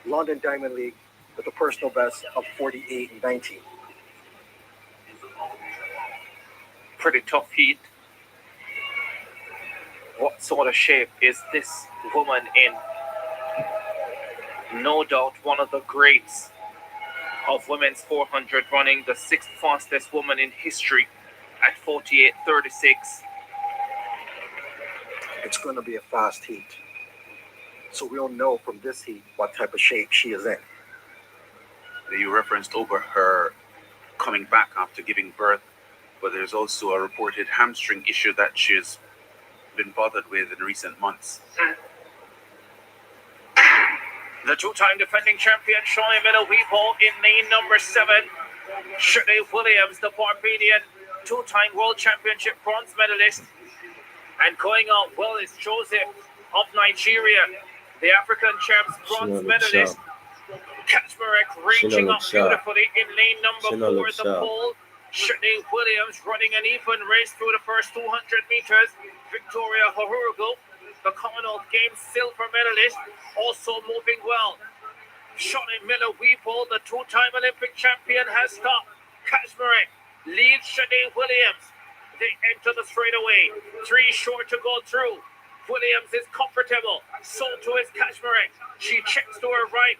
London Diamond League with a personal best of 48.19. Pretty tough heat. What sort of shape is this woman in? No doubt one of the greats of women's 400 running, the 6th fastest woman in history at 48.36. It's going to be a fast heat. So we'll know from this heat what type of shape she is in. You referenced over her coming back after giving birth, but there's also a reported hamstring issue that she's been bothered with in recent months. The two-time defending champion, Shawnee Miller Weebo in lane number 7. Shirley Williams, the Barbadian, two-time World Championship bronze medalist. And going out well is Joseph of Nigeria, the African champs bronze medalist. Kaczmarek raging up beautifully in lane number 4 at the pole. Shirley Williams running an even race through the first 200 meters. Victoria Horugo, the Commonwealth Games silver medalist, also moving well. Shawnee Miller Weebo, the two-time Olympic champion, has stopped. Kaczmarek leads Shirley Williams. They enter the straightaway. 3 short to go through. Williams is comfortable. So too is Kaczmarek. She checks to her right.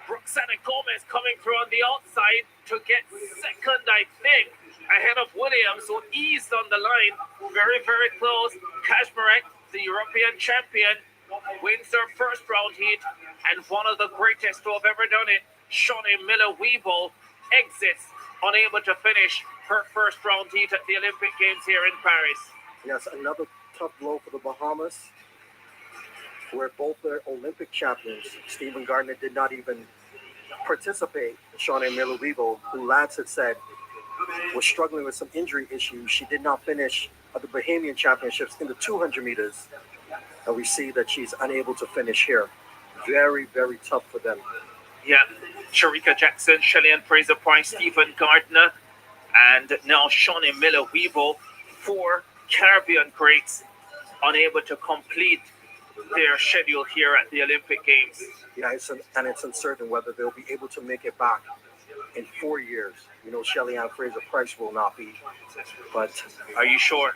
Roxana Gomez coming through on the outside to get second, I think, ahead of Williams, who eased on the line. Very, very close. Kaczmarek, the European champion, wins her first round heat, and one of the greatest to have ever done it, Shawnee Miller Weebo, exits unable to finish her first round heat at the Olympic Games here in Paris. Yes, another tough blow for the Bahamas, where both their Olympic champions, Stephen Gardner, did not even participate. Shawnee Miller Weebo, who Lance had said was struggling with some injury issues, she did not finish at the Bahamian Championships in the 200 meters. And we see that she's unable to finish here. Very, very tough for them. Yeah, Sharika Jackson, Shelley-Ann Fraser-Price, Stephen Gardner, and now Shawnee Miller Weebo, 4 Caribbean greats unable to complete their schedule here at the Olympic Games. Yeah, it's uncertain whether they'll be able to make it back in 4 years. You know, Shelley-Ann Fraser-Price will not be. But are you sure?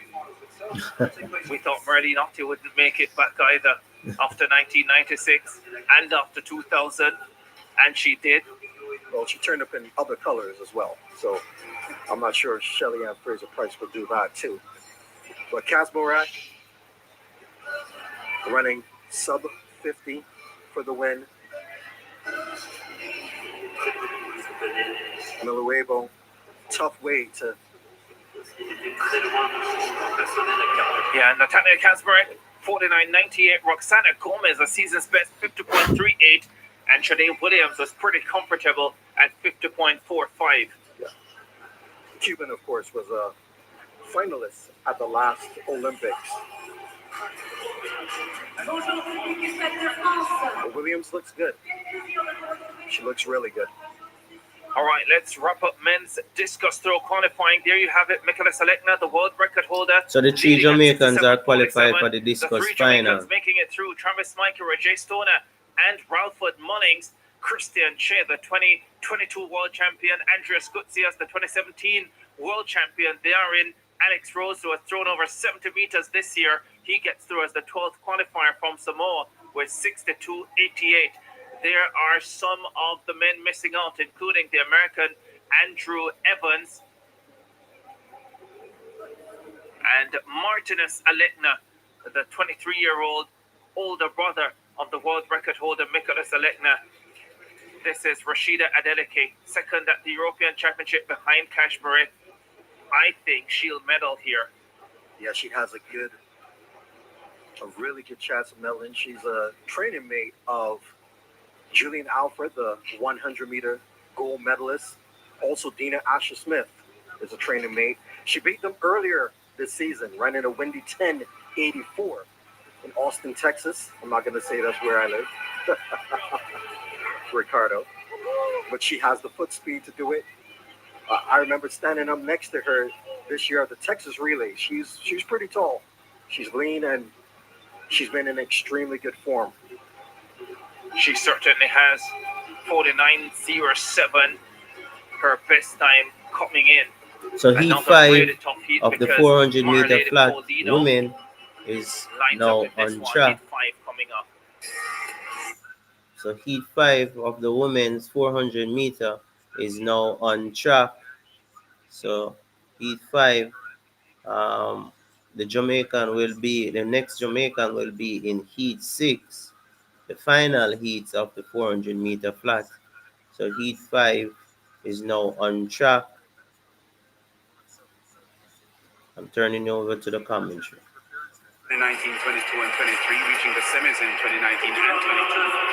We thought Merle Nocte wouldn't make it back either after 1996 and after 2000, and she did. Well, she turned up in other colors as well, so I'm not sure Shelley-Ann Fraser-Price will do that too. But Kaczmarek running sub 50 for the win. Miller Weebo, tough way to. Yeah, Natalia Kaczmarek, 49.98. Roxana Gomez, a season's best, 50.38. And Shanae Williams was pretty comfortable at 50.45. Yeah. Cuban, of course, was a finalist at the last Olympics. But Williams looks good. She looks really good. All right, let's wrap up men's discus throw qualifying. There you have it, Mikola Selekna, the world record holder. So the 3 Jamaicans are qualified for the discus final. Making it through: Travis Michael, Jay Stoner, and Ralford Mullings. Christian Che, the 2022 world champion. Andrea Scutzias, the 2017 world champion. They are in Alex Rose, who has thrown over 70 meters this year, he gets through as the 12th qualifier from Samoa with 62.88. There are some of the men missing out, including the American Andrew Evans and Martinus Aletna, the 23-year-old older brother of the world record holder Nicholas Aletna. This is Rashida Adeleke, second at the European Championship behind Cash Barrett. I think she'll medal here. Yeah, she has a really good chance of medaling. She's a training mate of Julian Alfred, the 100-meter gold medalist. Also, Dina Asher Smith is a training mate. She beat them earlier this season, running a windy 10.84 in Austin, Texas. I'm not going to say that's where I live, Ricardo. But she has the foot speed to do it. I remember standing up next to her this year at the Texas Relay. She's pretty tall. She's lean, and she's been in extremely good form. She certainly has. 49.07, her best time coming in. So heat Another 5 really tough heat of the because 400 Our meter Lady flat Paulino women is lines now up in this on one. track. Heat 5 coming up. So heat 5 of the women's 400 meter is now on track. So heat 5, the next Jamaican will be in heat 6, the final heats of the 400 meter flat. So heat 5 is now on track. I'm turning over to the commentary. 2019, 22, and 23, reaching the semis in 2019 and 22.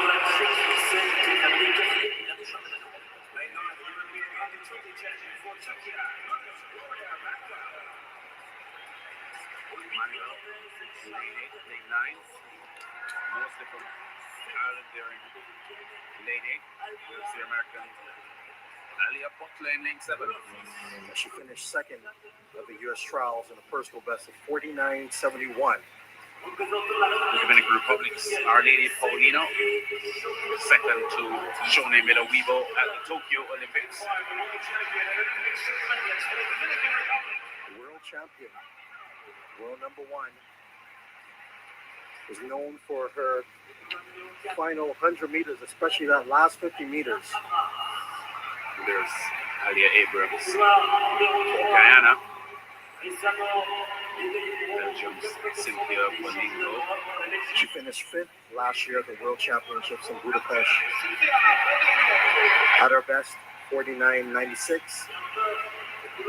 Lane 9, mostly from Ireland there in lane 8. There's the American Alia Butler in lane 7. She finished second of the U.S. trials in a personal best of 49.71. Dominican Republic's Our Lady Paulino, second to Shone Miller-Weibo at the Tokyo Olympics. World champion, world number 1, is known for her final 100 meters, especially that last 50 meters. There's Alia Abrams, Guyana. Belgium's Cynthia Boningo. She finished 5th last year at the World Championships in Budapest. At her best, 49.96,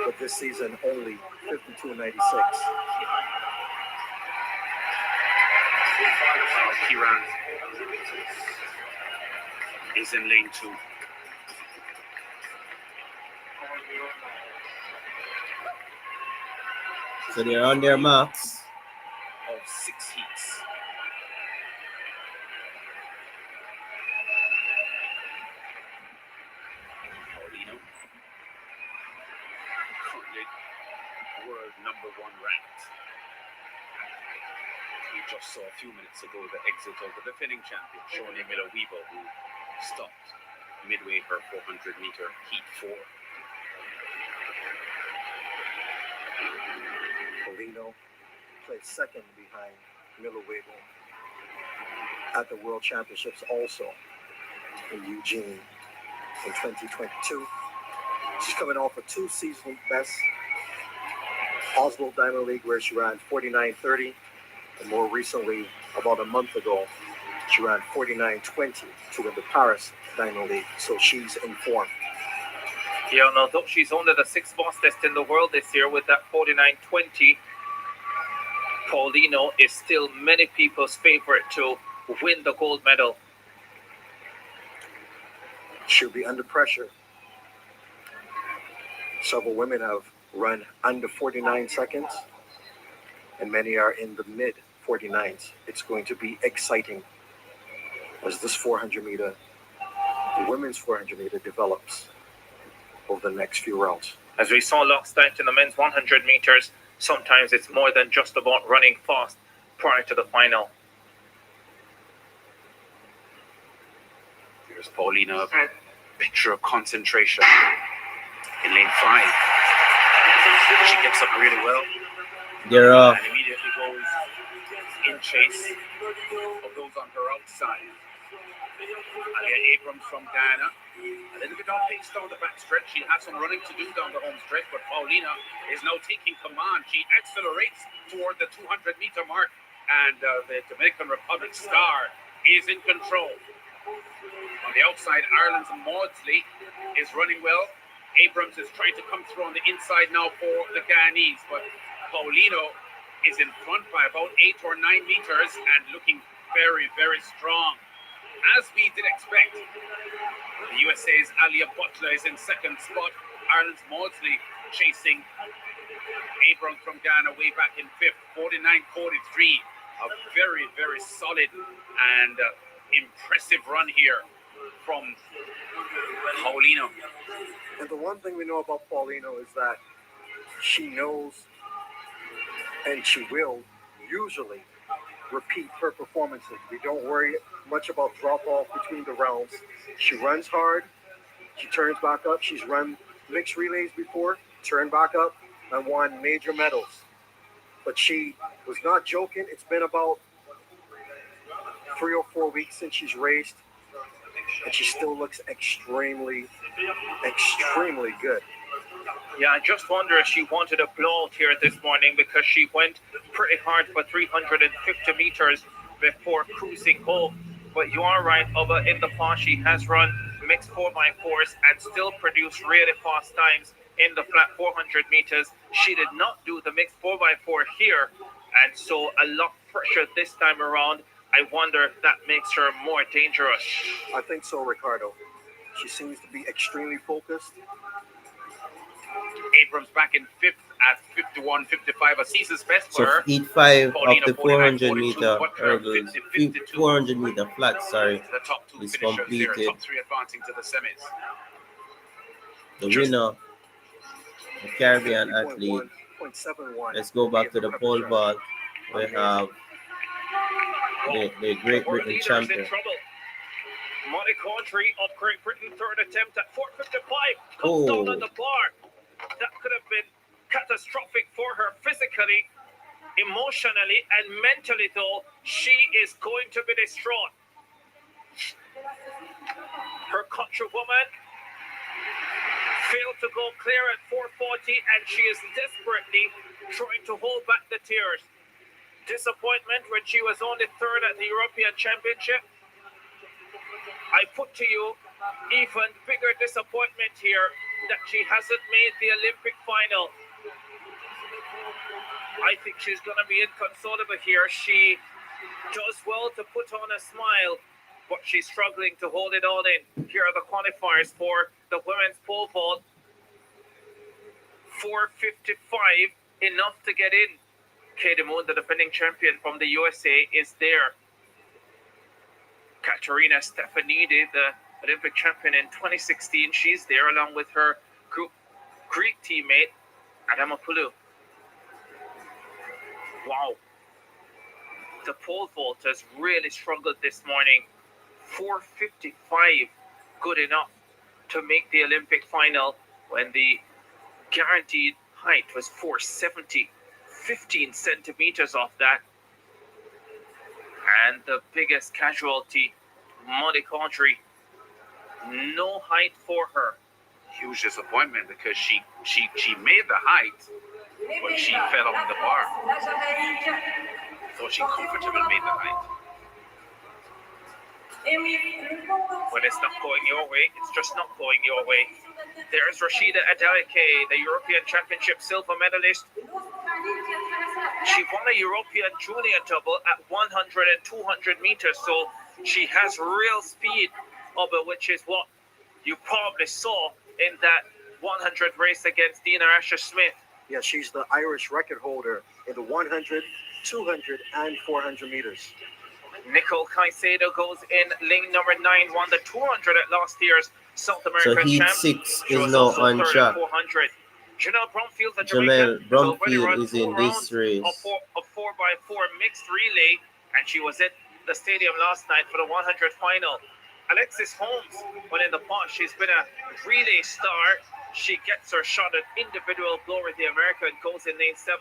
but this season only 52.96. Kiran is in lane 2. So they're on their marks. Of 6 heats. Paulino, currently world number 1 ranked. We just saw a few minutes ago the exit of the defending champion, Shone Miller-Weibo, who stopped midway her 400-meter heat 4. Paulino placed second behind Miller-Weibo at the World Championships also in Eugene in 2022. She's coming off a 2 season best, Oslo Diamond League, where she ran 49.30, and more recently, about a month ago, she ran 49.20 to win the Paris Diamond League. So she's in form. Yeah, and although she's only the 6th fastest in the world this year with that 49.20, Paulino is still many people's favorite to win the gold medal. She'll be under pressure. Several women have run under 49 seconds, and many are in the mid 49s. It's going to be exciting as this 400 meter, the women's 400 meter, develops over the next few rounds. As we saw last night in the men's 100 meters, sometimes it's more than just about running fast prior to the final. Here's Paulina, a picture of concentration in lane 5. She gets up really well They're off. and immediately goes in chase Of those on her outside. Alia Abrams from Ghana. A little bit off-paced down the back stretch. She has some running to do down the home stretch, but Paulina is now taking command. She accelerates toward the 200-meter mark, and the Dominican Republic star is in control. On the outside, Ireland's Maudsley is running well. Abrams is trying to come through on the inside now for the Ghanese, but Paulino is in front by about 8 or 9 meters and looking very, very strong. As we did expect, the USA's Alia Butler is in second spot. Ireland's Maudsley chasing Abrams from Ghana way back in fifth, 49-43. A very, very solid and impressive run here from Paulino. And the one thing we know about Paulino is that she knows and she will usually repeat her performances. We don't worry much about drop off between the rounds. She runs hard, she turns back up. She's run mixed relays before, turned back up, and won major medals. But she was not joking. It's been about 3 or 4 weeks since she's raced, and she still looks extremely, extremely good. Yeah, I just wonder if she wanted a blowout here this morning because she went pretty hard for 350 meters before cruising home. But you are right, Ubba, in the past she has run mixed 4x4s and still produced really fast times in the flat 400 meters. She did not do the mixed 4x4 here, and so a lot fresher this time around. I wonder if that makes her more dangerous. I think so, Ricardo. She seems to be extremely focused. Abrams back in fifth at 51-55, a season's best for So her. heat 5 of Paulina the 400 meter 49-42, hurdles, 50-52. 400 meter flat, sorry, The top two is finishers here, completed. top three advancing to the semis. The winner, the Caribbean athlete. 50.71. Let's go back to the pole vault. We have the Great World Britain leaders champion. in trouble. Money Country of Great Britain, third attempt at 455, comes Oh. down on the bar. That could have been catastrophic for her physically, emotionally, and mentally, though. She is going to be distraught. Her countrywoman failed to go clear at 440, and she is desperately trying to hold back the tears. Disappointment when she was only third at the European Championship. I put to you even bigger disappointment here that she hasn't made the Olympic final. I think she's going to be inconsolable here. She does well to put on a smile, but she's struggling to hold it all in. Here are the qualifiers for the women's pole vault. 455, enough to get in. Katie Moon, the defending champion from the USA, is there. Katerina Stefanidi, the Olympic champion in 2016, she's there along with her Greek teammate, Adamapoulou. Wow. The pole vault has really struggled this morning. 455, good enough to make the Olympic final when the guaranteed height was 470, 15 centimeters off that. And the biggest casualty, Molly Country, no height for her. Huge disappointment because she made the height, but she fell off the bar. So she comfortably made the height. When it's not going your way, it's just not going your way. There's Rashida Adeleke, the European Championship silver medalist. She won a European junior double at 100 and 200 meters, so she has real speed, which is what you probably saw in that 100 race against Dina Asher-Smith. Yeah, she's the Irish record holder in the 100, 200, and 400 meters. Nicole Caicedo goes in lane number 9, won the 200 at last year's South So American heat champ. 6 She is was now also on third at track. 400. Janelle Brumfield, the Janelle Jamaican, has already Brumfield run is 4 in this rounds race. of 4x4 mixed relay, and she was at the stadium last night for the 100 final. Alexis Holmes, when in the past she's been a relay star, She gets her shot at individual glory. The American goes in lane 7.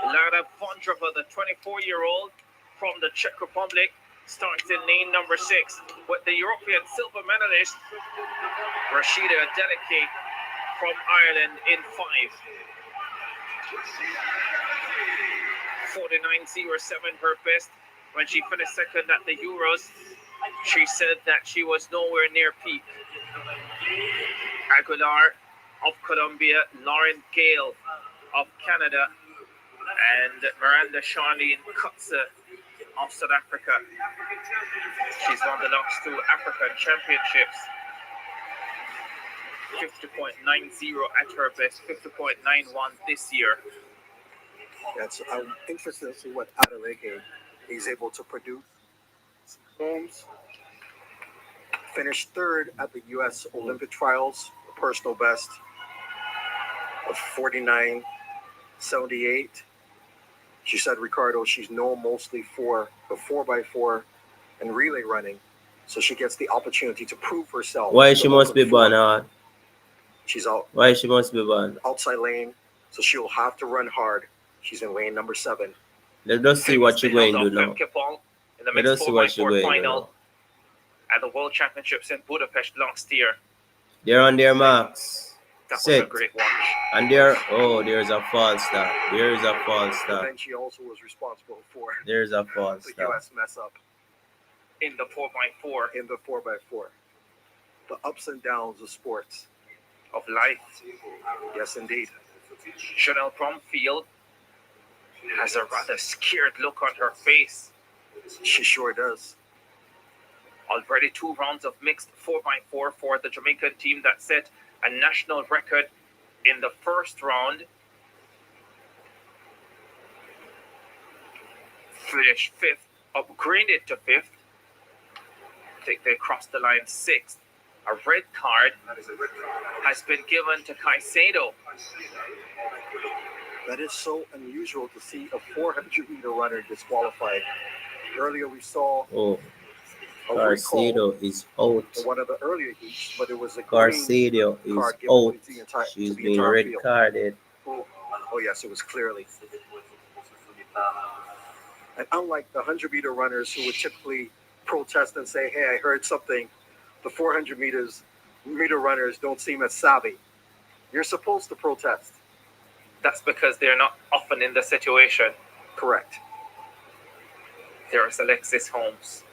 Lara Vondrova, the 24-year-old from the Czech Republic, starts in lane number 6 with the European silver medalist Rashida Adeleke from Ireland in 5. 49.07 her best when she finished second at the Euros. She said that she was nowhere near peak. Aguilar of Colombia, Lauren Gale of Canada, and Miranda Charlene Kutze of South Africa. She's won the last 2 African championships. 50.90 at her best, 50.91 this year. I'm interested to see what Adeleke is able to produce. Holmes finished 3rd at the U.S. Olympic trials, a personal best of 49.78. She said, Ricardo, she's known mostly for the 4x4 and relay running, so she gets the opportunity to prove herself. Why she must be banned? She's out. Why she must be banned? Outside lane, so she'll have to run hard. She's in lane number 7. Let us see what you're going to do now. In the Let us see what you're going to do now. At the World Championships in Budapest last year. They're on their marks. That was Set. a great watch. And there's a false start. There is a false And start. then she also was responsible for There's a false the start. U.S. mess up In the 4x4 in the 4x4. The ups and downs of sports. of life. Yes, indeed. Chanel Bromfield has a rather scared look on her face. She sure does. Already 2 rounds of mixed 4x4 for the Jamaican team that set a national record in the first round. Finished 5th, upgraded to 5th. I think they crossed the line 6th. A red card has been given to Caicedo. That is so unusual to see a 400-meter runner disqualified. Earlier we saw Oh, a recall Carcedo is out. in one of the earlier heats, but it was a green Carcedo is card given out. to the entire, She's to the been entire red field. carded. Oh yes, it was clearly. And unlike the 100-meter runners who would typically protest and say, hey, I heard something, the 400-meter runners don't seem as savvy. You're supposed to protest. That's because they're not often in the situation. Correct. There's Alexis Holmes.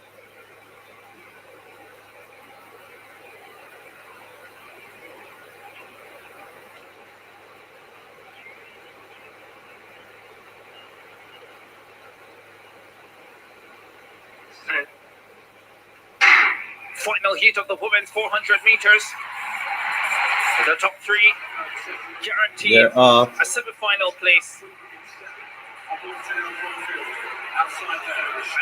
Final heat of the women's 400 meters. The top 3 guaranteed They're off. a semi-final place.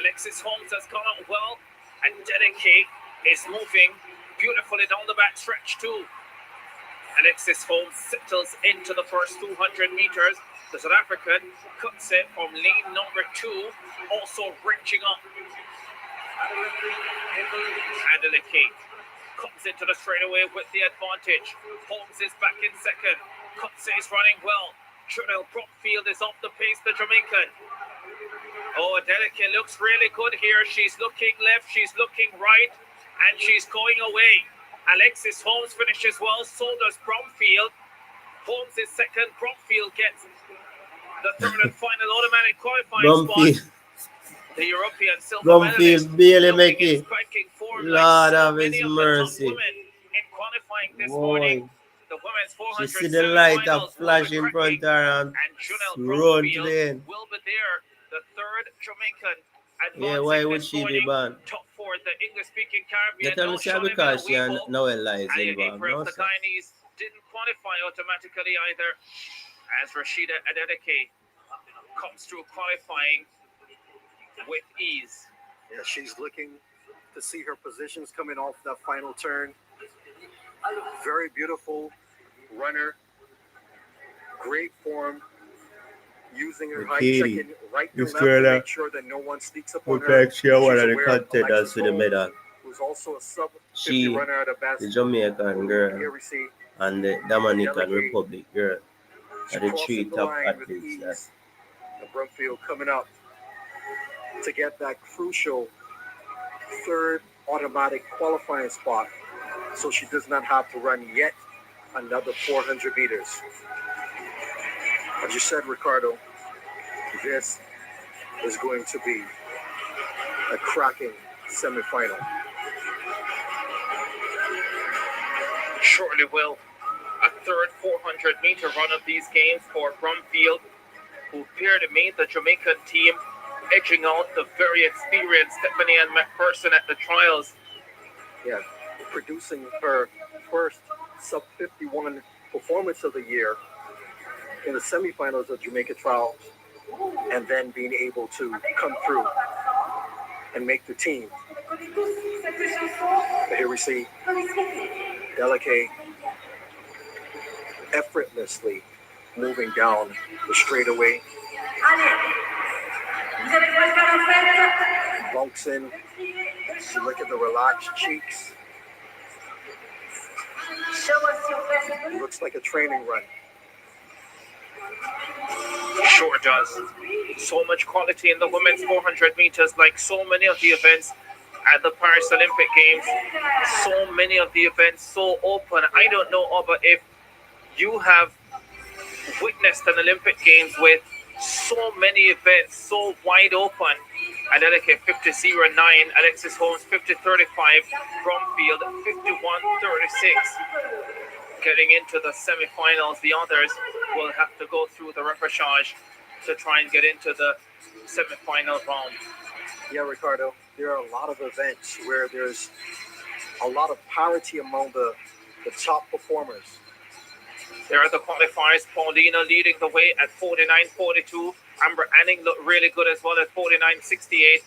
Alexis Holmes has gone out well, and Dedicate is moving beautifully down the back stretch too. Alexis Holmes settles into the first 200 meters. The South African cuts it from lane number 2, also reaching up. Adeleke comes into the straightaway with the advantage. Holmes is back in second. Kutze is running well. Chanel Brookfield is off the pace, the Jamaican. Oh, Adeleke looks really good here. She's looking left, she's looking right, and she's going away. Alexis Holmes finishes well, so does Bromfield. Holmes is second. Bromfield gets the third and final automatic qualifying spot. The European silver medalist barely looking make in it. striking form Lord like so have many his of the top mercy. women in qualifying this Boy. morning. The women's She 400 see the light of semifinals flash will in be front cracking, of her and and Chanel run to Bromfield the end. will be there, the third Jamaican advancing Yeah, why would this she be morning. banned? Top 4, the English-speaking You Caribbean. tell me, No sir, Shawty because she and Benawibo. Noella is And involved. April, No, the sir. Guyanese didn't qualify automatically either, as Rashida Adeleke comes through qualifying with ease. Yeah, she's looking to see her positions coming off that final turn. Very beautiful runner. Great form. Using her height, Katie, checking right and it's left to Trella. make sure that no one sneaks up on Look her. like she one She's of the aware of contenders Alexis to the Holmes, medal. who's who's also a sub 50 She, runner at a the best. Jamaican girl, Here we see and the Dominican Delegate. Republic girl She are the crosses three the top line with athletes that ease. And Brumfield coming up to get that crucial third automatic qualifying spot, so she does not have to run yet another 400 meters. As you said, Ricardo, this is going to be a cracking semifinal. Surely will. A third 400-meter run of these games for Brumfield, who appear to meet the Jamaican team, edging out the very experienced Stephanie Ann McPherson at the trials. Yeah, producing her first sub 51 performance of the year in the semifinals of Jamaica trials, and then being able to come through and make the team. But here we see Delicate effortlessly moving down the straightaway. Bunks in. You look at the relaxed cheeks. Looks like a training run. Sure does. So much quality in the women's 400 meters, like so many of the events at the Paris Olympic Games. So many of the events so open. I don't know, Oba, if you have witnessed an Olympic Games with so many events so wide open. Adeleke 50.09, Alexis Holmes 50.35, Brumfield 51.36. Getting into the semi-finals, the others will have to go through the repechage to try and get into the semi-final round. Yeah, Ricardo, there are a lot of events where there's a lot of parity among the top performers. There are the qualifiers. Paulina leading the way at 49.42. Amber Anning looked really good as well at 49.68.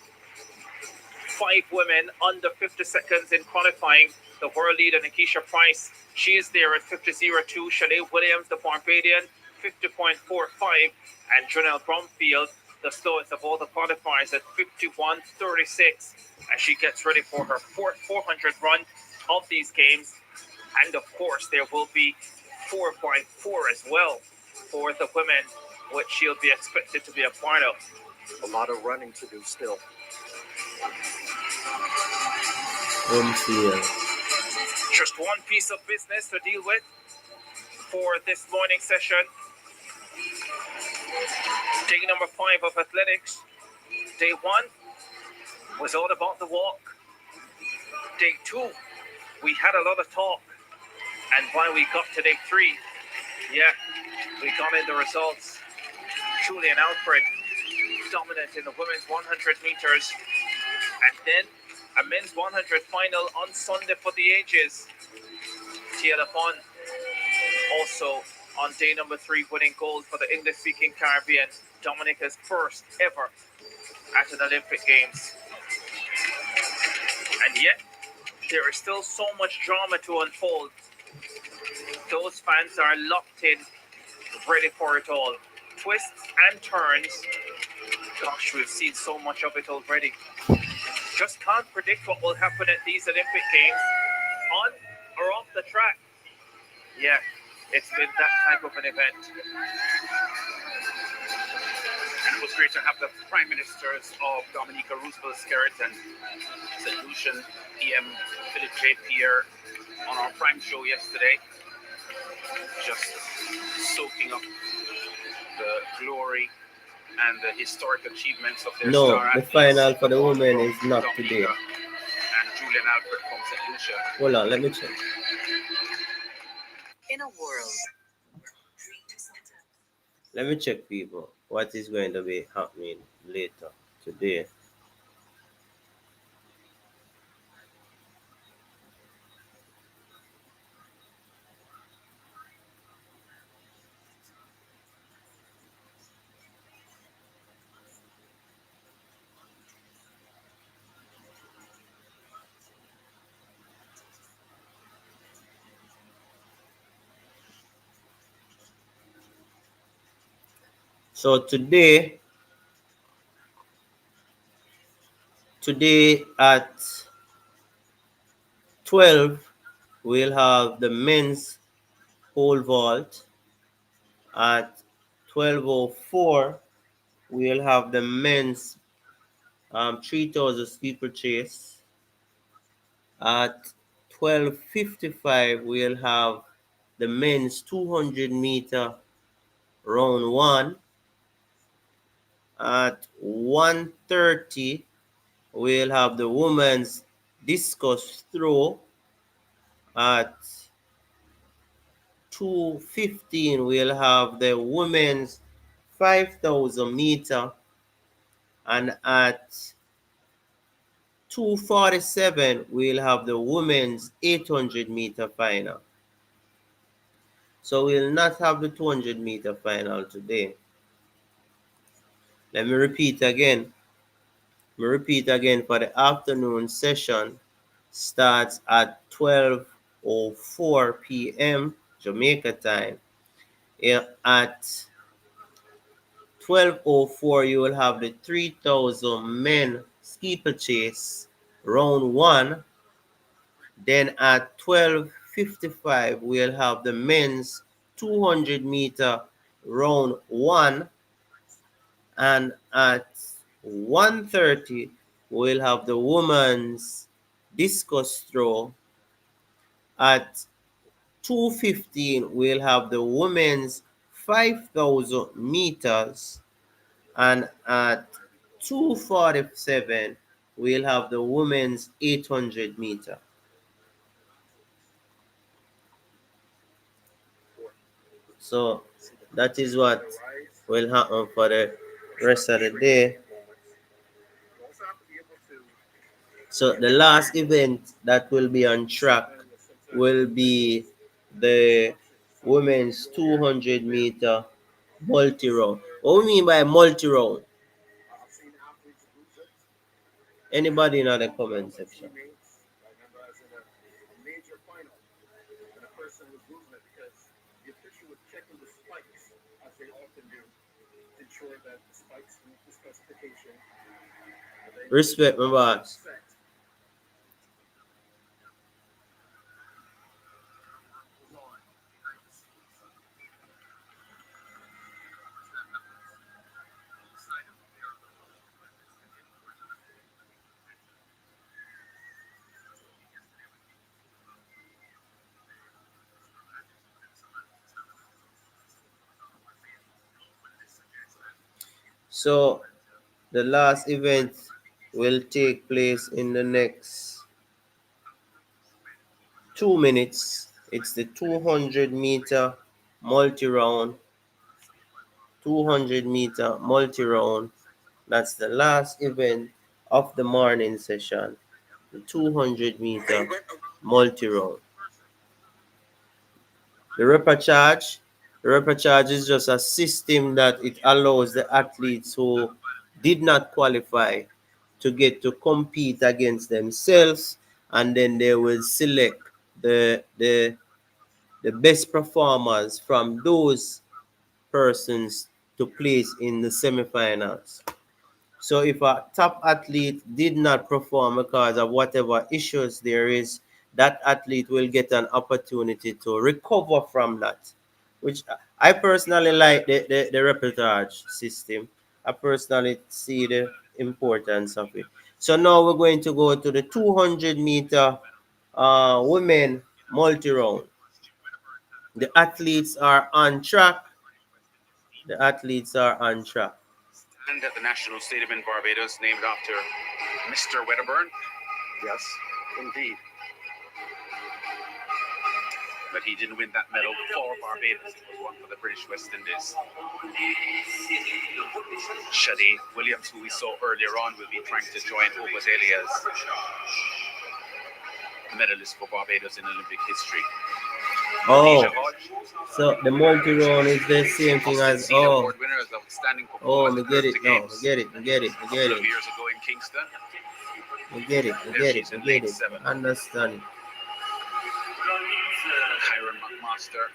5 women under 50 seconds in qualifying. The world leader, Nikisha Price, she is there at 50.02. Shanae Williams, the Barbadian, 50.45. And Janelle Brumfield, the slowest of all the qualifiers, at 51.36. As she gets ready for her fourth 400 run of these games. And of course, there will be 4x4 as well for the women, which she'll be expected to be a part of. A lot of running to do still. Just one piece of business to deal with for this morning session. Day number 5 of athletics. Day 1 was all about the walk. Day 2, we had a lot of talk. And when we got to day 3, yeah, we got in the results. Julian Alfred dominant in the women's 100 meters. And then a men's 100 final on Sunday for the ages. Tia Lafon also on day number 3 winning gold for the English-speaking Caribbean. Dominica's first ever at an Olympic Games. And yet, there is still so much drama to unfold. Those fans are locked in, ready for it all. Twists and turns. Gosh, we've seen so much of it already. Just can't predict what will happen at these Olympic Games, on or off the track. Yeah, it's been that type of an event. And it was great to have the Prime Ministers of Dominica Roosevelt Skerritt and St. Lucian PM Philip J. Pierre on our Prime show yesterday. Just soaking up the glory and the historic achievements of their star the athletes. final for the women from is not Dominica today. And Julian Alfred from St. Lucia. Hold on, let me check. In a world. Let me check, people, what is going to be happening later today. So today at 12, we'll have the men's pole vault. At 12:04, we'll have the men's 3,000 steeplechase. At 12:55, we'll have the men's 200-meter round one. At 1:30, we'll have the women's discus throw. At 2:15, we'll have the women's 5,000 meter. And at 2:47, we'll have the women's 800-meter final. So we'll not have the 200-meter final today. Let me repeat again. For the afternoon session starts at 12:04 p.m. Jamaica time. At 12:04, you will have the 3,000 men steeplechase round one. Then at 12:55, we'll have the men's 200-meter round one. And at 1:30, we'll have the women's discus throw. At 2:15, we'll have the women's 5,000 meters. And at 2:47, we'll have the women's 800 meter. So that is what will happen for the rest of the day. So the last event that will be on track will be the women's 200-meter multi-round. What we mean by multi-round? Anybody in the comment section? Respect, my boss. So the last event will take place in the next 2 minutes. It's the 200-meter multi-round. 200-meter multi-round. That's the last event of the morning session. The 200-meter multi-round. The repechage. The repechage is just a system that it allows the athletes who did not qualify to get to compete against themselves, and then they will select the best performers from those persons to place in the semifinals. So if a top athlete did not perform because of whatever issues there is, that athlete will get an opportunity to recover from that, which I personally like the repertoire system. I personally see the importance of it. So now we're going to go to the 200-meter women multi-round. The athletes are on track. The athletes are on track. And at the National Stadium in Barbados, named after Mr. Wedderburn. Yes, indeed. But he didn't win that medal for Barbados. It was one for the British West Indies. Shadi Williams, who we saw earlier on, will be trying to join Obadelia's medalist for Barbados in Olympic history. Oh, so the multi-round is the same thing as award winners, outstanding oh, performers me at get it the now. games. Me get it. A couple of years ago in Kingston. Me get it. There she's in lane 7. Understand it. Kyron McMaster,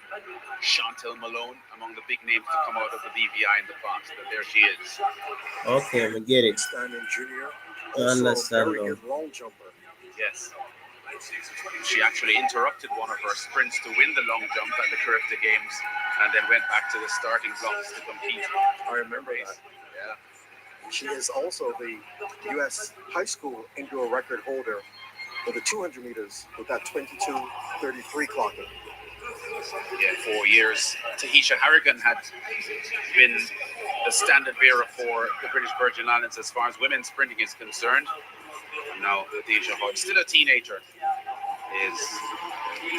Chantel Malone, among the big names to come out of the BVI in the past. But there she is. Okay, me get it. Standing junior. I understand Very now. good long jumper. Yes. She actually interrupted one of her sprints to win the long jump at the Caribbean Games and then went back to the starting blocks to compete. I remember that. Yeah. She is also the U.S. high school indoor record holder for the 200 meters with that 22:33 clocking. Yeah, 4 years. Tahisha Harrigan had been the standard bearer for the British Virgin Islands as far as women's sprinting is concerned. And now Khadija Hodge, still a teenager, is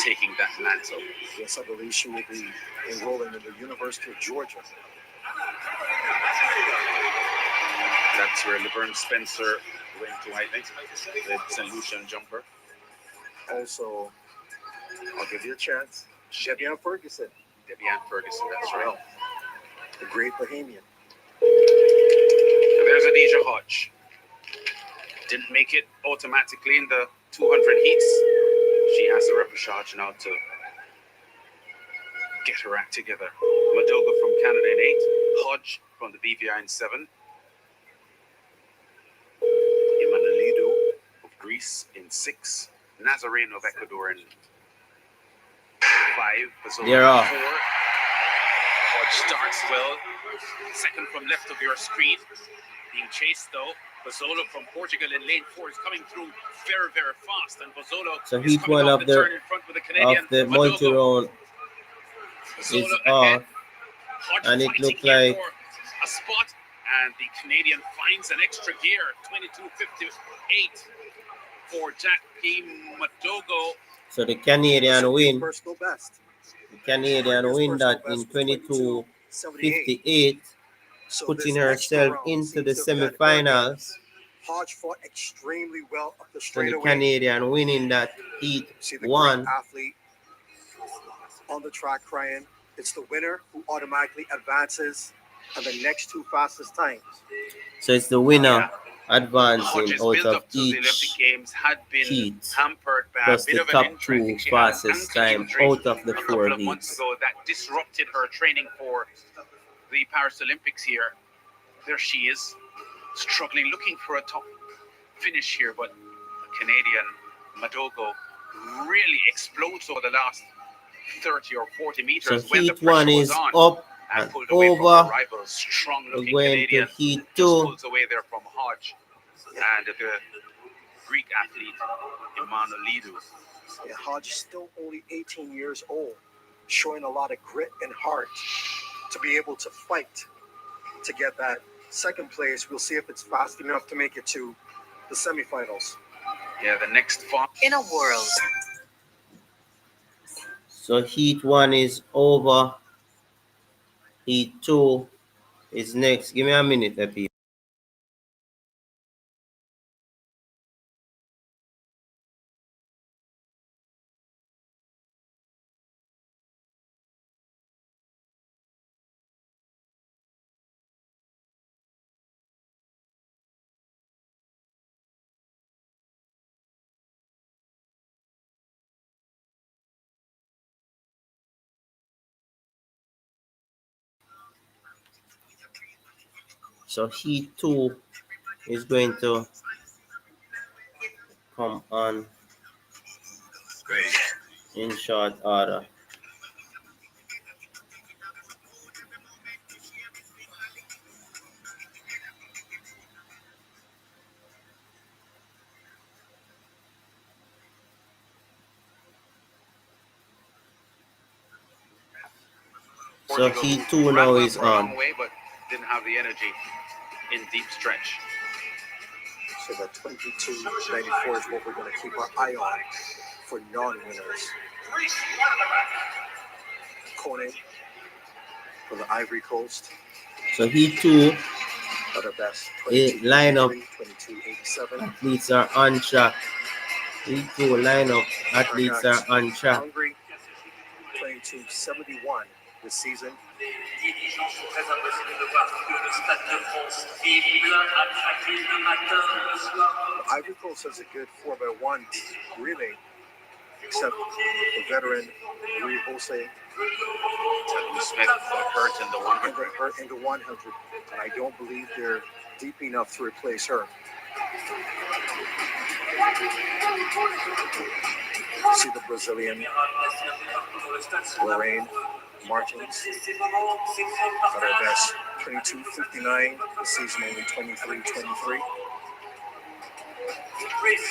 taking that mantle. Yes, I believe she will be enrolling in the University of Georgia. That's where Laverne Spencer went to, I think, the St. Lucian jumper. Also, I'll give you a chance. Debian Ferguson. Debian Ferguson, that's right. The great Bahamian. And there's Khadija Hodge. Didn't make it automatically in the 200 heats. She has a repechage now to get her act together. Madoga from Canada in 8. Hodge from the BVI in 7. Imanolidu of Greece in 6. Nazarene of Ecuador in 5. Bazola They're off. 4. Hodge starts well. Second from left of your screen. Being chased though. Bazola from Portugal in lane 4 is coming through very, very fast. And Bazola So is heat coming one off of the turn the in front with the Canadian. multi round is Bazola off, ahead. Hodge and it fighting looked here like for a spot, and the Canadian finds an extra gear, 22:58 for Jackie Madogo. so the Canadian win. Personal best. The Canadian win that in 22:58, So putting this extra herself round into the seems to have done her good. semifinals. Hodge fought extremely well up the So the straightaway. Canadian winning that heat See the one. great athlete on the track crying. It's the winner who automatically advances and the next two fastest times. So it's the winner Yeah. advancing Hodge's out build of up to the Olympic each Games had been heat, hampered by a plus bit the of an top injury. I two think she had an fastest ankle time injury out of the a 4 couple of months heats. ago that disrupted her training for the Paris Olympics here. There she is, struggling, looking for a top finish here, but the Canadian Madogo really explodes over the last 30 or 40 So meters when the heat one pressure was is on up and and pulled away from her over. rivals. Strong We're looking going Canadian to heat just 2. pulls away there from Hodge and the Greek athlete Imanolidu. Yeah, Hodge is still only 18 years old, showing a lot of grit and heart to be able to fight to get that second place. We'll see if it's fast enough to make it to the semifinals. Yeah, the next fight. In a world. So heat one is over. Heat 2 is next. Give me a minute, Epi. So heat 2 is going to come on in short order. So heat 2 now is for a long on. way, but didn't have the energy in deep stretch. So that 22.94 is what we're going to keep our eye on for non-winners. Kone from the Ivory Coast. So heat 2 At our best, lineup 22.87. athletes are on track. Heat 2 lineup athletes are on track. Hungary, 22.71 this season. Ivory Coast has a good 4x1 relay, except the veteran Rui Jose Smith got hurt in the 100. hurt in the 100, and I don't believe they're deep enough to replace her. See the Brazilian Lorraine Martins at her best, 22:59. The season only 23:23.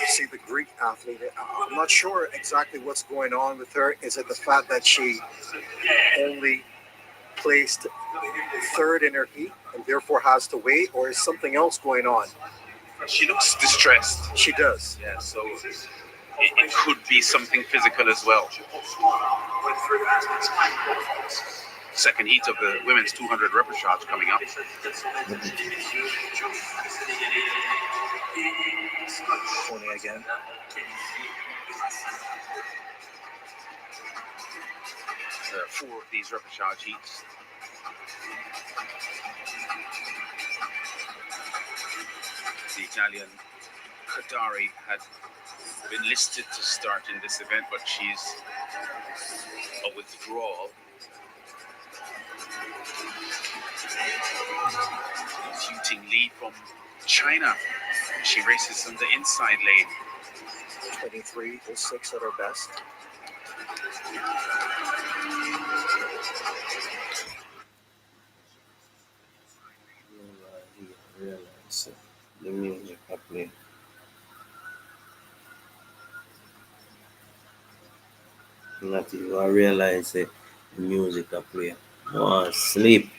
See the Greek athlete. I'm not sure exactly what's going on with her. Is it the fact that she only placed third in her heat and therefore has to wait, or is something else going on? She looks distressed. She does. Yeah, so it could be something physical as well. Second heat of the women's 200 repechage coming up. Tony again. There are 4 of these repechage heats. The Italian Kadari had been listed to start in this event, but she's a withdrawal. Shooting lead from China. She races on the inside lane. 23:06 at her best. Realize the music I play. Not even I realize the music I play. Oh, sleep.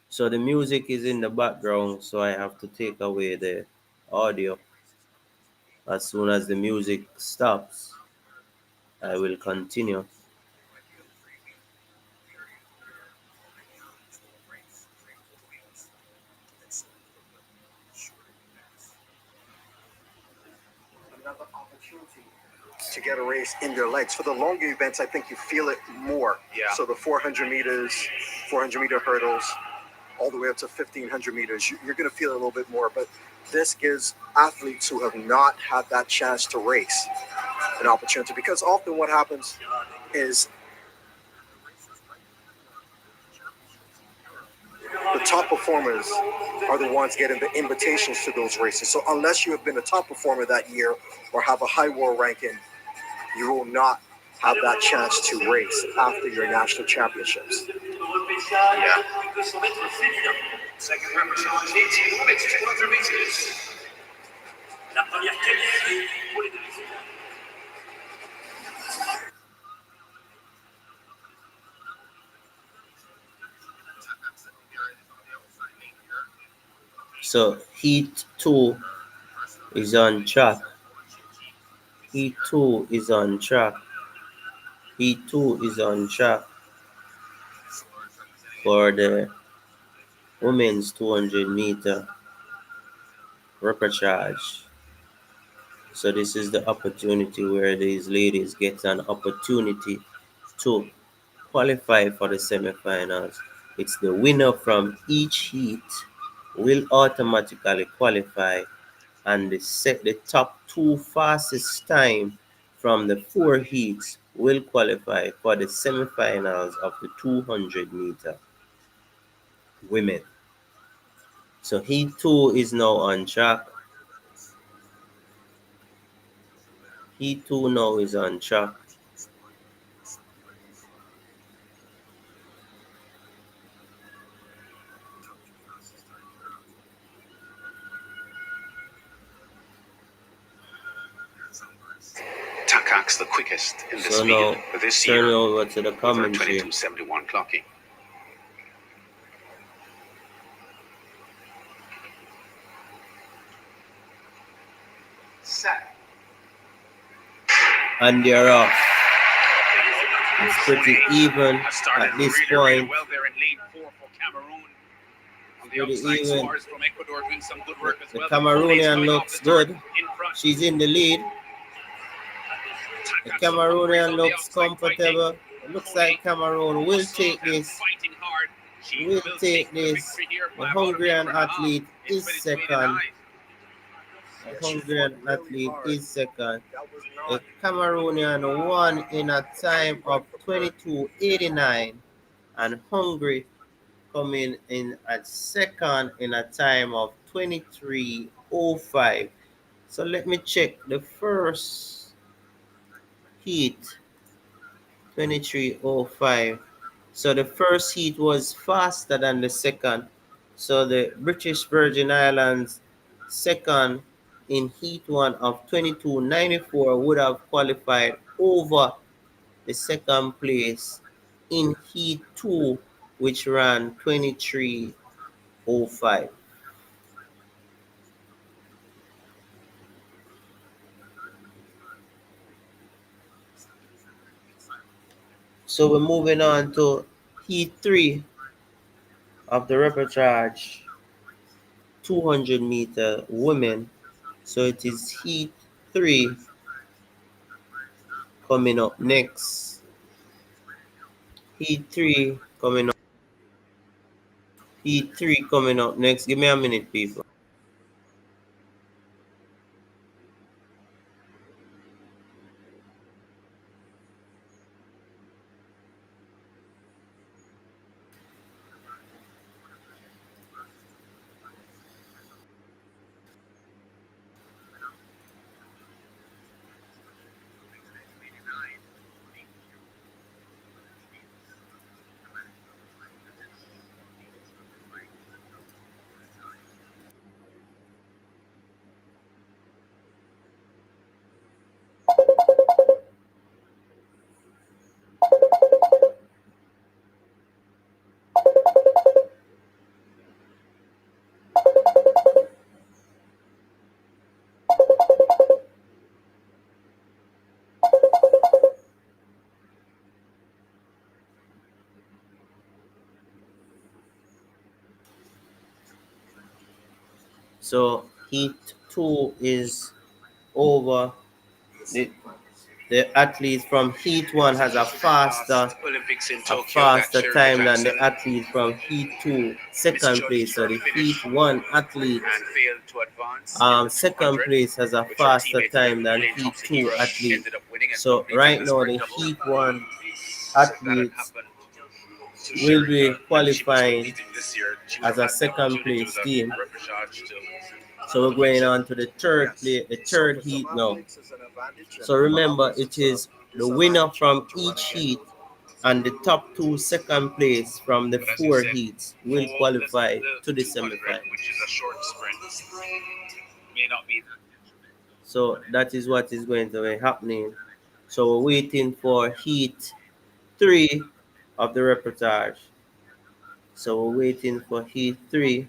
So the music is in the background, so I have to take away the audio. As soon as the music stops, I will continue. Another opportunity to get a race in your legs. For the longer events, I think you feel it more. Yeah. So the 400 meters, 400 meter hurdles, all the way up to 1500 meters, you're going to feel it a little bit more. But this gives athletes who have not had that chance to race an opportunity, because often what happens is the top performers are the ones getting the invitations to those races. So unless you have been a top performer that year or have a high world ranking, you will not have that chance to race after your national championships. Yeah. Second repechage heat, 200 meters. La première qualifiée pour les demi-finales. So heat 2 is on track. Heat 2 is on track. Heat 2 is on track for the women's 200 meter repechage. So this is the opportunity where these ladies get an opportunity to qualify for the semifinals. It's the winner from each heat will automatically qualify, and the top 2 fastest time from the 4 heats will qualify for the semifinals of the 200 meter women. So heat 2 is now on track. Heat 2 now is on track. Takak's the quickest in this So field now for this turn year, over to the with her commentary. 22:71 clocking. Set. And they're off. It's pretty even Has started at this really point. well there in lane 4 for Cameroon. On the Pretty outside, even. Suarez from Ecuador doing some good work as The well. Cameroonian Coming off looks the start good. in front. She's in the lead. The Takak's Cameroonian on the looks outside comfortable. It looks like Cameroon will Hustle take and this. fighting hard. She Will take the this. victory here The by about a Hungarian meter and a half athlete in is 22:89. second. The Yeah, she Hungarian fought really athlete hard. is second. That was The not Cameroonian won in a time of 22:89, and Hungary coming in at second in a time of 23:05. So let me check the first heat, 23:05. So the first heat was faster than the second. So the British Virgin Islands second in heat one of 22:94 would have qualified over the second place in heat two, which ran 23:05. So we're moving on to heat three of the repechage 200-meter women. So it is heat three coming up next. Heat three coming up. Heat three coming up next. Give me a minute, people. So heat two is over. The, the athlete from heat one has a faster time than the athlete from heat two, second place. So the heat one athlete second place has a faster time than heat two athlete. So right now the heat one athletes will be qualifying as a second place team. So we're going on to the third play, the third heat now. So remember, it is the winner from each heat and the top two second place from the four heats will qualify to the semifinal. So that is what is going to be happening. So we're waiting for heat three of the repertoire. So we're waiting for heat three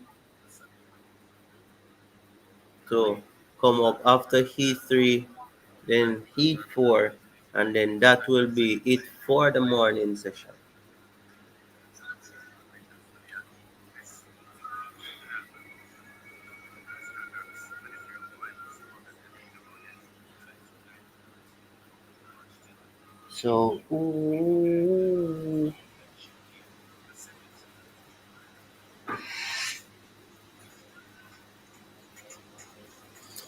to come up after heat three, then heat four, and then that will be it for the morning session. So,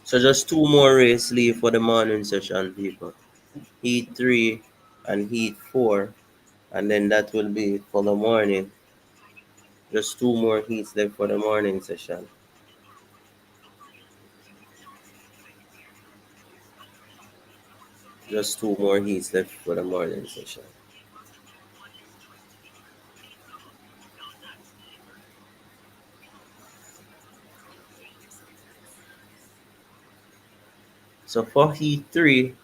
so just two more races leave for the morning session, people. Heat three and heat four, and then that will be it for the morning. Just two more heats left for the morning session. Just two more heats left for the morning session. So for heat three,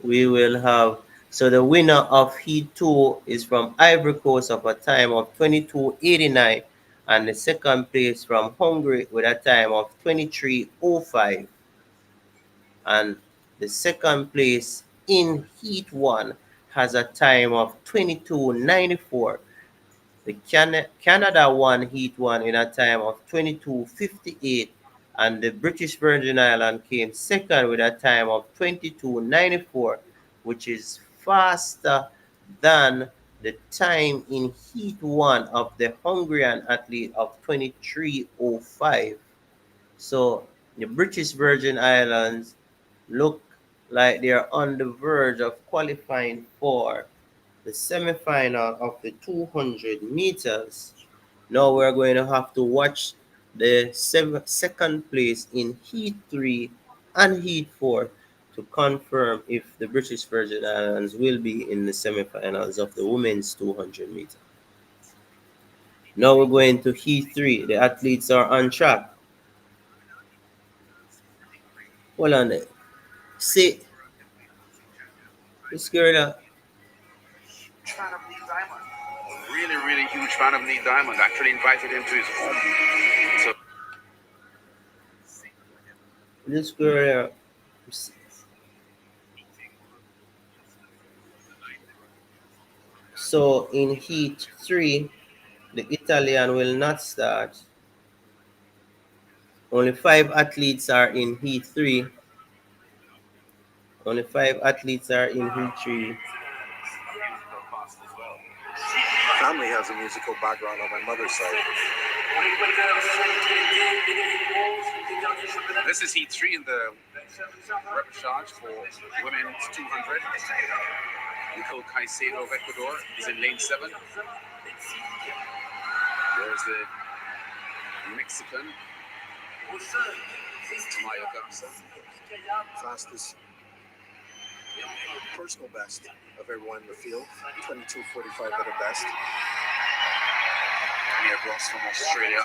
we will have, so the winner of heat two is from Ivory Coast of a time of 22:89, and the second place from Hungary with a time of 23:05, and the second place in heat one has a time of 22:94. The Canada won heat one in a time of 22:58, and the British Virgin Islands came second with a time of 22:94, which is faster than the time in heat one of the Hungarian athlete of 23:05. So the British Virgin Islands look like they are on the verge of qualifying for the semifinal of the 200 meters. Now we're going to have to watch the second place in Heat 3 and Heat 4 to confirm if the British Virgin Islands will be in the semifinals of the women's 200 meter. Now we're going to Heat 3. The athletes are on track. Hold on there. See, this girl, Really, really huge fan of Neil Diamond. Actually invited him to his home. So this girl, so in Heat 3, the Italian will not start. Only 5 athletes are in Heat 3. Only 5 athletes are in Heat 3. Family has a musical background on my mother's side. this is Heat 3 in the repechage for women's 200. Nicole Caicedo of Ecuador is in lane 7. There's the Mexican, Tamayo Garza. Fastest personal best of everyone in the field. 22:45 at her best. Mia Gross from Australia.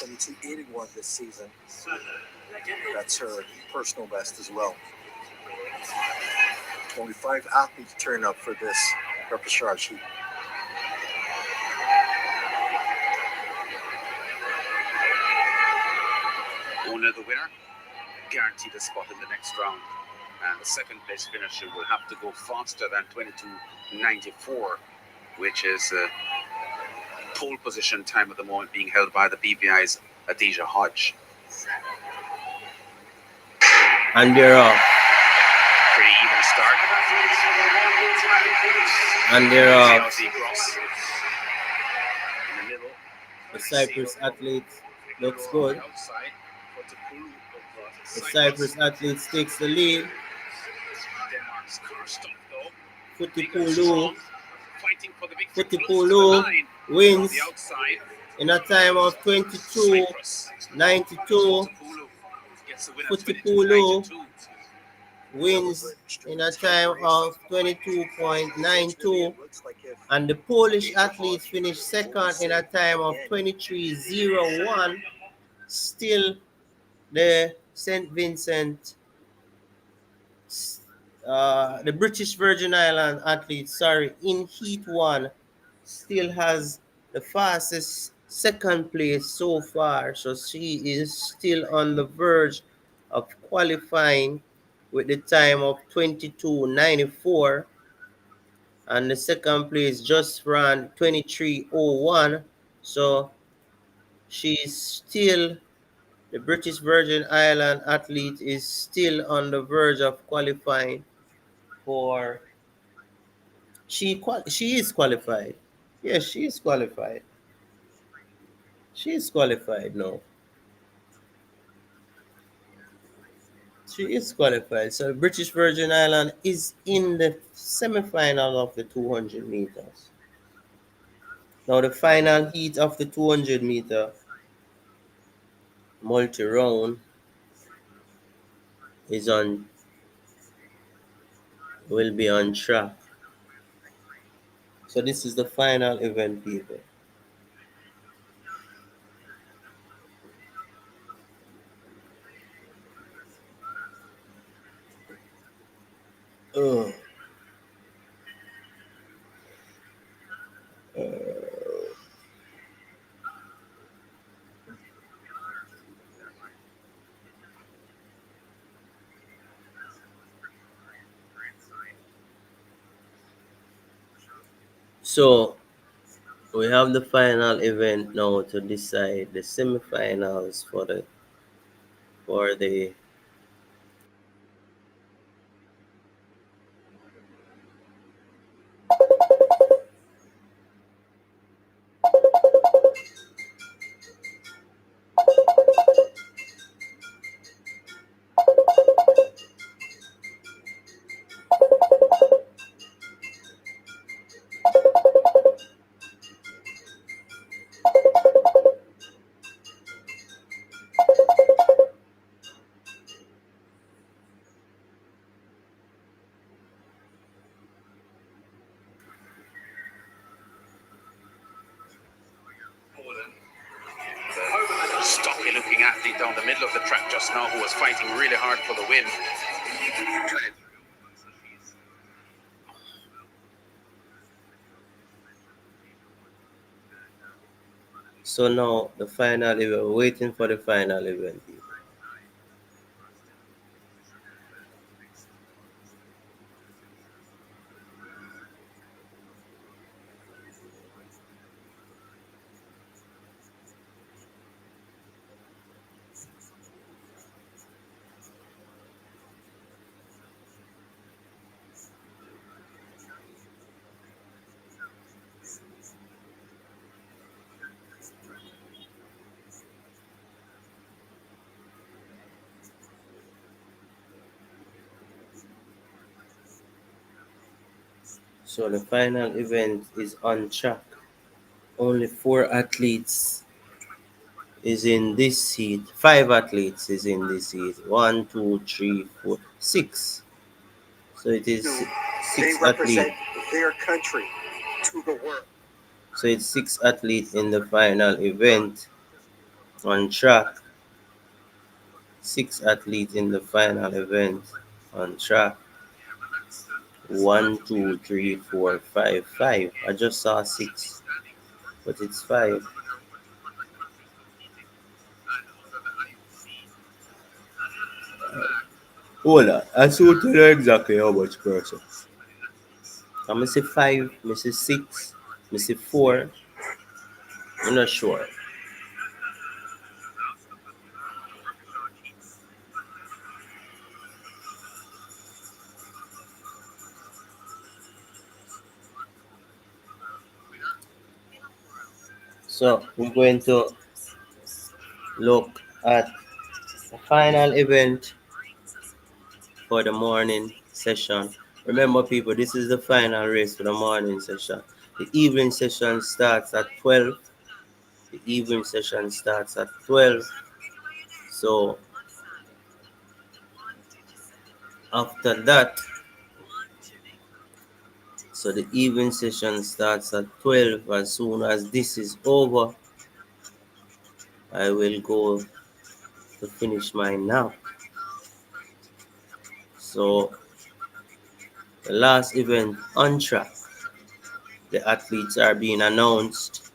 22:81 this season. That's her personal best as well. Only 5 athletes turn up for this repechage heat. Owner the winner, guaranteed a spot in the next round. And the second place finisher will have to go faster than 22:94, which is pole position time at the moment being held by the BVI's Adija Hodge. And they're off. Pretty even start. And they're off. Chelsea Gross in the middle. The Cyprus athlete looks good. Outside. The Cyprus athlete takes the lead. Denmark's car stopped though. Futipulu Fighting for the big Futipulu wins the outside. in a time of 22:92. Futipulu wins in a time of 22:92, and the Polish athletes finished second in a time of 23:01. Still, the St. Vincent, the British Virgin Island athletes, in Heat 1 still has the fastest second place so far. So she is still on the verge of qualifying with the time of 22:94. And the second place just ran 23:01. So she's still, the British Virgin Island athlete is still on the verge of qualifying for, she is qualified. Yes, she is qualified. She is qualified now. She is qualified. So British Virgin Island is in the semi-final of the 200 meters. Now the final heat of the 200 meter multi-round will be on track. So this is the final event, people. Uh, so we have the final event now to decide the semifinals for the the middle of the track just now who was fighting really hard for the win. So now the final event, we're waiting for the final event. So the final event is on track. Only 4 athletes is in this seat. 5 athletes is in this seat. One, two, three, four, six. So it is They six represent athletes. their country to the world. So it's 6 athletes in the final event on track. 6 athletes in the final event on track. One, two, three, four, five, five. I just saw six, but it's five. Hold on, I should tell you exactly how much person. I'm gonna say five, I say six, I say four. I'm not sure. So we're going to look at the final event for the morning session. Remember, people, this is the final race for the morning session. The evening session starts at 12. The evening session starts at 12. So after that, so the evening session starts at 12. As soon as this is over, I will go to finish mine now. So the last event on track, the athletes are being announced.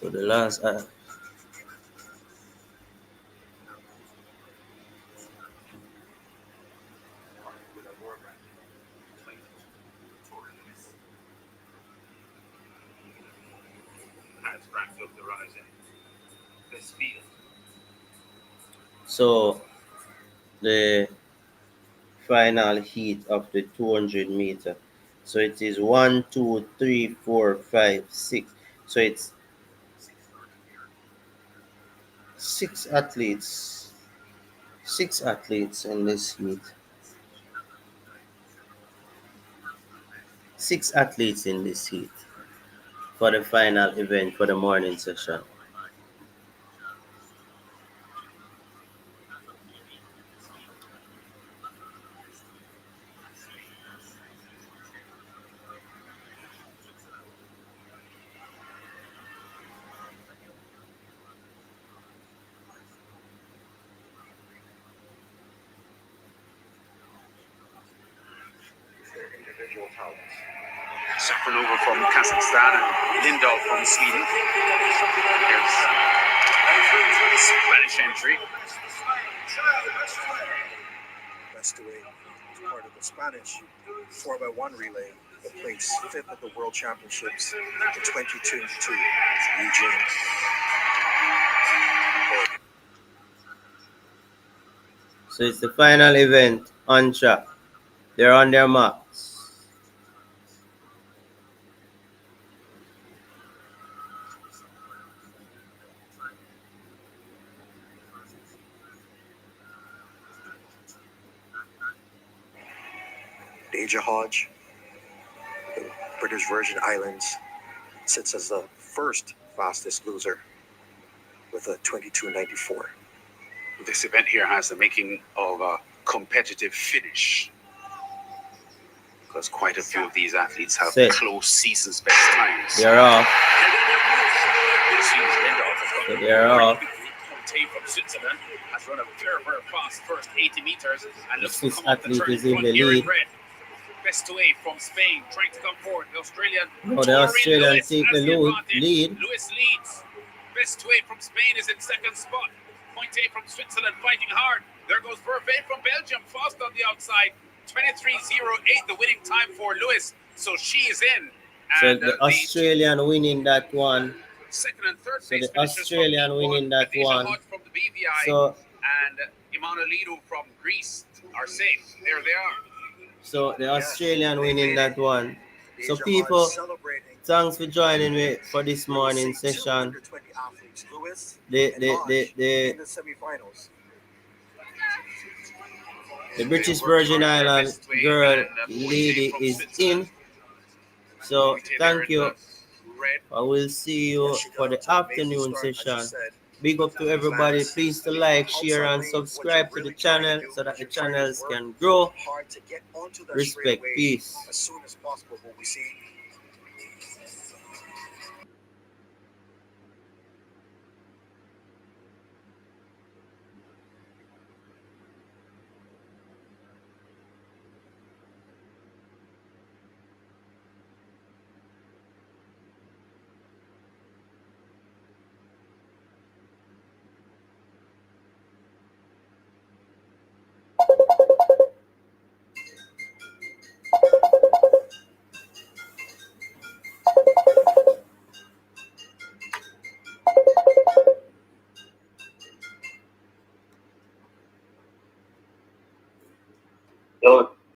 So the last so the final heat of the 200 meter. So it is 1, 2, 3, 4, 5, 6. So it's 6 athletes. 6 athletes in this heat. 6 athletes in this heat for the final event for the morning session. Safronova from Kazakhstan and Lindahl from Sweden. Here's Spanish entry. Best away as part of the Spanish 4x1 relay that placed 5th at the World Championships in 2022 Eugene. So it's the final event on track. They're on their marks. Deja Hodge, the British Virgin Islands, sits as the first fastest loser with a 22.94. This event here has the making of a competitive finish. because quite a few of these athletes have Set. close seasons best times. They're off. So they're off. Conte from Switzerland has run a very, very fast first 80 meters and The looks Swiss to come up the athlete turn is in front the here in lead. red. Best away from Spain, trying to come forward. The Australian. No, the Australian Lewis take has the advantage. lead. Lewis leads. Best away from Spain is in second spot. Pointe from Switzerland fighting hard. There goes Vervey from Belgium, fast on the outside. 23:08, the winning time for Lewis. So she is in. So And the Australian winning that one. second and third So place the finishers Australian from winning that Khadija one. Hodge from the BVI So and Emanuelidou from Greece are safe. There they are. So the Australian winning that one. So people, thanks for joining me for this morning session. The British Virgin Island girl lady is in. So thank you. I will see you for the afternoon session. Big up to everybody. Please to like, share, and subscribe to the channel so that the channels can grow. Respect, peace. As soon as possible, but we see